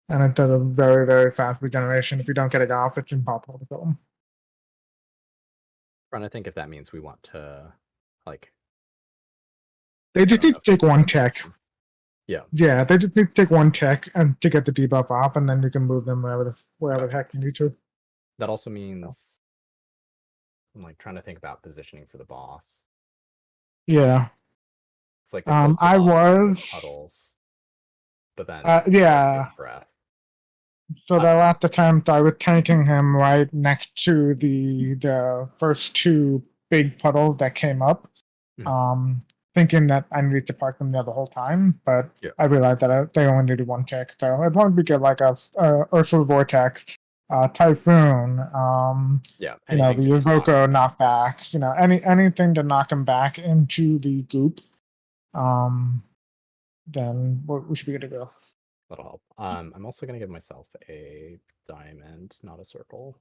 and it does a very, very fast regeneration. If you don't get it off, it's impossible to kill them. Trying to think if that means we want to, like, they just need to take one check. Yeah. Yeah, they just need to take one check and to get the debuff off, and then you can move them wherever the heck you need to. That also means I'm like trying to think about positioning for the boss. Yeah. It's like I was puddles, but then yeah. Breath. So the last attempt, I was tanking him right next to the first two big puddles that came up, thinking that I needed to park them there the whole time, but I realized that they only needed one check. So as long as we get like a Ursula Vortex, Typhoon, the Yovoko knockback, anything to knock him back into the goop, then we should be good to go. That'll help. I'm also gonna give myself a diamond, not a circle.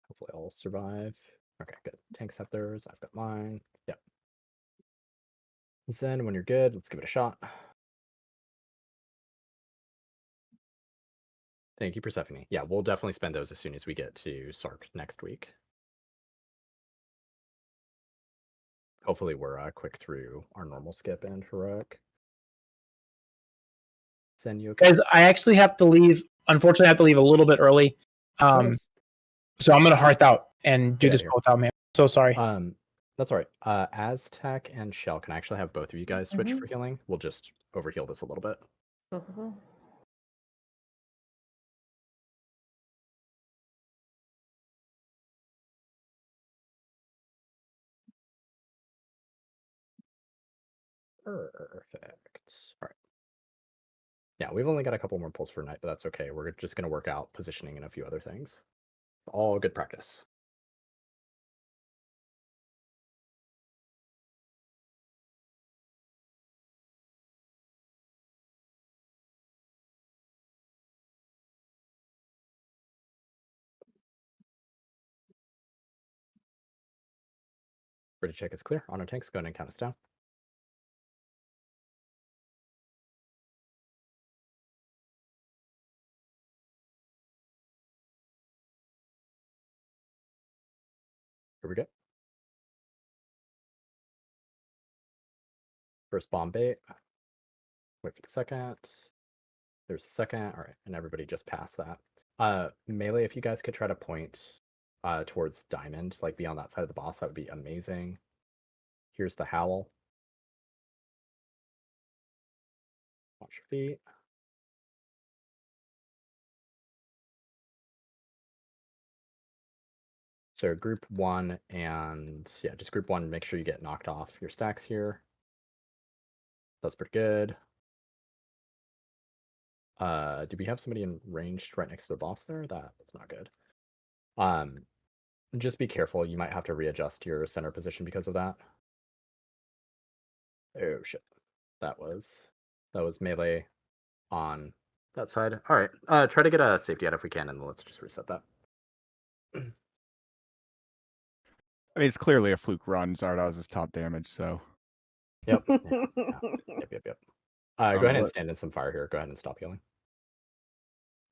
Hopefully I'll survive. Okay, good. Tanks have theirs. I've got mine. Yep. Zen, when you're good, let's give it a shot. Thank you, Persephone. Yeah, we'll definitely spend those as soon as we get to Sark next week. Hopefully we're quick through our normal skip and heroic. Zen, you okay? Guys, I actually have to leave. Unfortunately, I have to leave a little bit early. So I'm gonna hearth out and do this without me. So sorry. That's all right. Aztec and Shell, can I actually have both of you guys switch for healing? We'll just overheal this a little bit. Cool. Perfect. All right. Yeah, we've only got a couple more pulls for night, but that's okay. We're just going to work out positioning and a few other things. All good practice. Ready to check it's clear. On our tanks, go ahead and count us down. Here we go. First bomb bait. Wait for the second. There's the second. All right, and everybody just passed that. Melee, if you guys could try to point towards Diamond, like be on that side of the boss, that would be amazing. Here's the Howl. Watch your feet. So group one and yeah, just group one, make sure you get knocked off your stacks here. That's pretty good. Do we have somebody in range right next to the boss there? That's not good. Just be careful. You might have to readjust your center position because of that. Oh shit. That was melee on that side. All right. Try to get a safety out if we can, and let's just reset that. I mean, it's clearly a fluke run. Zardoz is top damage, so. Yep. Yep. Go ahead and stand in some fire here. Go ahead and stop healing.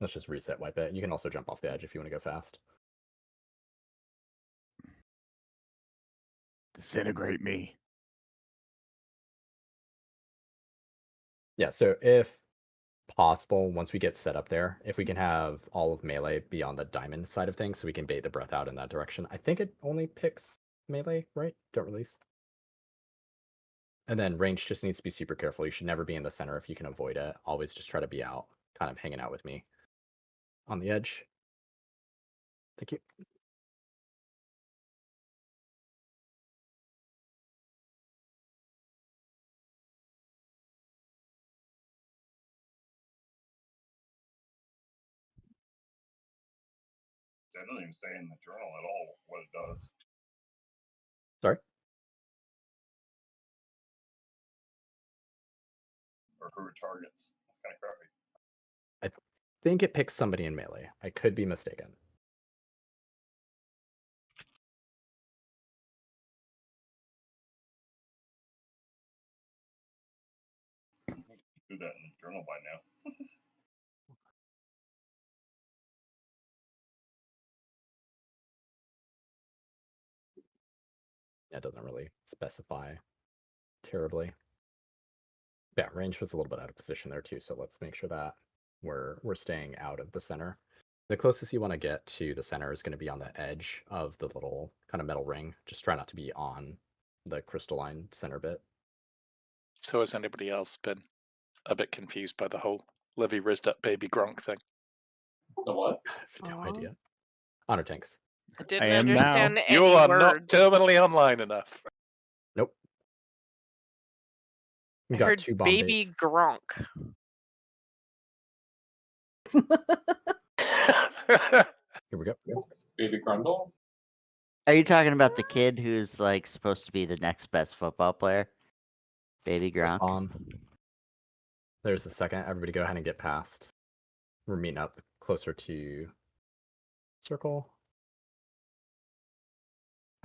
Let's just reset wipe it. You can also jump off the edge if you want to go fast. Disintegrate me. Yeah, so if possible, once we get set up there, if we can have all of melee be on the diamond side of things so we can bait the breath out in that direction. I think it only picks melee, right? Don't release. And then range just needs to be super careful. You should never be in the center if you can avoid it. Always just try to be out, kind of hanging out with me on the edge. Thank you. That doesn't even say in the journal at all what it does. Sorry? Or who it targets. It's kind of crappy. I think it picks somebody in melee. I could be mistaken. Do that in the journal by now. That doesn't really specify terribly. Yeah, range was a little bit out of position there too, so let's make sure that we're staying out of the center. The closest you want to get to the center is going to be on the edge of the little kind of metal ring. Just try not to be on the crystalline center bit. So has anybody else been a bit confused by the whole Livy rizzed up baby Gronk thing? The what? I have no idea. Honor tanks. I didn't understand any You are words. not terminally online enough. Nope. We I got heard 2 bomb baby baits. Gronk. Here we go. Baby Grundle? Are you talking about the kid who's like supposed to be the next best football player? Baby First Gronk. bomb. There's the second. Everybody go ahead and get past. We're meeting up closer to circle.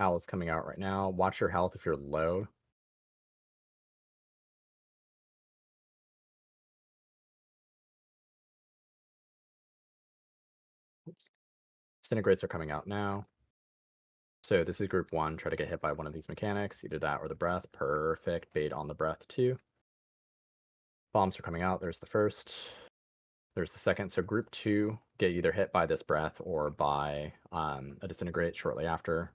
Owl is coming out right now. Watch your health if you're low. Oops. Disintegrates are coming out now. So this is group 1. Try to get hit by one of these mechanics, either that or the breath. Perfect. Bait on the breath too. Bombs are coming out. There's the first. There's the second. So group 2 get either hit by this breath or by a disintegrate shortly after.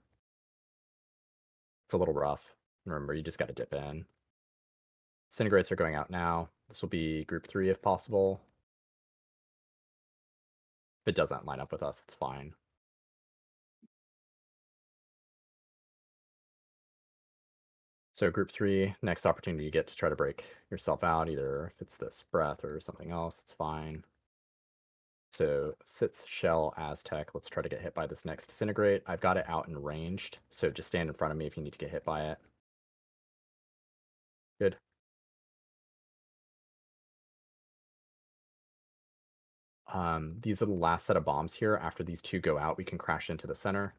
It's a little rough. Remember, you just got to dip in. Disintegrates are going out now. This will be group 3 if possible. If it doesn't line up with us, it's fine. So group 3, next opportunity you get to try to break yourself out, either if it's this breath or something else, it's fine. So sits shell Aztec. Let's try to get hit by this next disintegrate. I've got it out and ranged, so just stand in front of me if you need to get hit by it. Good. These are the last set of bombs here. After these 2 go out, we can crash into the center.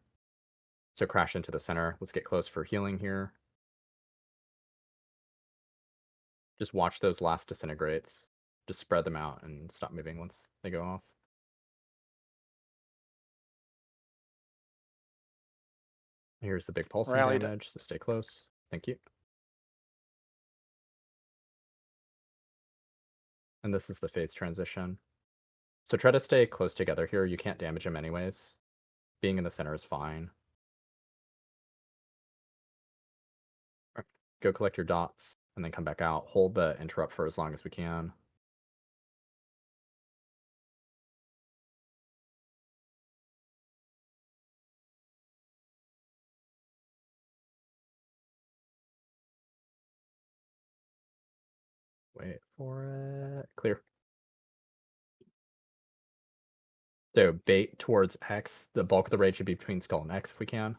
So crash into the center. Let's get close for healing here. Just watch those last disintegrates. Just spread them out and stop moving once they go off. Here's the big pulsing damage, so stay close. Thank you. And this is the phase transition. So try to stay close together here. You can't damage him anyways. Being in the center is fine. Right. Go collect your dots and then come back out. Hold the interrupt for as long as we can. Wait for it. Clear. So bait towards X. The bulk of the raid should be between Skull and X if we can.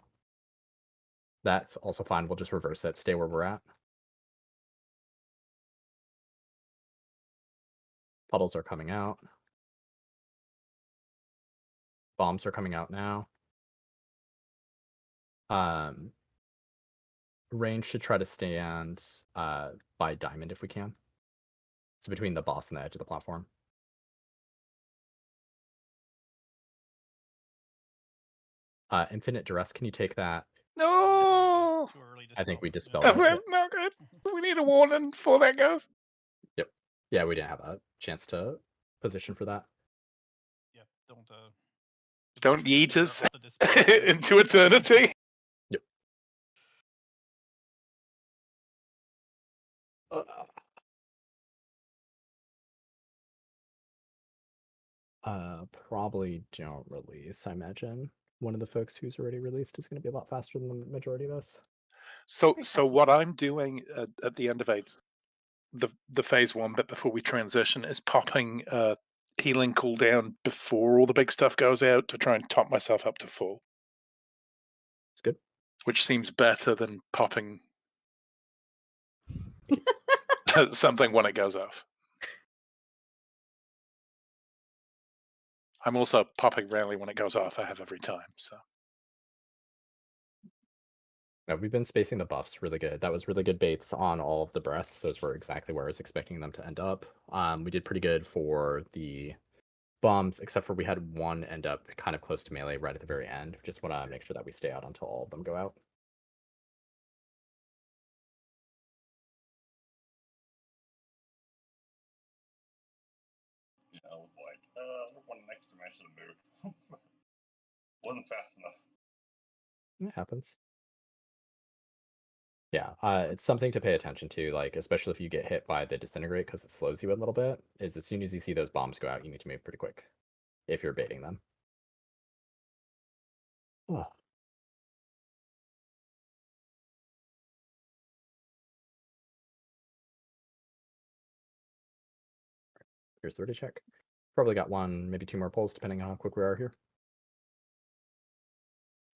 That's also fine. We'll just reverse it. Stay where we're at. Puddles are coming out. Bombs are coming out now. Range should try to stand by diamond if we can. It's between the boss and the edge of the platform. Infinite Duress, can you take that? No! I think we dispelled That's it. not good. We need a warning before that goes. Yep. Yeah, we didn't have a chance to position for that. Yep. Don't yeet us into eternity. Yep. Probably don't release. I imagine one of the folks who's already released is going to be a lot faster than the majority of us. So what I'm doing at the end of the phase 1 bit before we transition is popping healing cooldown before all the big stuff goes out to try and top myself up to full. It's good. Which seems better than popping something when it goes off. I'm also popping rarely when it goes off. I have every time, so. No, we've been spacing the buffs really good. That was really good baits on all of the breaths. Those were exactly where I was expecting them to end up. We did pretty good for the bombs, except for we had one end up kind of close to melee right at the very end. Just want to make sure that we stay out until all of them go out. Yeah, I was like, one next to me, I should have moved. Wasn't fast enough. It happens. Yeah, it's something to pay attention to, like, especially if you get hit by the disintegrate, because it slows you a little bit, is as soon as you see those bombs go out, you need to move pretty quick, if you're baiting them. Oh. Here's 30 check. Probably got one, maybe two more pulls, depending on how quick we are here.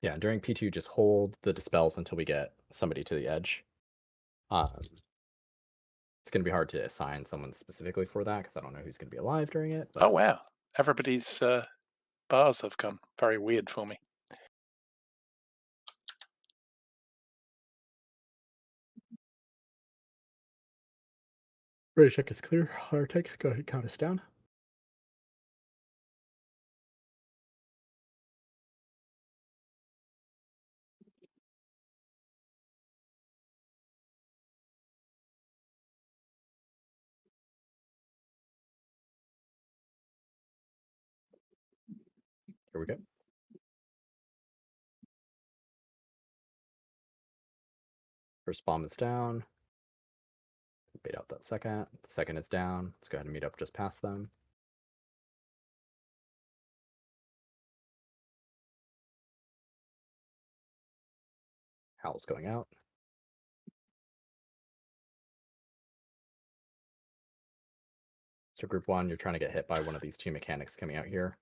Yeah, during P2, just hold the dispels until we get somebody to the edge. It's going to be hard to assign someone specifically for that, because I don't know who's going to be alive during it. But... Oh, wow. Everybody's bars have gone very weird for me. Ready check is clear. Our text, go ahead and count us down. Here we go. First bomb is down. Bait out that second. The second is down. Let's go ahead and meet up just past them. Howl's going out. So group one, you're trying to get hit by one of these two mechanics coming out here.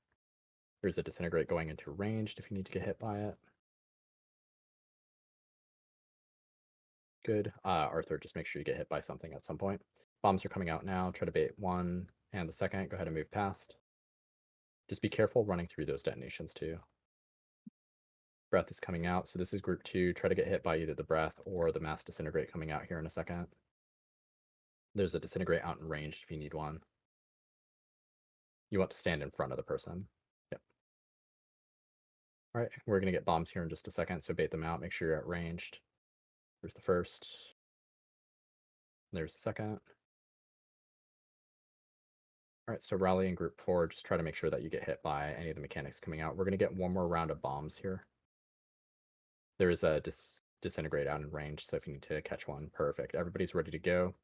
There's a disintegrate going into ranged if you need to get hit by it. Good. Arthur, just make sure you get hit by something at some point. Bombs are coming out now. Try to bait one and the second. Go ahead and move past. Just be careful running through those detonations too. Breath is coming out. So this is group two. Try to get hit by either the breath or the mass disintegrate coming out here in a second. There's a disintegrate out in range if you need one. You want to stand in front of the person. Yep. All right, we're going to get bombs here in just a second, so bait them out. Make sure you're at ranged. There's the first. There's the second. All right, so rally in group four. Just try to make sure that you get hit by any of the mechanics coming out. We're going to get one more round of bombs here. There is a disintegrate out in range, so if you need to catch one, perfect. Everybody's ready to go.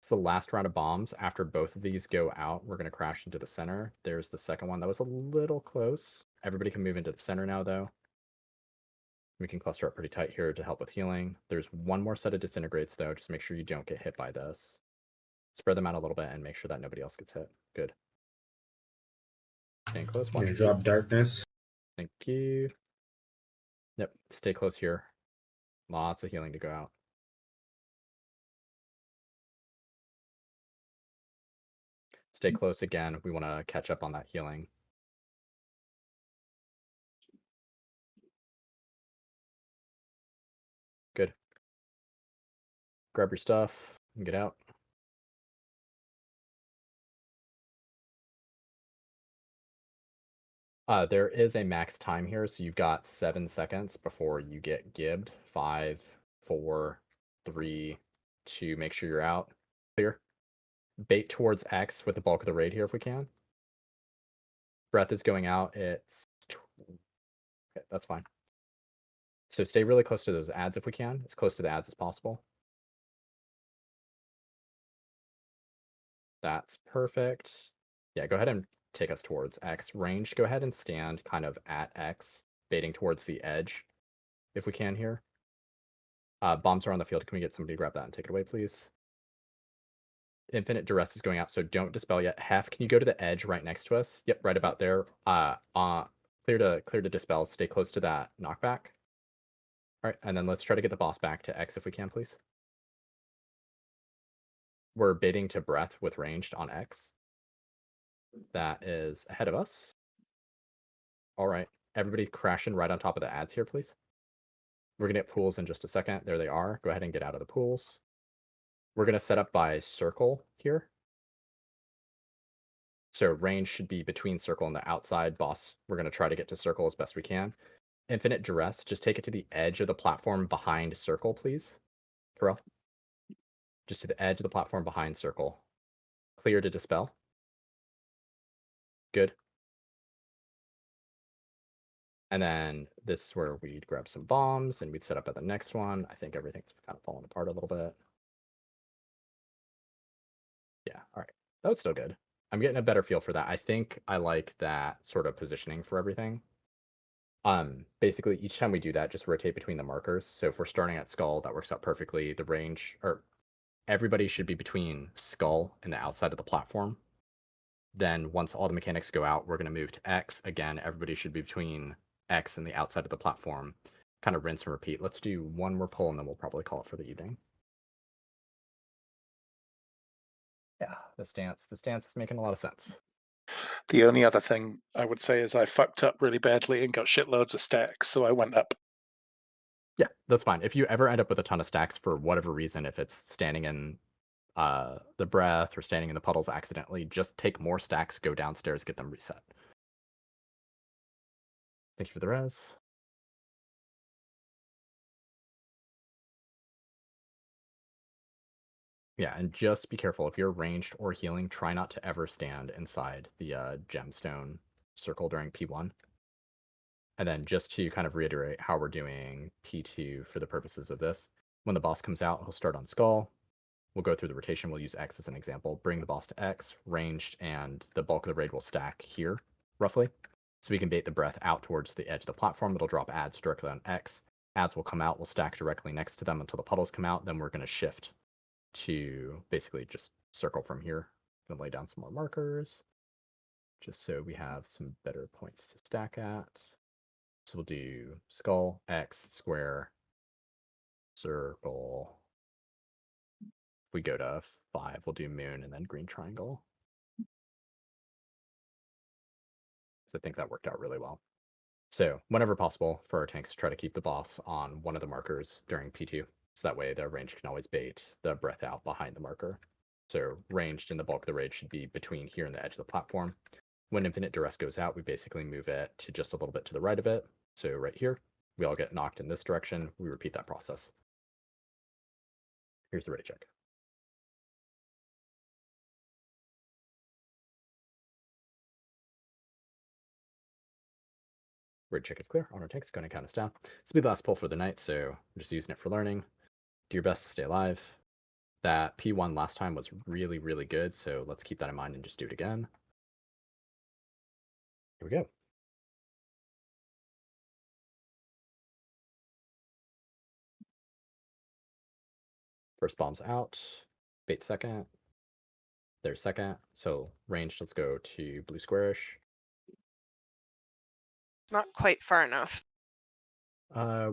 It's the last round of bombs. After both of these go out, we're going to crash into the center. There's the second one. That was a little close. Everybody can move into the center now, though. We can cluster up pretty tight here to help with healing. There's one more set of disintegrates, though. Just make sure you don't get hit by this. Spread them out a little bit and make sure that nobody else gets hit. Good. Staying close. I'm gonna drop darkness. Thank you. Yep, stay close here. Lots of healing to go out. Stay close again. We want to catch up on that healing. Good. Grab your stuff and get out. There is a max time here, so you've got 7 seconds before you get gibbed. 5, 4, 3, 2. Make sure you're out. Clear. Bait towards X with the bulk of the raid here if we can. Breath is going out. It's... Okay, that's fine. So stay really close to those ads if we can. As close to the ads as possible. That's perfect. Yeah, go ahead and take us towards X. Range, go ahead and stand kind of at X, baiting towards the edge if we can here. Bombs are on the field. Can we get somebody to grab that and take it away, please? Infinite Duress is going out, so don't dispel yet. Hef, can you go to the edge right next to us? Yep, right about there. Clear to dispel. Stay close to that knockback. All right, and then let's try to get the boss back to X if we can, please. We're baiting to breath with ranged on X. That is ahead of us. All right, everybody crashing right on top of the ads here, please. We're going to get pools in just a second. There they are. Go ahead and get out of the pools. We're going to set up by circle here. So range should be between circle and the outside boss. We're going to try to get to circle as best we can. Infinite Duress, just take it to the edge of the platform behind circle, please. Terrell. Just to the edge of the platform behind circle. Clear to dispel. Good. And then this is where we'd grab some bombs and we'd set up at the next one. I think everything's kind of falling apart a little bit. Yeah, all right. That was still good. I'm getting a better feel for that. I think I like that sort of positioning for everything. Basically, each time we do that, just rotate between the markers. So if we're starting at skull, that works out perfectly. The range, or everybody should be between skull and the outside of the platform. Then once all the mechanics go out, we're going to move to X. Again, everybody should be between X and the outside of the platform. Kind of rinse and repeat. Let's do one more pull, and then we'll probably call it for the evening. Yeah, the stance is making a lot of sense. The only other thing I would say is I fucked up really badly and got shitloads of stacks, so I went up. Yeah, that's fine. If you ever end up with a ton of stacks for whatever reason, if it's standing in the breath or standing in the puddles accidentally, just take more stacks, go downstairs, get them reset. Thank you for the res. Yeah, and just be careful. If you're ranged or healing, try not to ever stand inside the gemstone circle during P1. And then just to kind of reiterate how we're doing P2 for the purposes of this, when the boss comes out, he'll start on skull. We'll go through the rotation. We'll use X as an example. Bring the boss to X, ranged, and the bulk of the raid will stack here, roughly. So we can bait the breath out towards the edge of the platform. It'll drop ads directly on X. Ads will come out. We'll stack directly next to them until the puddles come out. Then we're going to shift to basically just circle from here. Going to lay down some more markers just so we have some better points to stack at. So we'll do skull, X, square, circle. If we go to 5, we'll do moon and then green triangle. So I think that worked out really well. So whenever possible for our tanks, try to keep the boss on one of the markers during P2. So that way the range can always bait the breath out behind the marker. So ranged and the bulk of the raid should be between here and the edge of the platform. When Infinite Duress goes out, we basically move it to just a little bit to the right of it. So right here, we all get knocked in this direction. We repeat that process. Here's the ready check. Ready check is clear. On our tanks, going to count us down. This will be the last pull for the night, so I'm just using it for learning. Do your best to stay alive. That P1 last time was really, really good, so let's keep that in mind and just do it again. Here we go. First bomb's out. Bait second. There's second. So ranged, let's go to blue squarish. Not quite far enough.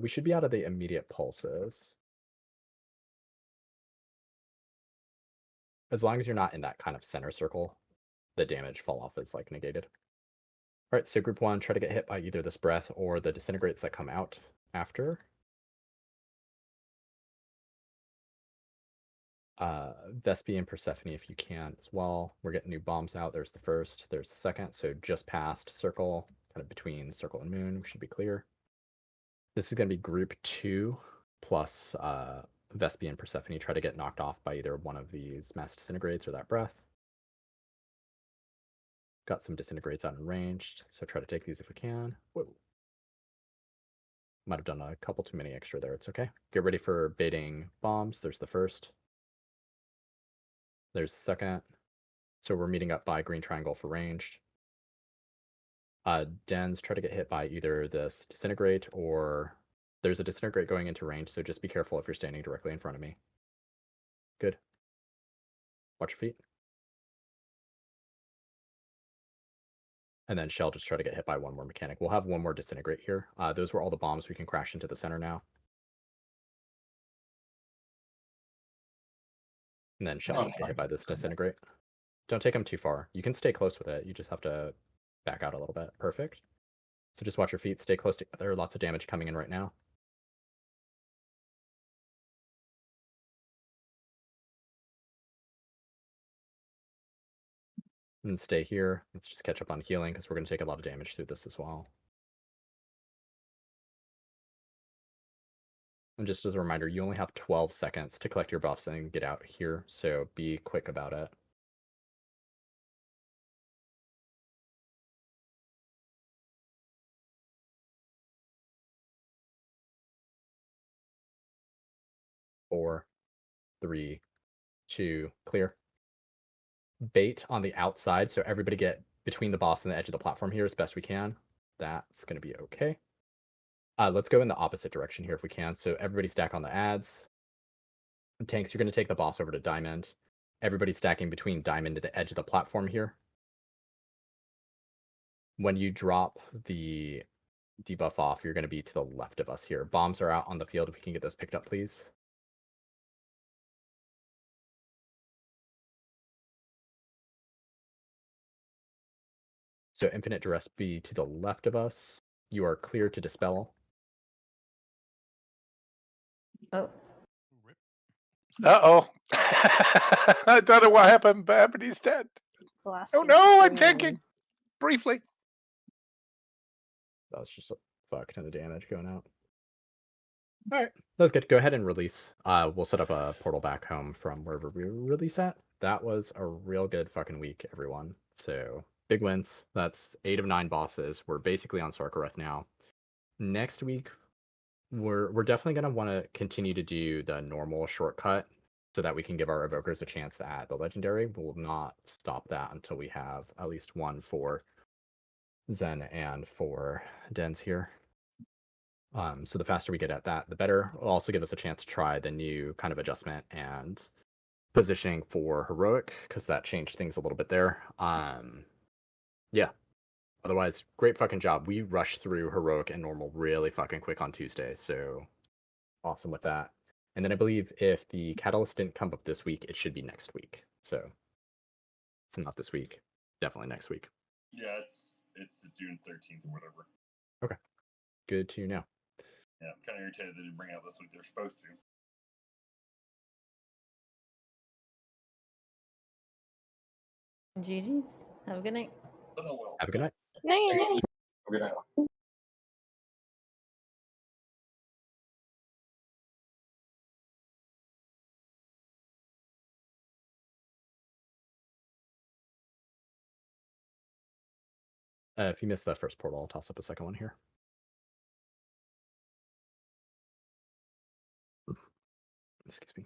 We should be out of the immediate pulses. As long as you're not in that kind of center circle, the damage fall off is like negated. All right, so group 1, try to get hit by either this breath or the disintegrates that come out after. Vespi and Persephone if you can as well. We're getting new bombs out. There's the first, there's the second, so just past circle, kind of between circle and moon, we should be clear. This is going to be group 2 plus Vespi and Persephone. Try to get knocked off by either one of these mass disintegrates or that breath. Got some disintegrates out in ranged, so try to take these if we can. Whoa. Might have done a couple too many extra there. It's okay. Get ready for baiting bombs. There's the first. There's the second. So we're meeting up by green triangle for ranged. Dens, try to get hit by either this disintegrate or there's a disintegrate going into range, so just be careful if you're standing directly in front of me. Good. Watch your feet. And then Shell just try to get hit by one more mechanic. We'll have one more disintegrate here. Those were all the bombs we can crash into the center now. And then Shell just get hit by this disintegrate. Don't take them too far. You can stay close with it. You just have to back out a little bit. Perfect. So just watch your feet. Stay close together. Lots of damage coming in right now. And stay here. Let's just catch up on healing because we're going to take a lot of damage through this as well. And just as a reminder, you only have 12 seconds to collect your buffs and get out here, so be quick about it. Four, 3, 2, clear. Bait on the outside, so everybody get between the boss and the edge of the platform here as best we can. That's going to be okay. Let's go in the opposite direction here if we can. So everybody stack on the ads. Tanks, you're going to take the boss over to Diamond. Everybody stacking between Diamond and the edge of the platform here. When you drop the debuff off, you're going to be to the left of us here. Bombs are out on the field. If we can get those picked up, please. So Infinite Duress be to the left of us. You are clear to dispel. Oh. Uh-oh. I don't know what happened, but he's dead. Oh no, I'm tanking. Briefly. That was just a fuck ton of damage going out. All right, that's good. Go ahead and release. We'll set up a portal back home from wherever we release at. That was a real good fucking week, everyone. So big wins. That's 8 of 9 bosses. We're basically on Sarkareth now. Next week, we're definitely gonna want to continue to do the normal shortcut so that we can give our evokers a chance at the legendary. We'll not stop that until we have at least one for Zen and for Dens here. So the faster we get at that, the better. It'll also give us a chance to try the new kind of adjustment and positioning for heroic, because that changed things a little bit there. Yeah. Otherwise, great fucking job. We rushed through heroic and normal really fucking quick on Tuesday, so awesome with that. And then I believe if the catalyst didn't come up this week, it should be next week. So it's not this week, definitely next week. Yeah, it's June 13th or whatever. Okay, good to know. Yeah, I'm kind of irritated they didn't bring it out this week. They're supposed to. GG's. Have a good night. Have a good night. Night. Have a good night. If you missed that first portal, I'll toss up a second one here. Excuse me.